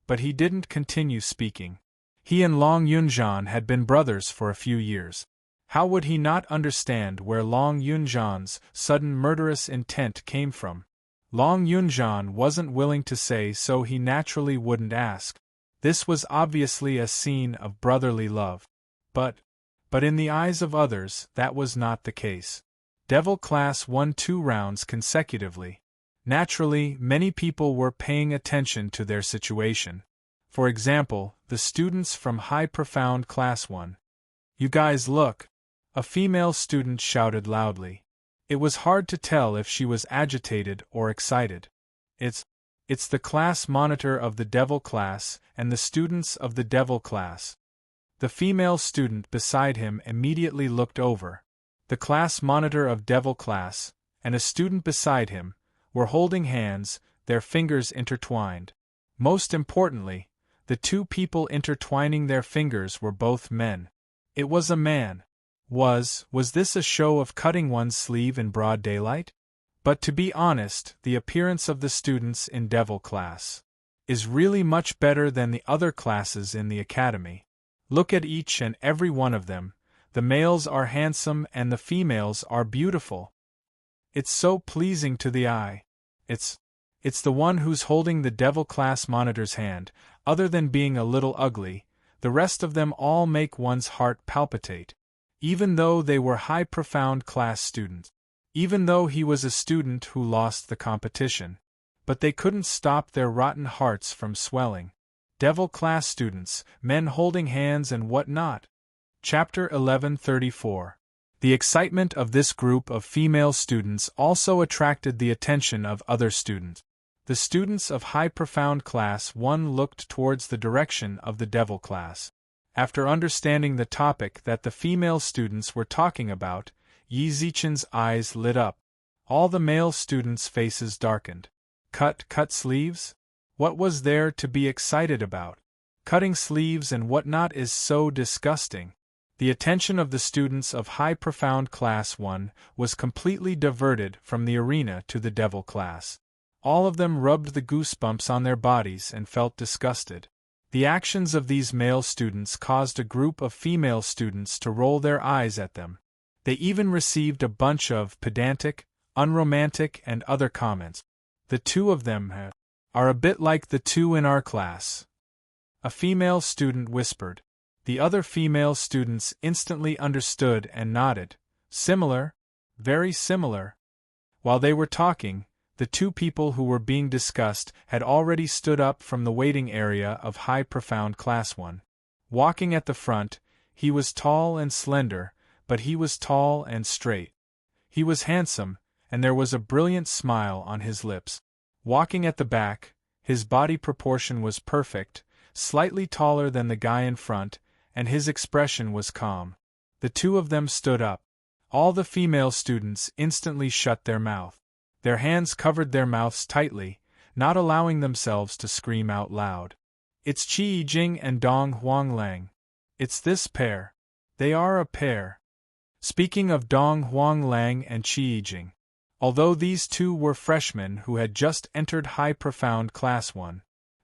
A: But he didn't continue speaking. He and Long Yunjian had been brothers for a few years. How would he not understand where Long Yunjian's sudden murderous intent came from? Long Yunjian wasn't willing to say, so he naturally wouldn't ask. This was obviously a scene of brotherly love. But in the eyes of others, that was not the case. Devil Class won 2 rounds consecutively. Naturally, many people were paying attention to their situation. For example, the students from High Profound Class 1. You guys look! A female student shouted loudly. It was hard to tell if she was agitated or excited. It's the class monitor of the Devil Class and the students of the Devil Class. The female student beside him immediately looked over. The class monitor of Devil Class, and a student beside him, were holding hands, their fingers intertwined. Most importantly, the 2 people intertwining their fingers were both men. It was a man. Was this a show of cutting one's sleeve in broad daylight? But to be honest, the appearance of the students in Devil Class is really much better than the other classes in the academy. Look at each and every one of them. The males are handsome and the females are beautiful. It's so pleasing to the eye. It's the one who's holding the Devil Class monitor's hand, other than being a little ugly, The rest of them all make one's heart palpitate. Even though they were high profound class students. Even though he was a student who lost the competition. But they couldn't stop their rotten hearts from swelling. Devil class students, men holding hands and what not. Chapter 1134. The excitement of this group of female students also attracted the attention of other students. The students of high profound class 1 looked towards the direction of the devil class. After understanding the topic that the female students were talking about, Yi Zichen's eyes lit up. All the male students' faces darkened. Cut sleeves? What was there to be excited about? Cutting sleeves and whatnot is so disgusting. The attention of the students of high profound class 1 was completely diverted from the arena to the devil class. All of them rubbed the goosebumps on their bodies and felt disgusted. The actions of these male students caused a group of female students to roll their eyes at them. They even received a bunch of pedantic, unromantic and other comments. The two of them are a bit like the two in our class. A female student whispered. The other female students instantly understood and nodded. Similar, very similar. While they were talking, the two people who were being discussed had already stood up from the waiting area of high profound class 1. Walking at the front, he was tall and slender, but he was tall and straight. He was handsome, and there was a brilliant smile on his lips. Walking at the back, his body proportion was perfect, slightly taller than the guy in front, and his expression was calm. The two of them stood up. All the female students instantly shut their mouth. Their hands covered their mouths tightly, not allowing themselves to scream out loud. It's Qi Yijing and Dong Huanglang. It's this pair. They are a pair. Speaking of Dong Huanglang and Qi Yijing. Although these two were freshmen who had just entered high profound class 1,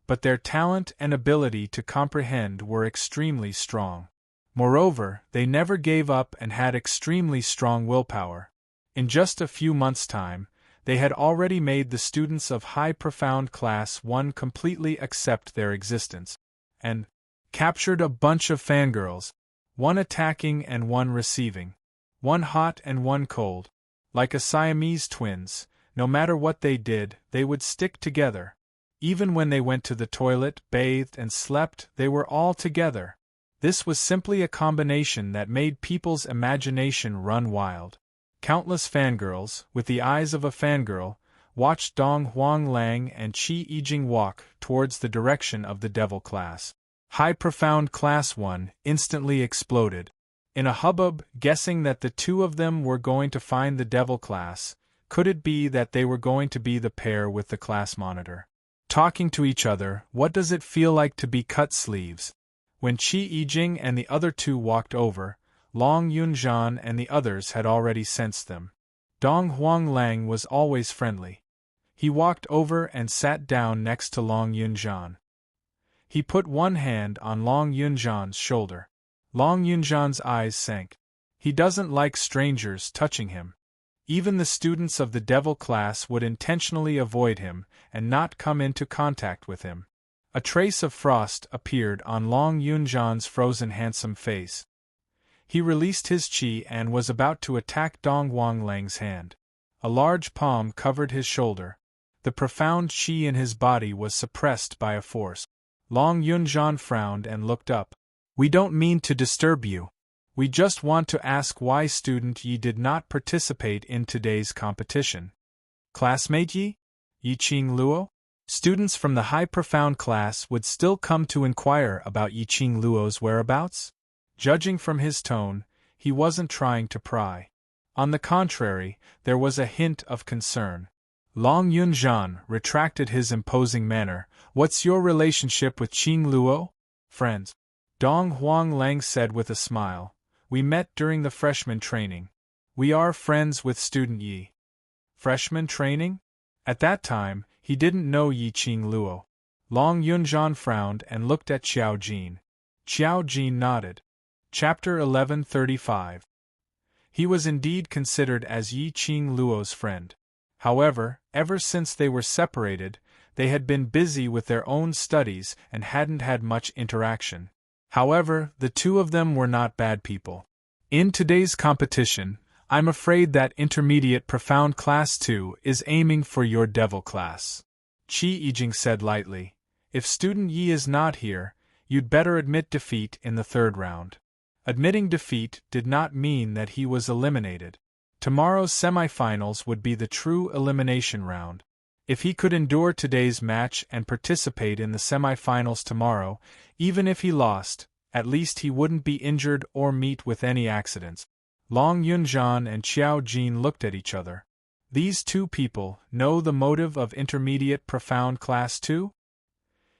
A: but their talent and ability to comprehend were extremely strong. Moreover, they never gave up and had extremely strong willpower. In just a few months' time, they had already made the students of high profound class 1 completely accept their existence, and captured a bunch of fangirls, one attacking and one receiving, one hot and one cold. Like a Siamese twins, no matter what they did, they would stick together. Even when they went to the toilet, bathed and slept, they were all together. This was simply a combination that made people's imagination run wild. Countless fangirls, with the eyes of a fangirl, watched Dong Huanglang and Qi Yijing walk towards the direction of the devil class. High profound class 1 instantly exploded. In a hubbub, guessing that the two of them were going to find the devil class. Could it be that they were going to be the pair with the class monitor? Talking to each other, what does it feel like to be cut sleeves? When Qi Yijing and the other two walked over, Long Yunzhan and the others had already sensed them. Dong Huanglang was always friendly. He walked over and sat down next to Long Yunzhan. He put one hand on Long Yunzhan's shoulder. Long Yunzhan's eyes sank. He doesn't like strangers touching him. Even the students of the devil class would intentionally avoid him and not come into contact with him. A trace of frost appeared on Long Yunzhan's frozen handsome face. He released his qi and was about to attack Dong Huanglang's hand. A large palm covered his shoulder. The profound qi in his body was suppressed by a force. Long Yunzhan frowned and looked up. We don't mean to disturb you. We just want to ask why student Yi did not participate in today's competition. Classmate Yi? Yiqing Luo? Students from the high profound class would still come to inquire about Yiqing Luo's whereabouts? Judging from his tone, he wasn't trying to pry. On the contrary, there was a hint of concern. Long Yunzhan retracted his imposing manner. What's your relationship with Qing Luo? Friends. Dong Huanglang said with a smile. We met during the freshman training. We are friends with student Yi. Freshman training? At that time, he didn't know Yiqing Luo. Long Yunzhan frowned and looked at Xiao Jin. Xiao Jin nodded. Chapter 1135. He was indeed considered as Yiqing Luo's friend. However, ever since they were separated, they had been busy with their own studies and hadn't had much interaction. However, the two of them were not bad people. In today's competition, I'm afraid that Intermediate Profound Class 2 is aiming for your Devil class. Qi Yijing said lightly. If Student Yi is not here, you'd better admit defeat in the third round. Admitting defeat did not mean that he was eliminated. Tomorrow's semifinals would be the true elimination round. If he could endure today's match and participate in the semifinals tomorrow, even if he lost, at least he wouldn't be injured or meet with any accidents. Long Yunzhan and Qiao Jin looked at each other. These two people know the motive of Intermediate Profound Class 2?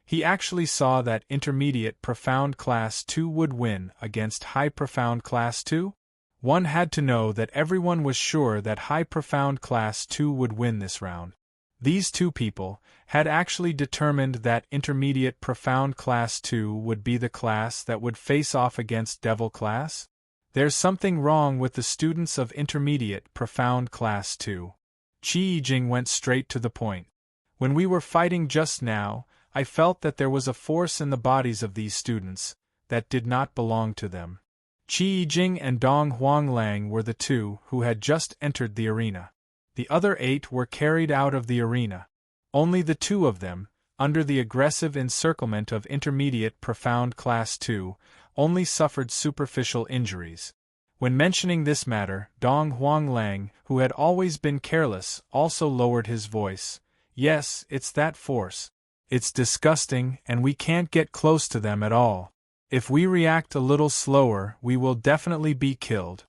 A: He actually saw that Intermediate Profound Class 2 would win against High Profound Class 2? One had to know that everyone was sure that High Profound Class 2 would win this round. These two people had actually determined that Intermediate Profound Class 2 would be the class that would face off against Devil class? There's something wrong with the students of Intermediate Profound Class 2. Qi Yijing went straight to the point. When we were fighting just now, I felt that there was a force in the bodies of these students that did not belong to them. Qi Yijing and Dong Huanglang were the two who had just entered the arena. The other 8 were carried out of the arena. Only the two of them, under the aggressive encirclement of Intermediate Profound Class 2, only suffered superficial injuries. When mentioning this matter, Dong Huanglang, who had always been careless, also lowered his voice. Yes, it's that force. It's disgusting, and we can't get close to them at all. If we react a little slower, we will definitely be killed.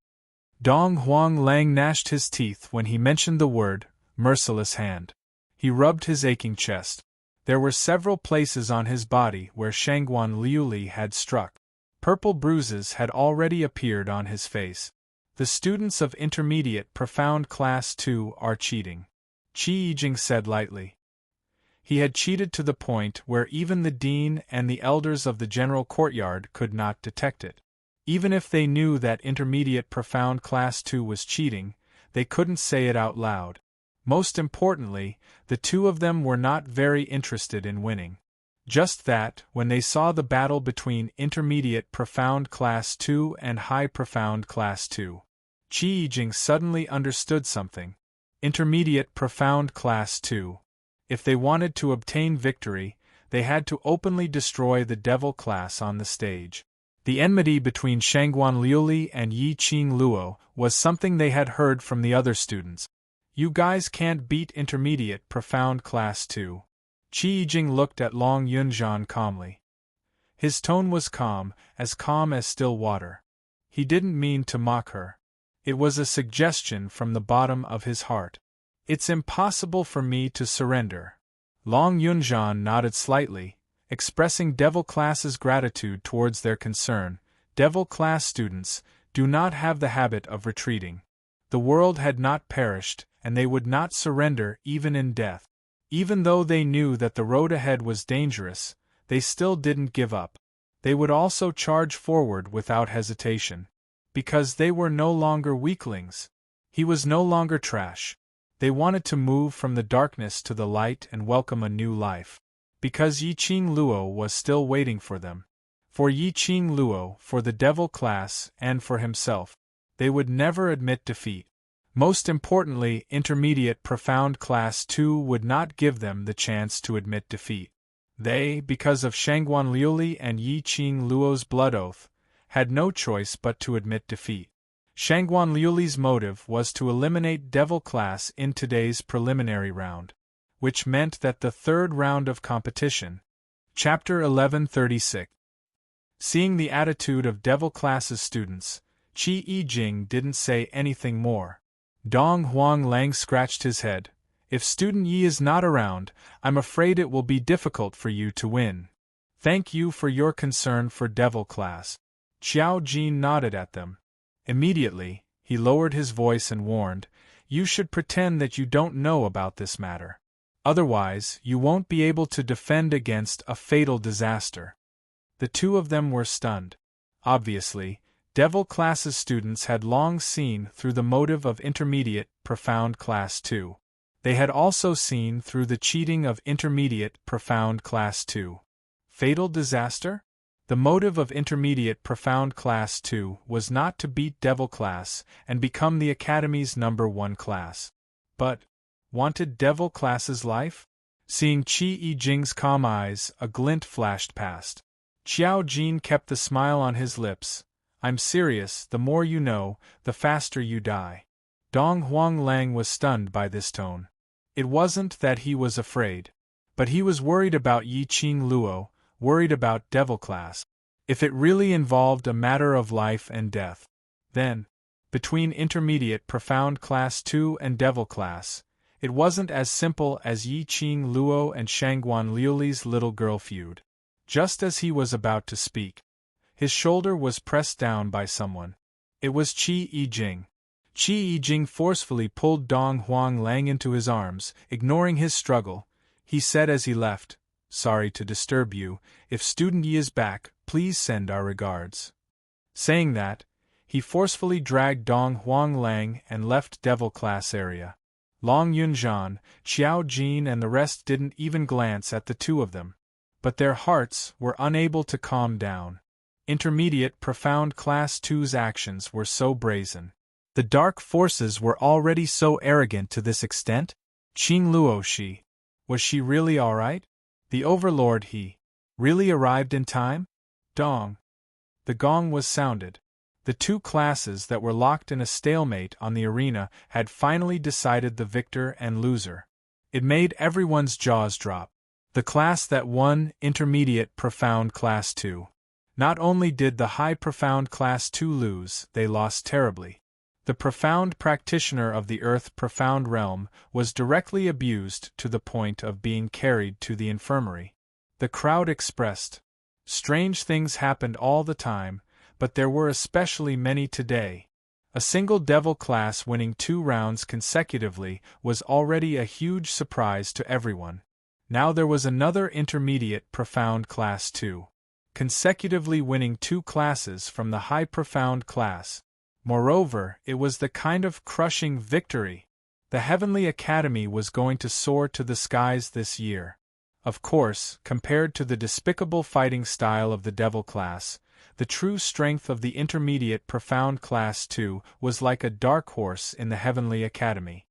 A: Dong Huanglang gnashed his teeth when he mentioned the word, merciless hand. He rubbed his aching chest. There were several places on his body where Shangguan Liuli had struck. Purple bruises had already appeared on his face. The students of Intermediate Profound Class 2 are cheating. Qi Yijing said lightly. He had cheated to the point where even the dean and the elders of the general courtyard could not detect it. Even if they knew that Intermediate Profound Class 2 was cheating, they couldn't say it out loud. Most importantly, the two of them were not very interested in winning. Just that, when they saw the battle between Intermediate Profound Class 2 and High Profound Class 2, Qi Yijing suddenly understood something. Intermediate Profound Class 2. If they wanted to obtain victory, they had to openly destroy the Devil class on the stage. The enmity between Shangguan Liuli and Yi Qing Luo was something they had heard from the other students. You guys can't beat Intermediate Profound Class 2. Qi Yijing looked at Long Yunzhan calmly. His tone was calm as still water. He didn't mean to mock her. It was a suggestion from the bottom of his heart. It's impossible for me to surrender. Long Yunzhan nodded slightly, expressing Devil class's gratitude towards their concern. Devil class students do not have the habit of retreating. The world had not perished, and they would not surrender even in death. Even though they knew that the road ahead was dangerous, they still didn't give up. They would also charge forward without hesitation. Because they were no longer weaklings. He was no longer trash. They wanted to move from the darkness to the light and welcome a new life. Because Yi Qing Luo was still waiting for them. For Yi Qing Luo, for the Devil class, and for himself. They would never admit defeat. Most importantly, Intermediate Profound Class 2 would not give them the chance to admit defeat. They, because of Shangguan Liuli and Yi Qing Luo's blood oath, had no choice but to admit defeat. Shangguan Liuli's motive was to eliminate Devil class in today's preliminary round, which meant that the third round of competition. Chapter 1136. Seeing the attitude of Devil class's students, Qi Yijing didn't say anything more. Dong Huanglang scratched his head. If Student Yi is not around, I'm afraid it will be difficult for you to win. Thank you for your concern for Devil class. Qiao Jin nodded at them. Immediately, he lowered his voice and warned, You should pretend that you don't know about this matter. Otherwise, you won't be able to defend against a fatal disaster. The two of them were stunned. Obviously, Devil class's students had long seen through the motive of Intermediate Profound Class 2. They had also seen through the cheating of Intermediate Profound Class 2. Fatal disaster? The motive of Intermediate Profound Class 2 was not to beat Devil Class and become the Academy's #1 class. But, wanted Devil Class's life? Seeing Qi Yijing's calm eyes, a glint flashed past. Qiao Jin kept the smile on his lips. I'm serious, the more you know, the faster you die. Dong Huanglang was stunned by this tone. It wasn't that he was afraid. But he was worried about Yi Qing Luo, worried about Devil Class. If it really involved a matter of life and death, then, between Intermediate Profound Class 2 and Devil Class, it wasn't as simple as Yi Qing Luo and Shangguan Liuli's little girl feud. Just as he was about to speak, his shoulder was pressed down by someone. It was Qi Yijing. Qi Yijing forcefully pulled Dong Huanglang into his arms, ignoring his struggle. He said as he left, "Sorry to disturb you, if student Yi is back, please send our regards." Saying that, he forcefully dragged Dong Huanglang and left Devil Class area. Long Yunzhan, Qiao Jin and the rest didn't even glance at the two of them. But their hearts were unable to calm down. Intermediate Profound Class 2's actions were so brazen. The dark forces were already so arrogant to this extent? Qing Luo Shi. Was she really alright? The Overlord he really arrived in time? Dong. The gong was sounded. The two classes that were locked in a stalemate on the arena had finally decided the victor and loser. It made everyone's jaws drop. The class that won, Intermediate Profound Class 2. Not only did the High Profound Class 2 lose, they lost terribly. The profound practitioner of the Earth Profound Realm was directly abused to the point of being carried to the infirmary. The crowd expressed. Strange things happened all the time, but there were especially many today. A single Devil Class winning 2 rounds consecutively was already a huge surprise to everyone. Now there was another Intermediate Profound Class 2. Consecutively winning 2 classes from the High Profound Class. Moreover, it was the kind of crushing victory. The Heavenly Academy was going to soar to the skies this year. Of course, compared to the despicable fighting style of the Devil Class, the true strength of the Intermediate Profound Class 2 was like a dark horse in the Heavenly Academy.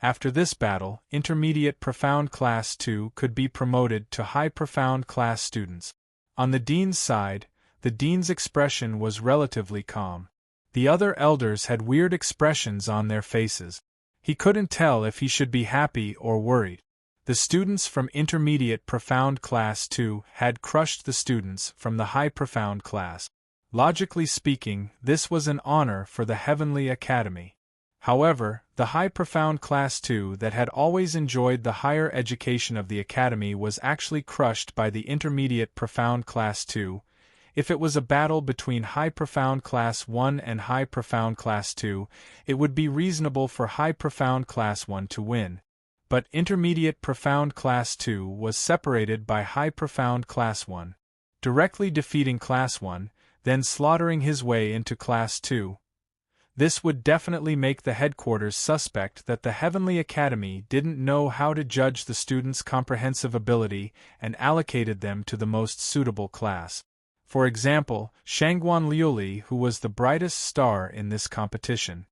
A: After this battle, Intermediate Profound Class 2 could be promoted to High Profound Class students. On the Dean's side, the Dean's expression was relatively calm. The other elders had weird expressions on their faces. He couldn't tell if he should be happy or worried. The students from Intermediate Profound Class 2 had crushed the students from the High Profound Class. Logically speaking, this was an honor for the Heavenly Academy. However, the High Profound Class 2 that had always enjoyed the higher education of the Academy was actually crushed by the Intermediate Profound Class 2. If it was a battle between High Profound Class 1 and High Profound Class 2, it would be reasonable for High Profound Class 1 to win. But Intermediate Profound Class 2 was separated by High Profound Class 1. Directly defeating Class 1, then slaughtering his way into Class 2. This would definitely make the headquarters suspect that the Heavenly Academy didn't know how to judge the students' comprehensive ability and allocated them to the most suitable class. For example, Shangguan Liuli, who was the brightest star in this competition.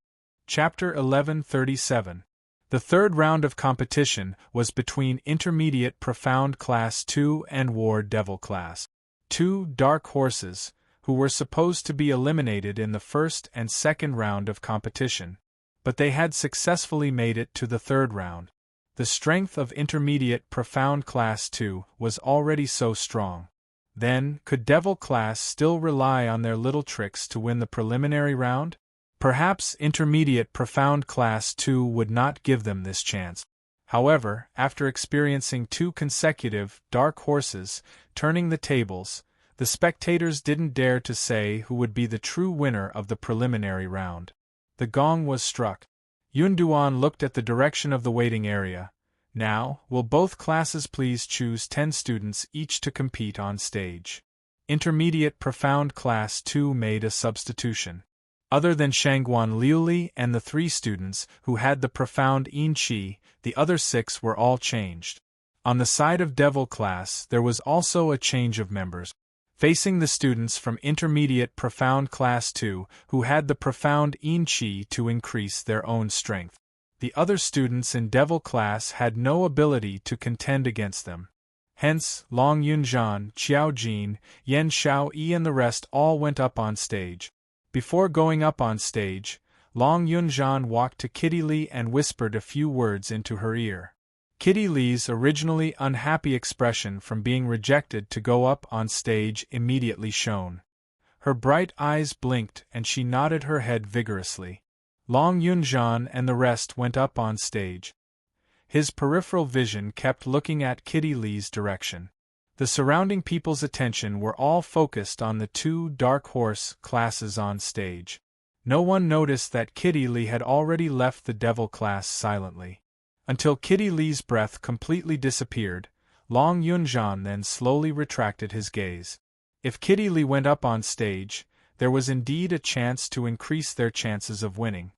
A: Chapter 1137. The third round of competition was between Intermediate Profound Class 2 and War Devil Class. 2 dark horses, who were supposed to be eliminated in the first and second round of competition. But they had successfully made it to the third round. The strength of Intermediate Profound Class 2 was already so strong. Then, could Devil Class still rely on their little tricks to win the preliminary round? Perhaps Intermediate Profound Class 2 would not give them this chance. However, after experiencing 2 consecutive dark horses turning the tables, the spectators didn't dare to say who would be the true winner of the preliminary round. The gong was struck. Yunduan looked at the direction of the waiting area. Now, will both classes please choose 10 students each to compete on stage? Intermediate Profound Class 2 made a substitution. Other than Shangguan Liuli and the 3 students who had the profound Yin Qi, the other 6 were all changed. On the side of Devil Class there was also a change of members. facing the students from Intermediate Profound Class 2 who had the Profound Yin Qi to increase their own strength. The other students in Devil Class had no ability to contend against them. Hence, Long Yunzhan, Qiao Jin, Yan Xiao Yi and the rest all went up on stage. Before going up on stage, Long Yunzhan walked to Kitty Li and whispered a few words into her ear. Kitty Li's originally unhappy expression from being rejected to go up on stage immediately shone. Her bright eyes blinked and she nodded her head vigorously. Long Yunzhan and the rest went up on stage. His peripheral vision kept looking at Kitty Li's direction. The surrounding people's attention were all focused on the two Dark Horse classes on stage. No one noticed that Kitty Li had already left the Devil class silently. Until Kitty Li's breath completely disappeared, Long Yunzhan then slowly retracted his gaze. If Kitty Li went up on stage, there was indeed a chance to increase their chances of winning.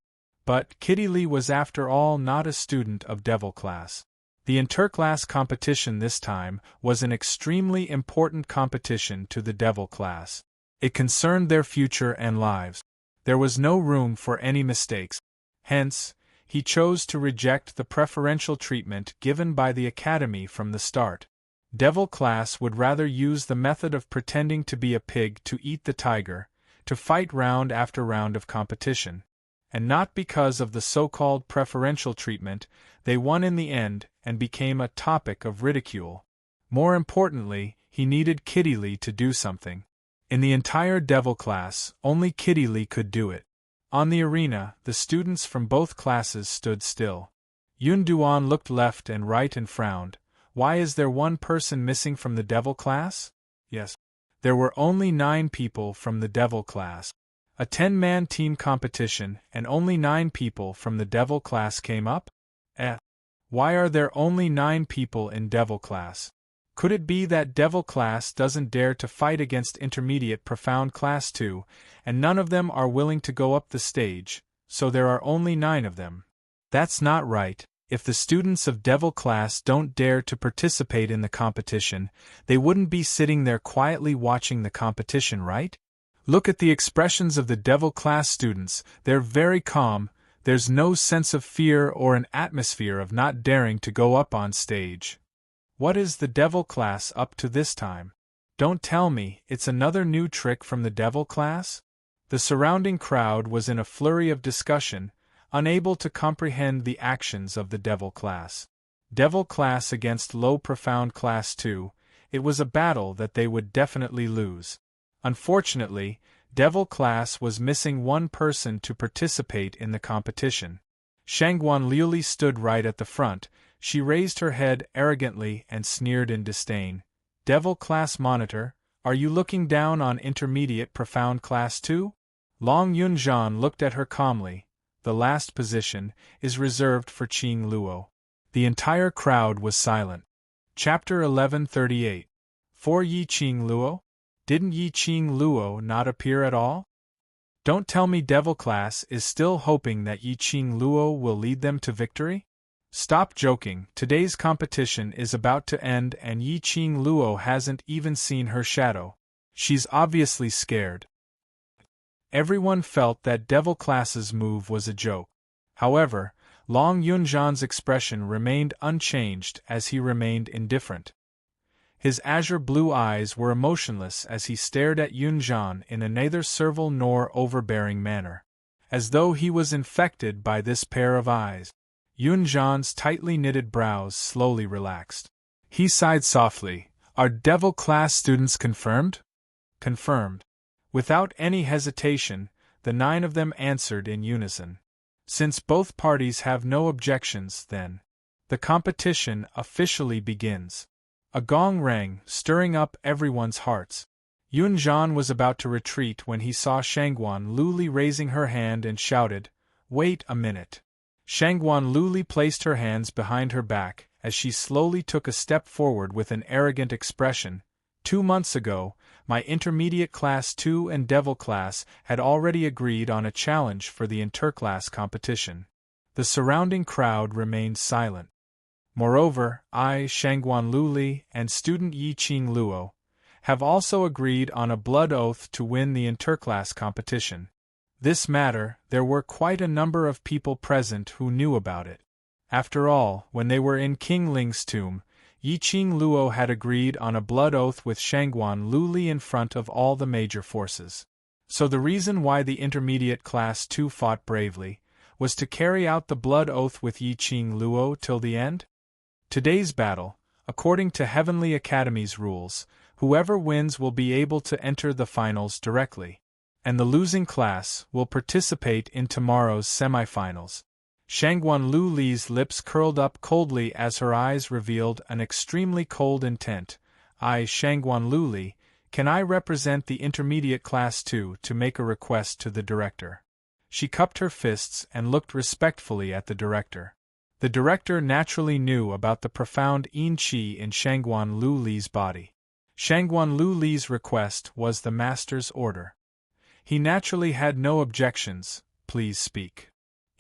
A: But Kitty Li was after all not a student of Devil class. The interclass competition this time was an extremely important competition to the Devil class. It concerned their future and lives. There was no room for any mistakes. Hence, he chose to reject the preferential treatment given by the Academy from the start. Devil class would rather use the method of pretending to be a pig to eat the tiger, to fight round after round of competition. And not because of the so-called preferential treatment, they won in the end and became a topic of ridicule. More importantly, he needed Kitty Li to do something. In the entire Devil class, only Kitty Li could do it. On the arena, the students from both classes stood still. Yun Duan looked left and right and frowned. Why is there one person missing from the Devil class? Yes. There were only 9 people from the Devil class. A 10-man team competition, and only 9 people from the Devil class came up? Why are there only 9 people in Devil class? Could it be that Devil class doesn't dare to fight against Intermediate Profound Class 2, and none of them are willing to go up the stage, so there are only 9 of them? That's not right. If the students of Devil class don't dare to participate in the competition, they wouldn't be sitting there quietly watching the competition, right? Look at the expressions of the Devil class students, they're very calm, there's no sense of fear or an atmosphere of not daring to go up on stage. What is the Devil class up to this time? Don't tell me it's another new trick from the Devil class? The surrounding crowd was in a flurry of discussion, unable to comprehend the actions of the Devil class. Devil class against Low Profound Class 2, it was a battle that they would definitely lose. Unfortunately, Devil class was missing one person to participate in the competition. Shangguan Liuli stood right at the front. She raised her head arrogantly and sneered in disdain. Devil class monitor, are you looking down on Intermediate Profound Class 2? Long Yunzhan looked at her calmly. The last position is reserved for Qing Luo. The entire crowd was silent. Chapter 1138. For Yi Qing Luo? Didn't Yi Qing Luo not appear at all? Don't tell me Devil class is still hoping that Yi Qing Luo will lead them to victory? Stop joking, today's competition is about to end and Yi Qing Luo hasn't even seen her shadow. She's obviously scared. Everyone felt that Devil class's move was a joke. However, Long Yunzhan's expression remained unchanged as he remained indifferent. His azure blue eyes were emotionless as he stared at Yunzhan in a neither servile nor overbearing manner, as though he was infected by this pair of eyes. Yunzhan's tightly knitted brows slowly relaxed. He sighed softly. Are Devil class students confirmed? Confirmed. Without any hesitation, the 9 of them answered in unison. Since both parties have no objections, then, the competition officially begins. A gong rang, stirring up everyone's hearts. Yunzhan was about to retreat when he saw Shangguan Liuli raising her hand and shouted, "Wait a minute." Shangguan Liuli placed her hands behind her back as she slowly took a step forward with an arrogant expression. 2 months ago, my Intermediate Class 2 and Devil class had already agreed on a challenge for the interclass competition. The surrounding crowd remained silent. Moreover, I, Shangguan Liuli, and student Yi Qing Luo, have also agreed on a blood oath to win the interclass competition. This matter, there were quite a number of people present who knew about it. After all, when they were in King Ling's tomb, Yiqing Luo had agreed on a blood oath with Shangguan Luli in front of all the major forces. So the reason why the intermediate class 2 fought bravely was to carry out the blood oath with Yiqing Luo till the end? Today's battle, according to Heavenly Academy's rules, whoever wins will be able to enter the finals directly, and the losing class will participate in tomorrow's semifinals. Shangguan Luli's lips curled up coldly as her eyes revealed an extremely cold intent. Shangguan Luli, can I represent the intermediate class 2 to make a request to the director? She cupped her fists and looked respectfully at the director. The director naturally knew about the profound yin qi in Shangguan Luli's body. Shangguan Luli's request was the master's order. He naturally had no objections. Please speak.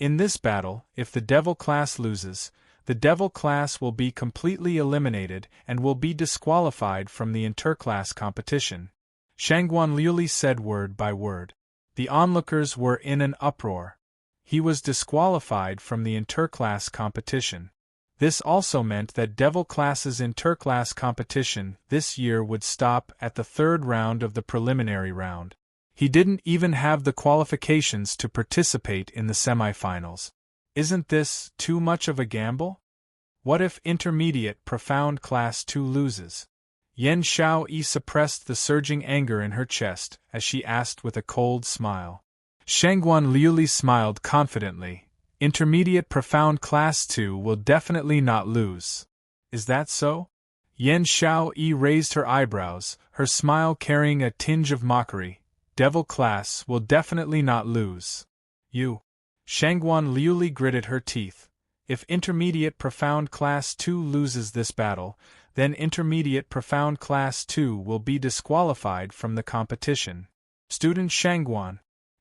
A: In this battle, if the devil class loses, the devil class will be completely eliminated and will be disqualified from the interclass competition. Shangguan Luli said word by word. The onlookers were in an uproar. He was disqualified from the interclass competition. This also meant that devil class's interclass competition this year would stop at the third round of the preliminary round. He didn't even have the qualifications to participate in the semifinals. Isn't this too much of a gamble? What if intermediate profound class 2 loses? Yen Xiaoyi suppressed the surging anger in her chest as she asked with a cold smile. Shangguan Luli smiled confidently. Intermediate profound class 2 will definitely not lose. Is that so? Yen Xiaoyi raised her eyebrows, her smile carrying a tinge of mockery. Devil class will definitely not lose. You. Shangguan Luli gritted her teeth. If intermediate profound class 2 loses this battle, then intermediate profound class 2 will be disqualified from the competition. Student Shangguan.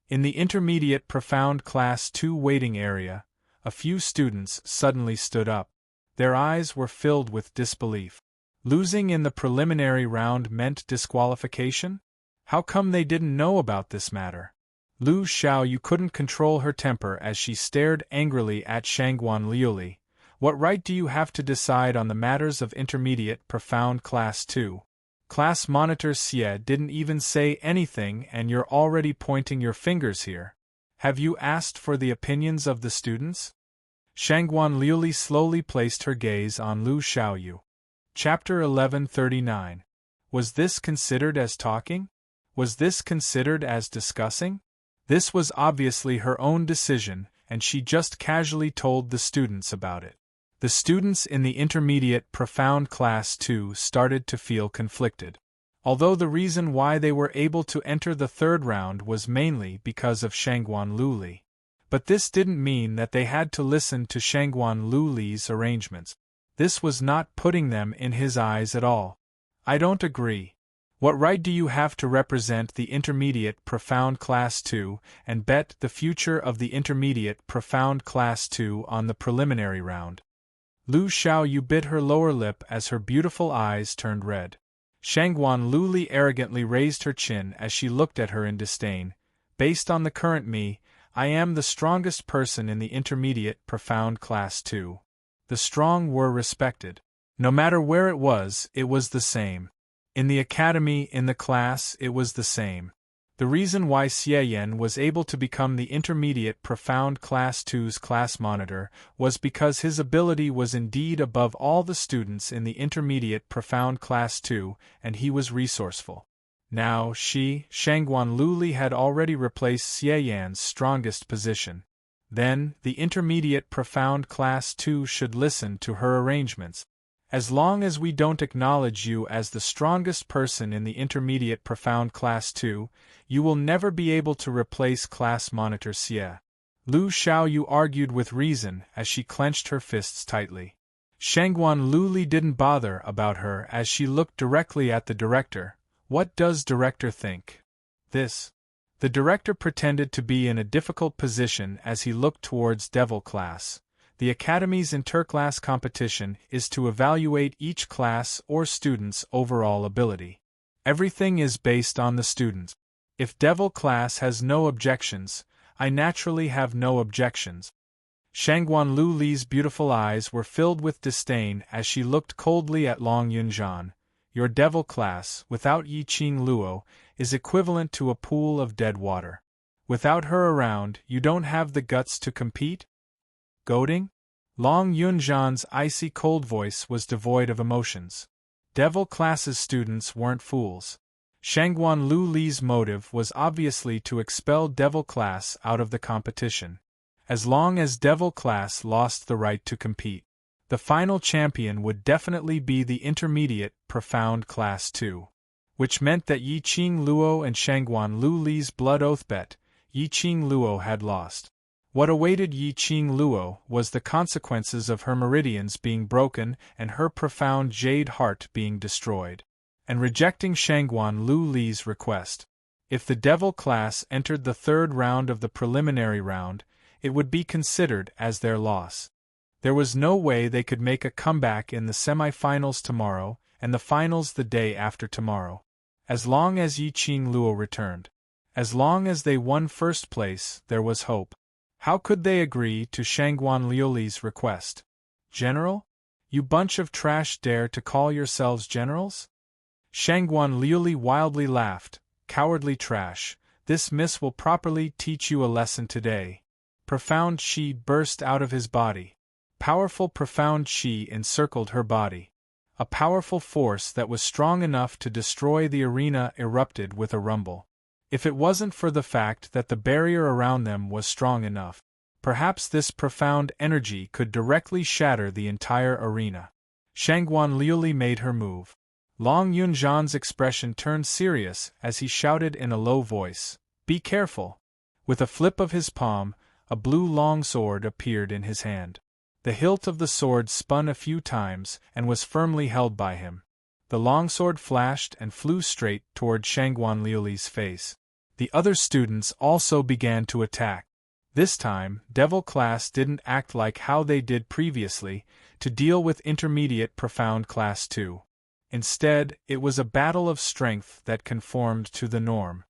A: In the intermediate profound class 2 waiting area, a few students suddenly stood up. Their eyes were filled with disbelief. Losing in the preliminary round meant disqualification? How come they didn't know about this matter? Lu Xiaoyu couldn't control her temper as she stared angrily at Shangguan Luli. What right do you have to decide on the matters of intermediate profound class 2? Class monitor Xie didn't even say anything and you're already pointing your fingers here. Have you asked for the opinions of the students? Shangguan Luli slowly placed her gaze on Lu Xiaoyu. Chapter 1139. Was this considered as talking? Was this considered as discussing? This was obviously her own decision, and she just casually told the students about it. The students in the intermediate profound class 2 started to feel conflicted. Although the reason why they were able to enter the third round was mainly because of Shangguan Luli. But this didn't mean that they had to listen to Shangguan Luli's arrangements. This was not putting them in his eyes at all. I don't agree. What right do you have to represent the intermediate profound class 2 and bet the future of the intermediate profound class 2 on the preliminary round? Lu Xiaoyu bit her lower lip as her beautiful eyes turned red. Shangguan Luli arrogantly raised her chin as she looked at her in disdain. Based on the current me, I am the strongest person in the intermediate profound class 2. The strong were respected. No matter where it was the same. In the academy, in the class, it was the same. The reason why Xie Yan was able to become the intermediate profound class 2's class monitor was because his ability was indeed above all the students in the intermediate profound class 2, and he was resourceful. Now Shangguan Luli had already replaced Xie Yan's strongest position. Then, the intermediate profound class 2 should listen to her arrangements. As long as we don't acknowledge you as the strongest person in the intermediate profound class 2, you will never be able to replace class monitor Xie. Lu Xiaoyu argued with reason as she clenched her fists tightly. Shangguan Luli didn't bother about her as she looked directly at the director. What does director think? This. The director pretended to be in a difficult position as he looked towards Devil class. The Academy's interclass competition is to evaluate each class or student's overall ability. Everything is based on the student. If Devil class has no objections, I naturally have no objections. Shangguan Lu Li's beautiful eyes were filled with disdain as she looked coldly at Long Yunzhan. Your Devil class, without Yi Qing Luo, is equivalent to a pool of dead water. Without her around, you don't have the guts to compete? Goading? Long Yunzhan's icy cold voice was devoid of emotions. Devil class's students weren't fools. Shangguan Lu Li's motive was obviously to expel Devil class out of the competition. As long as Devil class lost the right to compete, the final champion would definitely be the intermediate, profound class 2. Which meant that Yi Qing Luo and Shangguan Lu Li's blood oath bet, Yi Qing Luo had lost. What awaited Yi Qing Luo was the consequences of her meridians being broken and her profound jade heart being destroyed. And rejecting Shangguan Lu Li's request. If the Devil class entered the third round of the preliminary round, it would be considered as their loss. There was no way they could make a comeback in the semi-finals tomorrow and the finals the day after tomorrow. As long as Yi Qing Luo returned. As long as they won first place, there was hope. How could they agree to Shangguan Liuli's request? General? You bunch of trash dare to call yourselves generals? Shangguan Liuli wildly laughed. Cowardly trash, this miss will properly teach you a lesson today. Profound Qi burst out of his body. Powerful profound Qi encircled her body. A powerful force that was strong enough to destroy the arena erupted with a rumble. If it wasn't for the fact that the barrier around them was strong enough, perhaps this profound energy could directly shatter the entire arena. Shangguan Liuli made her move. Long Yunzhan's expression turned serious as he shouted in a low voice, "Be careful!" With a flip of his palm, a blue longsword appeared in his hand. The hilt of the sword spun a few times and was firmly held by him. The longsword flashed and flew straight toward Shangguan Liuli's face. The other students also began to attack. This time, Devil class didn't act like how they did previously, to deal with intermediate profound class 2. Instead, it was a battle of strength that conformed to the norm.